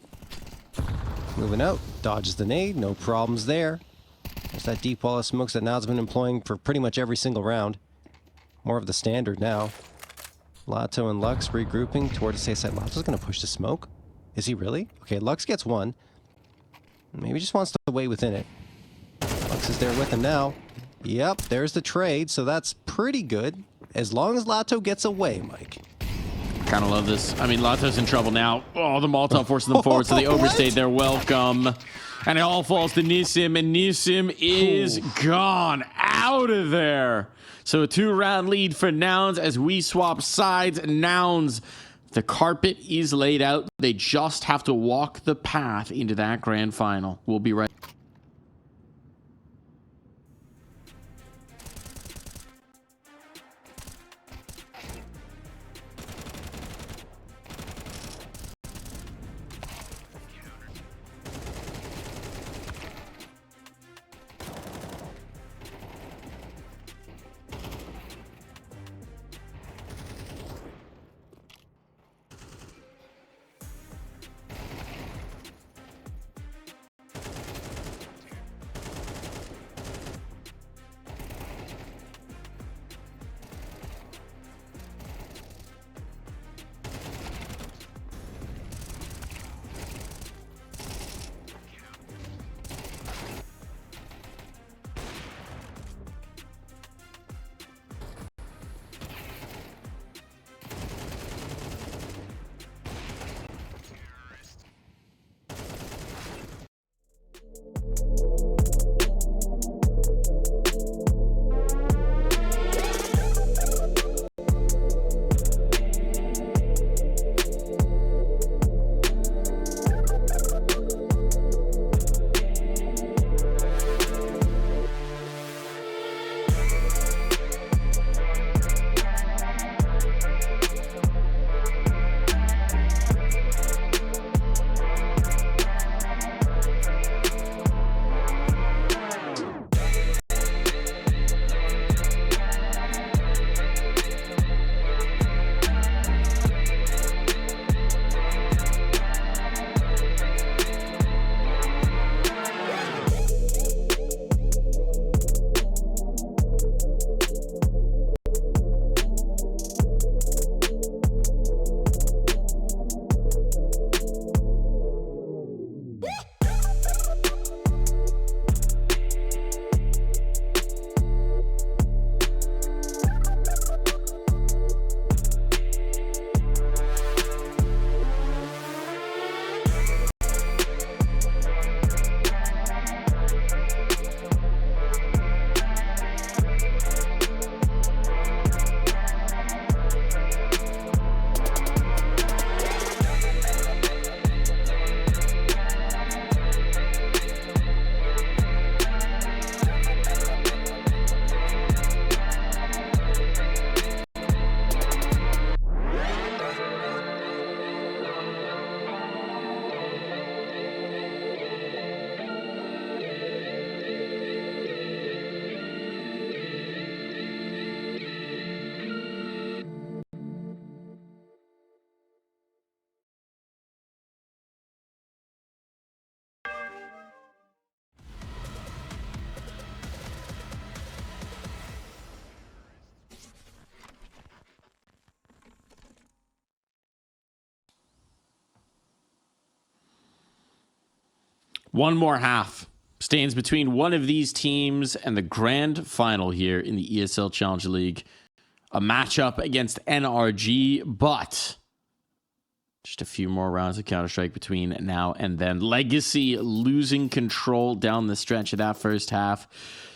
Moving out. Dodges the nade. No problems there. There's that deep wall of smokes that Nouns been employing for pretty much every single round. More of the standard now. Lato and Lux regrouping toward the safe side. Lato's going to push the smoke. Is he really? Okay, Lux gets one. Maybe just wants to wait within it. Lux is there with him now. Yep, there's the trade, so that's pretty good. As long as Lato gets away, Mike. Kind of love this. I mean, Lato's in trouble now. Oh, the Molotov forcing them forward, so they overstayed their welcome. And it all falls to Nissim, and Nissim is gone out of there. So a 2-round lead for Nouns as we swap sides. Nouns, the carpet is laid out. They just have to walk the path into that grand final. We'll be right back. One more half stands between one of these teams and the grand final here in the ESL Challenger League. A matchup against NRG, but just a few more rounds of Counter-Strike between now and then. Legacy losing control down the stretch of that first half.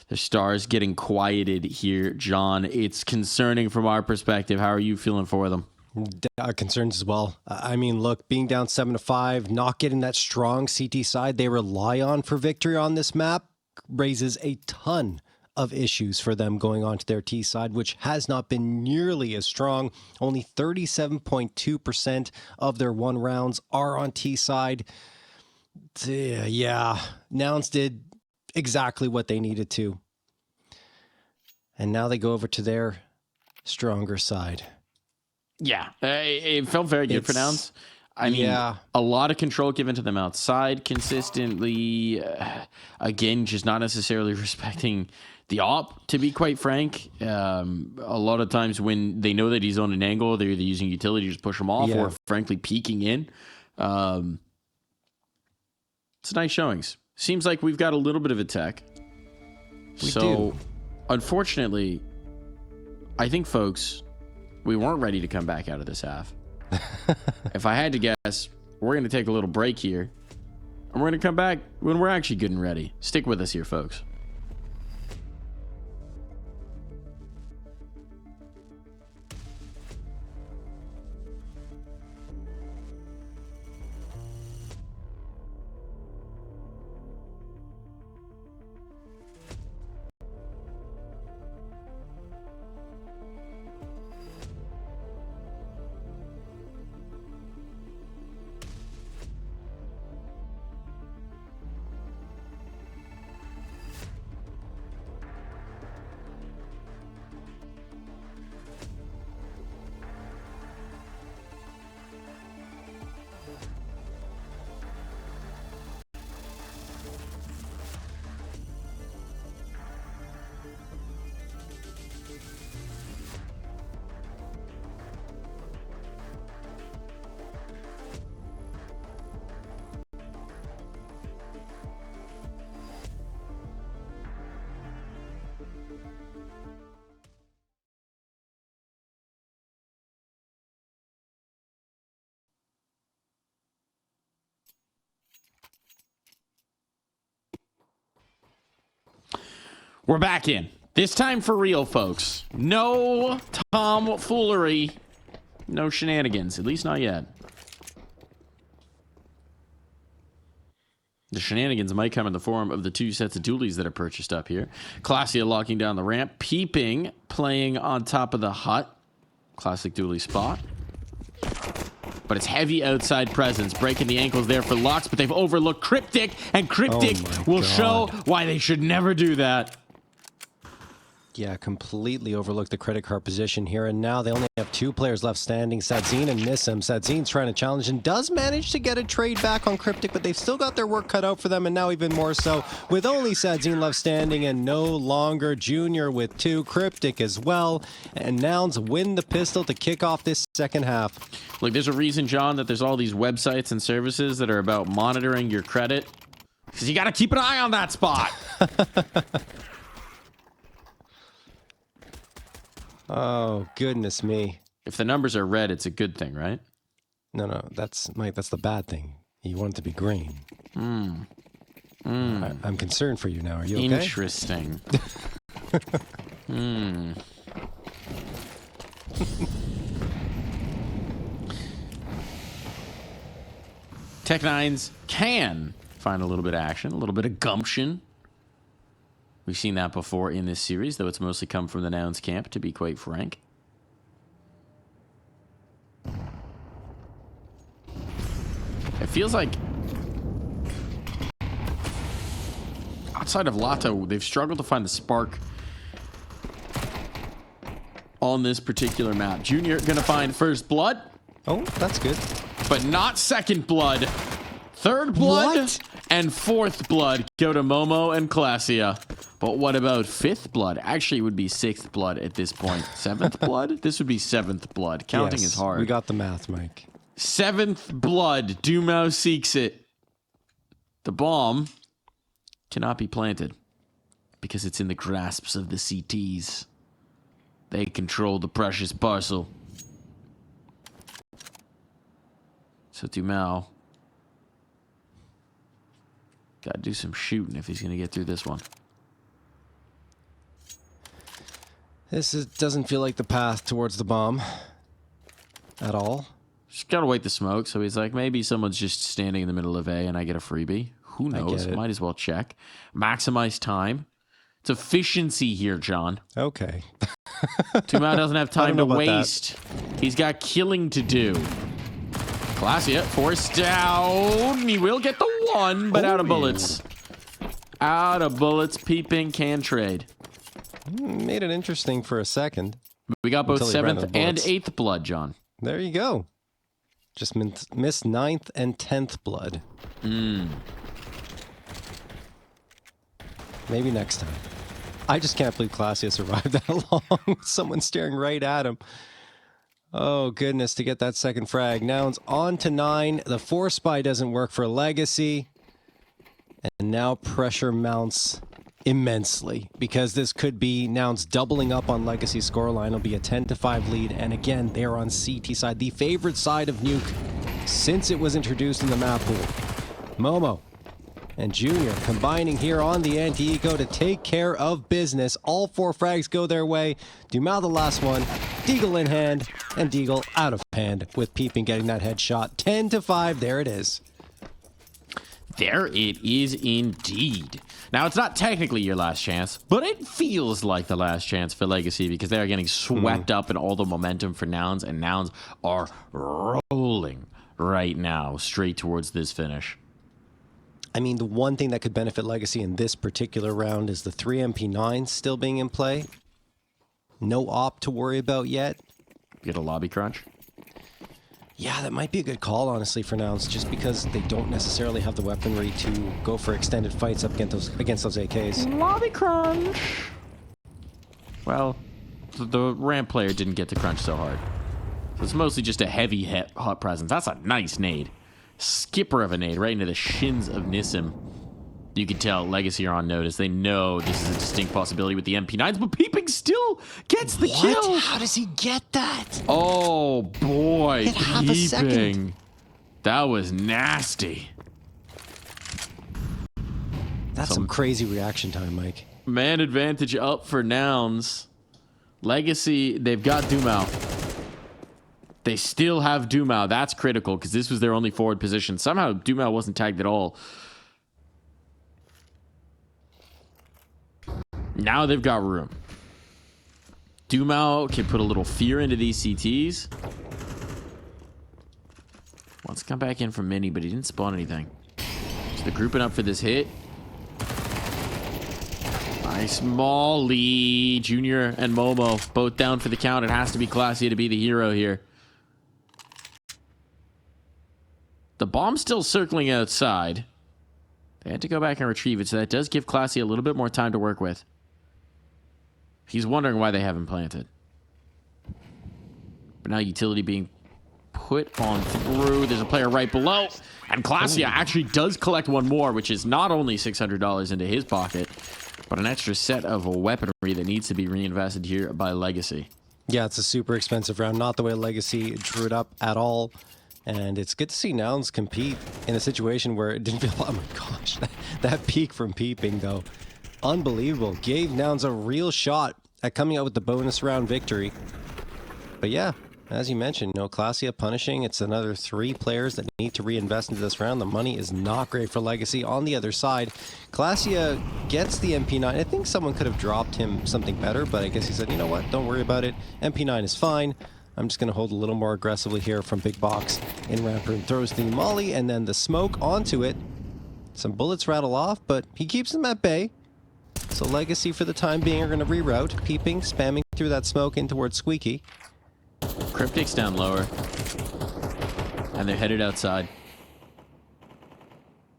The Stars getting quieted here, John. It's concerning from our perspective. How are you feeling for them? Concerns as well. I mean, look, being down 7-5, not getting that strong CT side they rely on for victory on this map raises a ton of issues for them going on to their T side, which has not been nearly as strong. Only 37.2% of their 1 rounds are on T side. Yeah, Nouns did exactly what they needed to. And now they go over to their stronger side. Yeah, it felt very good for Nouns. I mean, yeah, a lot of control given to them outside consistently. Again, just not necessarily respecting the op, to be quite frank. A lot of times when they know that he's on an angle, they're either using utility to just push him off or frankly peeking in. It's nice showings. Seems like we've got a little bit of a tech. We do. Unfortunately, I think, folks, we weren't ready to come back out of this half. If I had to guess, we're going to take a little break here. And we're going to come back when we're actually good and ready. Stick with us here, folks. We're back in. This time for real, folks. No tomfoolery. No shenanigans. At least not yet. The shenanigans might come in the form of the two sets of dualies that are purchased up here. Clasia locking down the ramp. Peeping, playing on top of the hut. Classic dualie spot. But it's heavy outside presence, breaking the ankles there for Lux, but they've overlooked Cryptic, and Cryptic will show why they should never do that. Yeah, completely overlooked the credit card position here, and now they only have two players left standing, Sadzine and Nissim. Sadzine's trying to challenge and does manage to get a trade back on Cryptic, but they've still got their work cut out for them, and now even more so with only Sadzine left standing and no longer Junior with two, Cryptic as well, and Nouns win the pistol to kick off this second half. Look, there's a reason, John, that there's all these websites and services that are about monitoring your credit, because you got to keep an eye on that spot. Oh, goodness me. If the numbers are red, it's a good thing, right? No, that's Mike, that's the bad thing. You want it to be green. I'm concerned for you now. Are you okay? Interesting. Tech9s can find a little bit of action, a little bit of gumption. We've seen that before in this series, though it's mostly come from the Nouns camp, to be quite frank. It feels like outside of Lato, they've struggled to find the spark on this particular map. Junior gonna find first blood. Oh, that's good. But not second blood. Third blood What? and fourth blood go to Momo and Clasia. But what about fifth blood? Actually, it would be sixth blood at this point. Seventh blood? This would be seventh blood. Counting Yes, is hard. We got the math, Mike. Seventh blood. Dumao seeks it. The bomb cannot be planted because it's in the grasps of the CTs. They control the precious parcel. So Dumao got to do some shooting if he's going to get through this one. Doesn't feel like the path towards the bomb at all. Just got to wait the smoke. So he's like, maybe someone's just standing in the middle of A and I get a freebie. Who knows? Might as well check. Maximize time. It's efficiency here, John. Okay. Dumao doesn't have time to waste. That. He's got killing to do. Clasia forced down. He will get the one, but out of bullets. Out of bullets. Peeping can trade. Made it interesting for a second. We got both 7th and 8th blood, John. There you go. Just missed 9th and 10th blood. Maybe next time. I just can't believe Clasia survived that long with someone staring right at him. Oh, goodness, to get that second frag. Nouns on to 9. The 4 spy doesn't work for Legacy. And now pressure mounts immensely because this could be Nouns doubling up on Legacy's scoreline. It'll be a 10-5 lead. And again, they're on CT side, the favorite side of Nuke since it was introduced in the map pool. Momo and Junior combining here on the anti-eco to take care of business. All 4 frags go their way. Dumal the last one. Deagle in hand. And Deagle out of hand with Peeping getting that headshot. 10-5. There it is. There it is indeed. Now, it's not technically your last chance, but it feels like the last chance for Legacy because they are getting swept up in all the momentum for Nouns, and Nouns are rolling right now straight towards this finish. I mean, the one thing that could benefit Legacy in this particular round is the 3 MP9s still being in play. No op to worry about yet. Get a lobby crunch? Yeah, that might be a good call, honestly, for Nouns, just because they don't necessarily have the weaponry to go for extended fights up against those AKs. Lobby crunch! Well, the ramp player didn't get to crunch so hard. So it's mostly just a heavy hot presence. That's a nice nade. Skipper of a nade right into the shins of Nissim. You can tell Legacy are on notice. They know this is a distinct possibility with the MP9s, but Peeping still gets the kill. How does he get that? Oh, boy. Hit half a second. Peeping. That was nasty. That's some crazy reaction time, Mike. Man advantage up for Nouns. Legacy, they've got Dumal. They still have Dumal. That's critical because this was their only forward position. Somehow Dumal wasn't tagged at all. Now they've got room. Dumal can put a little fear into these CTs. Wants to come back in from Mini, but he didn't spawn anything. So they're grouping up for this hit. Nice Molly. Junior and Momo both down for the count. It has to be Classy to be the hero here. The bomb's still circling outside. They had to go back and retrieve it, so that does give Classy a little bit more time to work with. He's wondering why they haven't planted. But now utility being put on through. There's a player right below. And Classy actually does collect one more, which is not only $600 into his pocket, but an extra set of weaponry that needs to be reinvested here by Legacy. Yeah, it's a super expensive round. Not the way Legacy drew it up at all. And it's good to see Nouns compete in a situation where it didn't feel... Oh my gosh, that peak from Peeping, though. Unbelievable. Gave Nouns a real shot at coming out with the bonus round victory. But yeah, as you mentioned, no Classia punishing. It's another 3 players that need to reinvest into this round. The money is not great for Legacy. On the other side, Classia gets the MP9. I think someone could have dropped him something better, but I guess he said, you know what, don't worry about it. MP9 is fine. I'm just going to hold a little more aggressively here from Big Box in ramp room. Throws the molly and then the smoke onto it. Some bullets rattle off, but he keeps them at bay. So Legacy for the time being are going to reroute. Peeping, spamming through that smoke in towards Squeaky. Cryptic's down lower. And they're headed outside.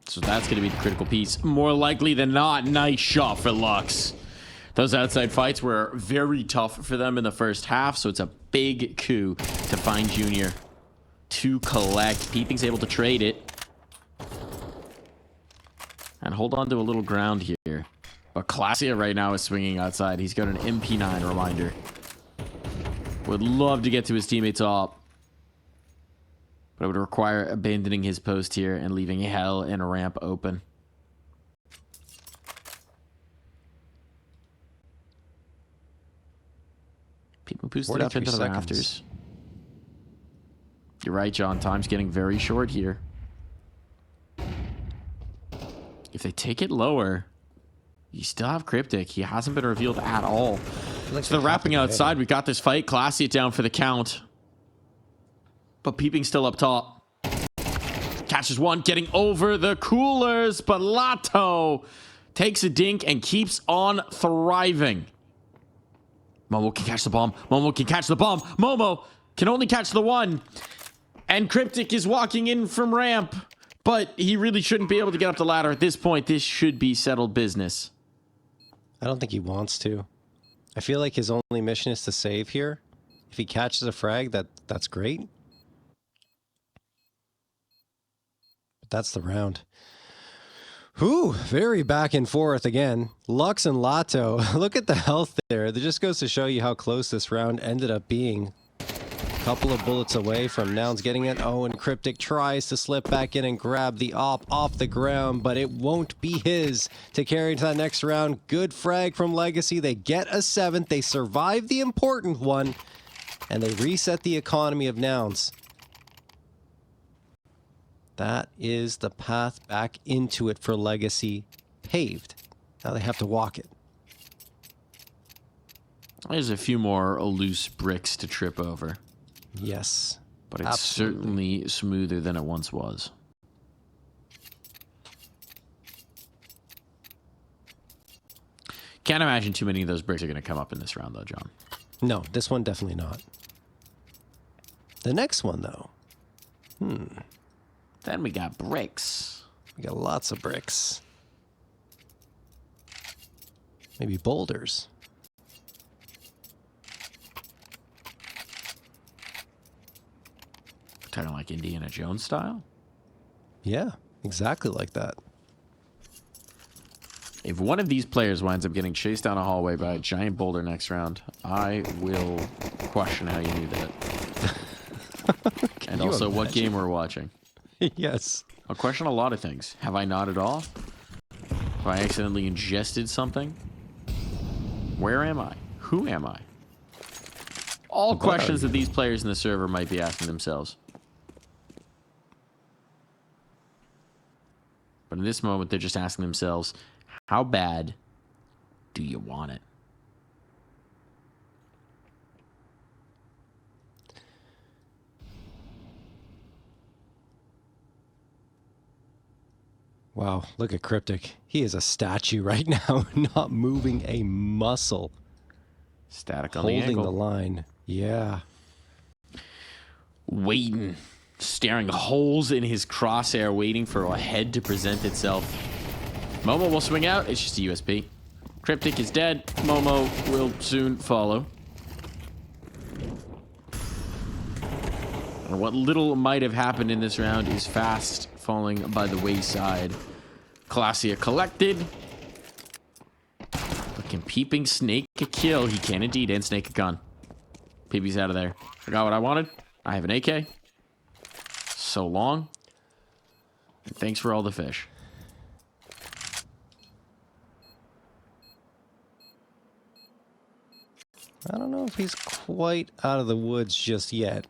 So that's going to be the critical piece. More likely than not, nice shot for Lux. Those outside fights were very tough for them in the first half, so it's a big coup to find Junior to collect. Peeping's able to trade it. And hold on to a little ground here. But Classia right now is swinging outside. He's got an MP9 reminder. Would love to get to his teammates up. But it would require abandoning his post here and leaving Hell and a ramp open. People boosted up into the rafters. You're right, John. Time's getting very short here. If they take it lower, you still have Cryptic. He hasn't been revealed at all. Like so they're wrapping outside. We got this fight. Classy it down for the count. But Peeping still up top. Catches one, getting over the coolers. But Lato takes a dink and keeps on thriving. Momo can catch the bomb. Momo can catch the bomb. Momo can only catch the one. And Cryptic is walking in from ramp. But he really shouldn't be able to get up the ladder at this point. This should be settled business. I don't think he wants to. I feel like his only mission is to save here. If he catches a frag, that's great. But that's the round. Whew, very back and forth again. Lux and Lato, look at the health there. That just goes to show you how close this round ended up being. A couple of bullets away from Nouns getting it. Oh, and Cryptic tries to slip back in and grab the op off the ground, but it won't be his to carry into that next round. Good frag from Legacy. They get a 7th. They survive the important one, and they reset the economy of Nouns. That is the path back into it for Legacy, paved. Now they have to walk it. There's a few more loose bricks to trip over. Yes. But it's certainly smoother than it once was. Can't imagine too many of those bricks are going to come up in this round, though, John. No, this one definitely not. The next one, though. Then we got bricks. We got lots of bricks. Maybe boulders. Kind of like Indiana Jones style? Yeah, exactly like that. If one of these players winds up getting chased down a hallway by a giant boulder next round, I will question how you knew that. And also what game we're watching. Yes. I'll question a lot of things. Have I nodded off? Have I accidentally ingested something? Where am I? Who am I? All questions that these players in the server might be asking themselves. But in this moment, they're just asking themselves, how bad do you want it? Wow, look at Cryptic. He is a statue right now, not moving a muscle. Static on the holding ankle. the line. Yeah. Waiting. Staring holes in his crosshair, waiting for a head to present itself. Momo will swing out. It's just a USP. Cryptic is dead. Momo will soon follow. And what little might have happened in this round is fast falling by the wayside. Colossia collected. Looking peeping snake a kill. He can indeed end snake a gun. PB's out of there. I got what I wanted. I have an AK. So long. And thanks for all the fish. I don't know if he's quite out of the woods just yet.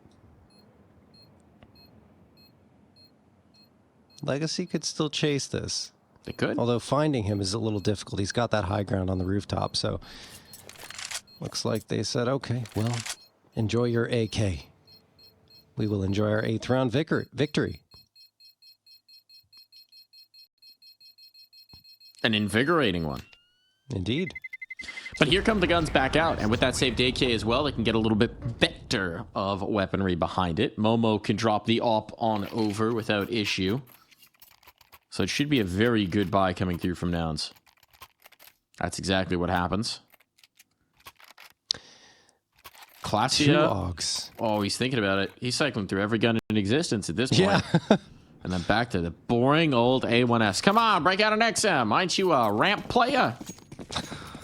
Legacy could still chase this. They could. Although finding him is a little difficult. He's got that high ground on the rooftop, so looks like they said, okay, well, enjoy your AK. We will enjoy our 8th round victory. An invigorating one. Indeed. But here come the guns back out, and with that saved AK as well, they can get a little bit better of weaponry behind it. Momo can drop the op on over without issue. So it should be a very good buy coming through from Nouns. That's exactly what happens. Colossia. 2 Augs. Oh, he's thinking about it. He's cycling through every gun in existence at this point. Yeah. And then back to the boring old A1S. Come on, break out an XM. Aren't you a ramp player?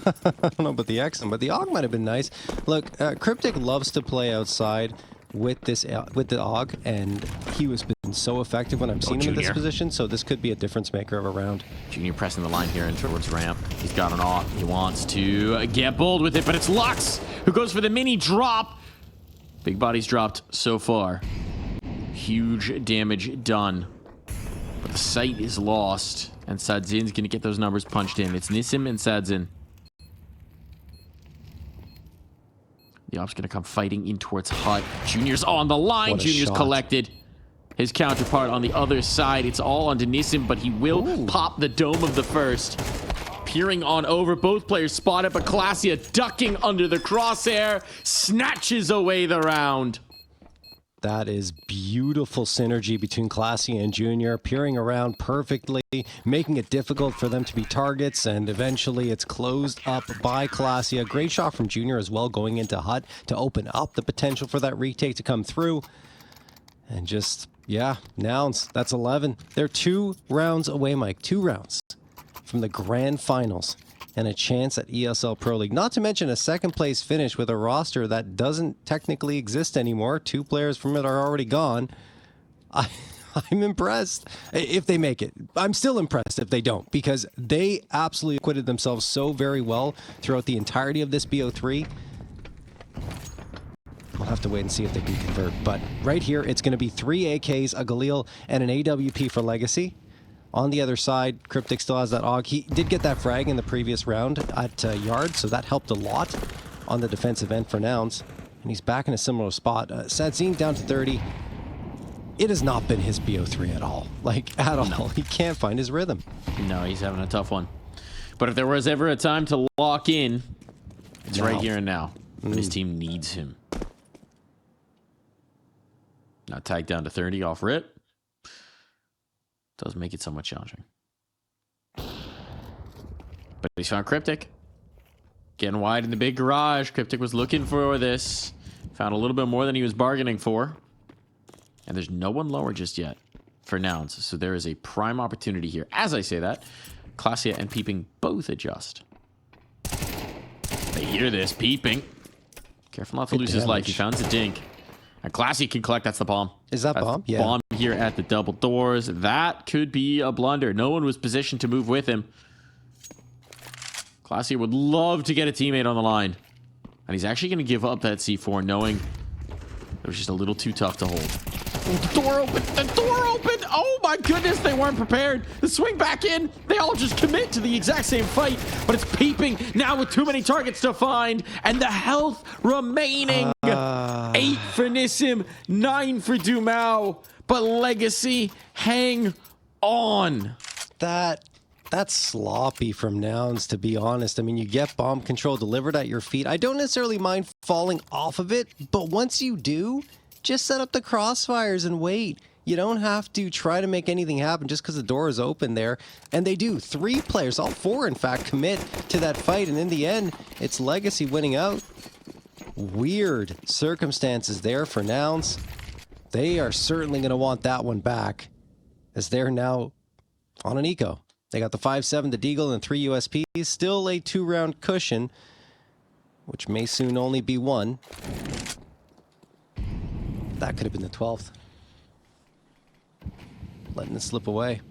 I don't know about the XM, but the AUG might have been nice. Look, Cryptic loves to play outside with the AUG, and he was been so effective when I've seen him in this position, so this could be a difference maker of a round. Junior pressing the line here and towards ramp. He's got an AUG. He wants to get bold with it, but it's Lux who goes for the mini drop. Big body's dropped so far. Huge damage done. But the sight is lost, and Sadzin's going to get those numbers punched in. It's Nissim and Sadzin. The op's going to come fighting in towards Hut. Junior's on the line. Junior's collected. His counterpart on the other side. It's all on Nissim, but he will pop the dome of the first. Peering on over. Both players spotted, but Colossia ducking under the crosshair. Snatches away the round. That is beautiful synergy between Classy and Junior, peering around perfectly, making it difficult for them to be targets, and eventually it's closed up by Classy. A great shot from Junior as well, going into Hut to open up the potential for that retake to come through. And just, yeah, Nouns, that's 11. They're 2 rounds away, Mike, 2 rounds from the grand finals and a chance at ESL Pro League. Not to mention a second place finish with a roster that doesn't technically exist anymore. 2 players from it are already gone. I'm impressed if they make it. I'm still impressed if they don't, because they absolutely acquitted themselves so very well throughout the entirety of this BO3. We'll have to wait and see if they can convert. But right here, it's going to be 3 AKs, a Galil, and an AWP for Legacy. On the other side, Cryptic still has that AUG. He did get that frag in the previous round at Yard, so that helped a lot on the defensive end for Nouns. And he's back in a similar spot. Sadzine down to 30. It has not been his BO3 at all. Like, at all. No. He can't find his rhythm. No, he's having a tough one. But if there was ever a time to lock in, it's now. Right here and now. His team needs him. Now tagged down to 30 off rip. Does make it somewhat challenging. But he's found Cryptic. Getting wide in the big garage. Cryptic was looking for this. Found a little bit more than he was bargaining for. And there's no one lower just yet for Nouns. So there is a prime opportunity here. As I say that, Classia and Peeping both adjust. They hear this. Peeping. Careful not to lose his life. He found the dink. And Classy can collect. That's the bomb. Is that bomb? Yeah. Bomb here at the double doors. That could be a blunder. No one was positioned to move with him. Classy would love to get a teammate on the line. And he's actually going to give up that C4 knowing it was just a little too tough to hold. The door opened. The door opened. Oh my goodness, they weren't prepared. The swing back in. They all just commit to the exact same fight. But it's Peeping now with too many targets to find. And the health remaining. 8 for Nissim, 9 for Dumao. But Legacy, hang on. That's sloppy from Nouns, to be honest. I mean, you get bomb control delivered at your feet. I don't necessarily mind falling off of it, but once you do, just set up the crossfires and wait. You don't have to try to make anything happen just because the door is open there. And they do. 3 players, all 4 in fact, commit to that fight. And in the end, it's Legacy winning out. Weird circumstances there for Nouns. They are certainly going to want that one back, as they're now on an eco. They got the 5-7 to Deagle and 3 USPs. Still a 2-round cushion, which may soon only be 1. That could have been the 12th. Letting it slip away.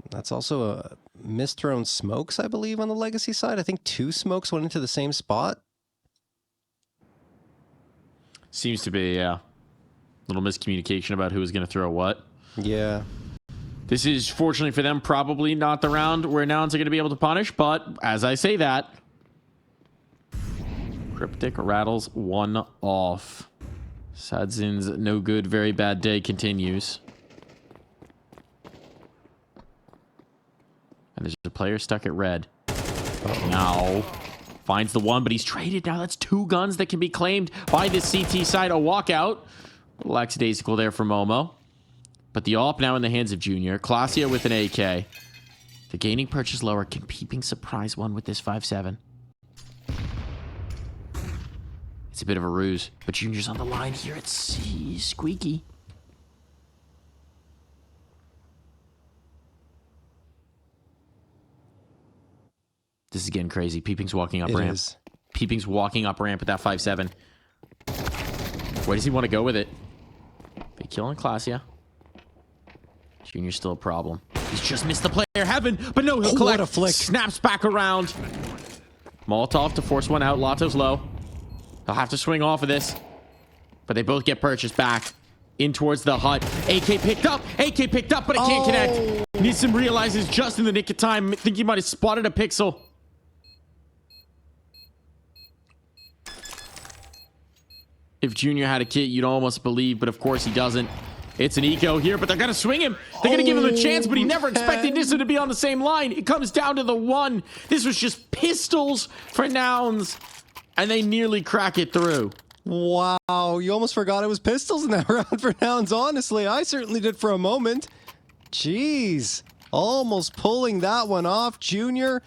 That's also a misthrown smokes, I believe, on the Legacy side. I think 2 smokes went into the same spot. Seems to be, yeah. Little miscommunication about who was going to throw what. Yeah. This is, fortunately for them, probably not the round where Nouns are going to be able to punish, but as I say that, Cryptic rattles 1 off. Sadzin's no good, very bad day continues. And there's a player stuck at red. Now finds the one, but he's traded. Now that's 2 guns that can be claimed by this CT side. A walkout. A little lackadaisical there for Momo. But the AWP now in the hands of Junior. Classia with an AK. The gaining purchase lower. Can Peeping surprise one with this 5-7? It's a bit of a ruse. But Junior's on the line here. It's squeaky. This is getting crazy. Peeping's walking up ramp. Peeping's walking up ramp with that 5-7. Where does he want to go with it? They killing Classia. Junior's still a problem. He's just missed the player heaven, but no, he'll collect. What a flick. Snaps back around. Molotov to force one out. Lotto's low. He'll have to swing off of this. But they both get purchased back. In towards the hut. AK picked up. AK picked up, but it can't connect. Nissim realizes just in the nick of time. I think he might have spotted a pixel. If Junior had a kit, you'd almost believe, but of course he doesn't. It's an eco here, but they're going to swing him. They're going to give him a chance, but he never expected Nissim to be on the same line. It comes down to the 1. This was just pistols for Nouns, and they nearly crack it through. Wow, you almost forgot it was pistols in that round for Nouns, honestly. I certainly did for a moment. Jeez, almost pulling that one off. Junior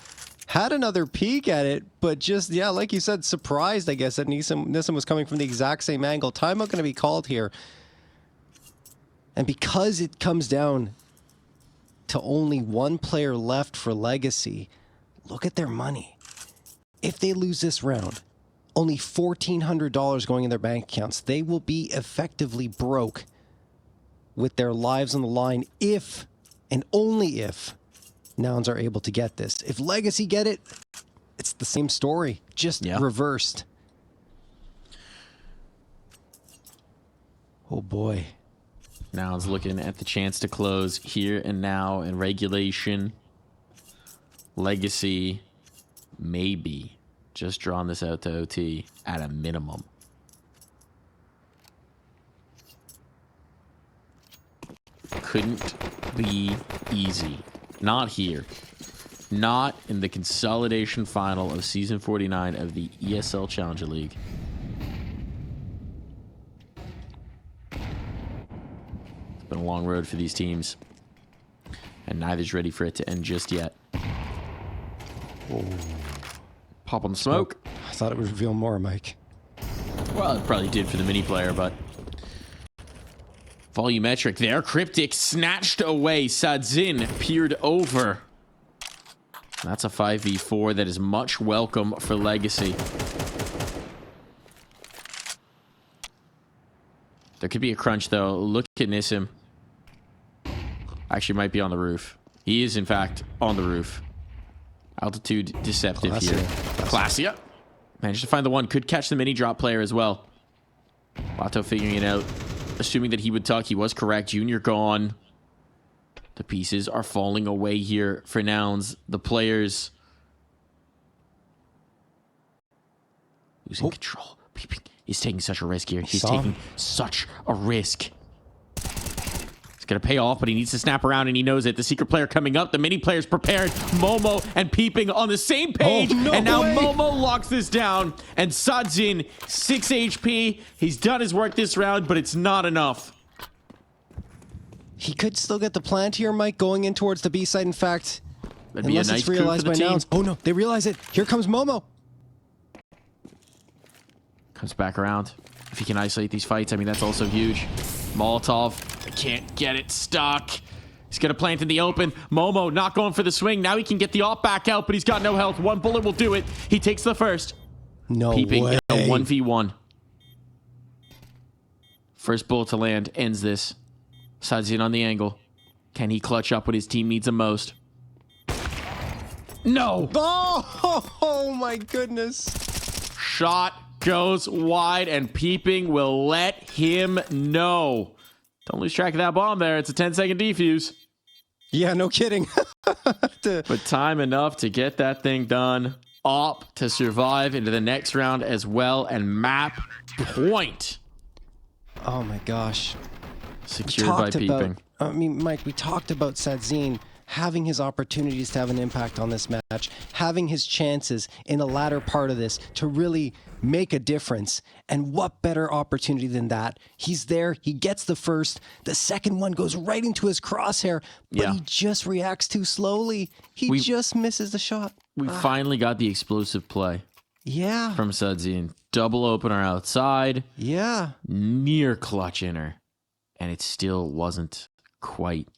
had another peek at it, but just, yeah, like you said, surprised, I guess, that Nissan was coming from the exact same angle. Timeout going to be called here. And because it comes down to only one player left for Legacy, look at their money. If they lose this round, only $1,400 going in their bank accounts. They will be effectively broke with their lives on the line if, and only if, Nouns are able to get this. If Legacy get it, it's the same story, just reversed. Oh boy. Nouns looking at the chance to close here and now in regulation. Legacy, maybe. Just drawing this out to OT at a minimum. Couldn't be easy. Not here. Not in the consolidation final of Season 49 of the ESL Challenger League. It's been a long road for these teams. And neither's ready for it to end just yet. Oh. Pop on the smoke. I thought it would reveal more, Mike. Well, it probably did for the mini player, but... Volumetric there. Cryptic snatched away. Sadzin peered over. That's a 5v4 that is much welcome for Legacy. There could be a crunch, though. Look at Nissim. Actually, might be on the roof. He is, in fact, on the roof. Altitude deceptive here. Classia. Managed to find the one. Could catch the mini drop player as well. Lato figuring it out. Assuming that he would tuck. He was correct. Junior gone. The pieces are falling away here for Nouns. The players losing control. He's taking such a risk here. He's taking such a risk. It's going to pay off, but he needs to snap around, and he knows it. The secret player coming up. The mini player's prepared. Momo and Peeping on the same page. Oh, no and now way. Momo locks this down. And Sadzin, 6 HP. He's done his work this round, but it's not enough. He could still get the plant here, Mike, going in towards the B side, in fact. That'd be a Unless nice it's realized by Nouns. Oh, no, they realize it. Here comes Momo. Comes back around. If he can isolate these fights, I mean, that's also huge. Molotov, can't get it stuck. He's going to plant in the open. Momo not going for the swing. Now he can get the op back out, but he's got no health. One bullet will do it. He takes the first. No Peeping way. in a 1v1. First bullet to land ends this. Sadzin on the angle. Can he clutch up when his team needs him most? No! Oh my goodness. Shot goes wide, and Peeping will let him know. Don't lose track of that bomb there. It's a 10-second defuse. Yeah, no kidding. But time enough to get that thing done. Op to survive into the next round as well, and map point. Oh my gosh. Secured by Peeping. I mean, Mike, we talked about Sadzin having his opportunities to have an impact on this match, having his chances in the latter part of this to really make a difference. And what better opportunity than that? He's there. He gets the first. The second one goes right into his crosshair, but he just reacts too slowly. He just misses the shot. We finally got the explosive play. Yeah. From Sadzin. Double opener outside. Yeah. Near clutch inner. And it still wasn't quite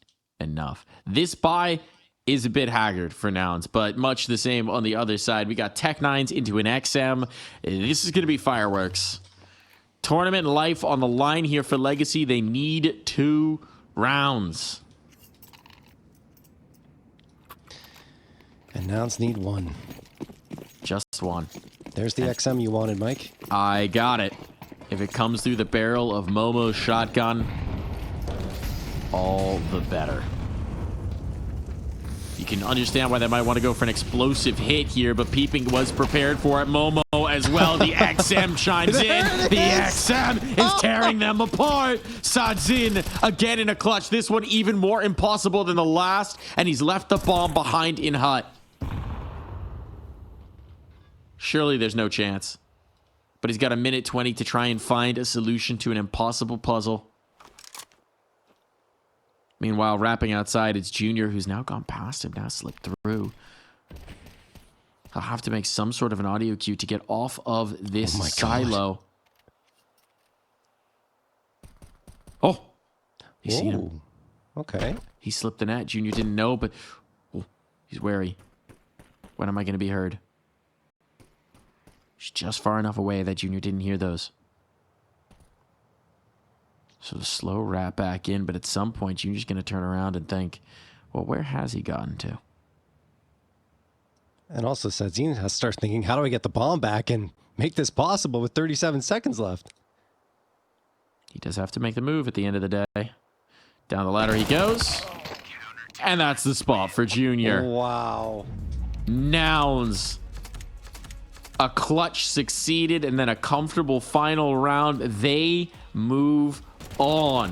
enough. This buy is a bit haggard for Nouns, but much the same on the other side. We got Tech9s into an XM. This is going to be fireworks. Tournament life on the line here for Legacy. They need 2 rounds. And Nouns need 1. Just 1. There's the XM you wanted, Mike. I got it. If it comes through the barrel of Momo's shotgun, all the better. You can understand why they might want to go for an explosive hit here, but Peeping was prepared for it. Momo as well. The XM chimes in. The XM is tearing them apart. Sadzin again in a clutch. This one even more impossible than the last, and he's left the bomb behind in hut. Surely there's no chance. but he's got a minute 20 to try and find a solution to an impossible puzzle. Meanwhile, wrapping outside, it's Junior, who's now gone past him, now slipped through. I'll have to make some sort of an audio cue to get off of this silo. Oh, you see him. Okay. He slipped the net. Junior didn't know, but he's wary. When am I going to be heard? He's just far enough away that Junior didn't hear those. So the slow wrap back in, but at some point, Junior's going to turn around and think, well, where has he gotten to? And also, Sadzine has to start thinking, how do I get the bomb back and make this possible with 37 seconds left? He does have to make the move at the end of the day. Down the ladder he goes. And that's the spot for Junior. Wow. Nouns. A clutch succeeded and then a comfortable final round. They move on.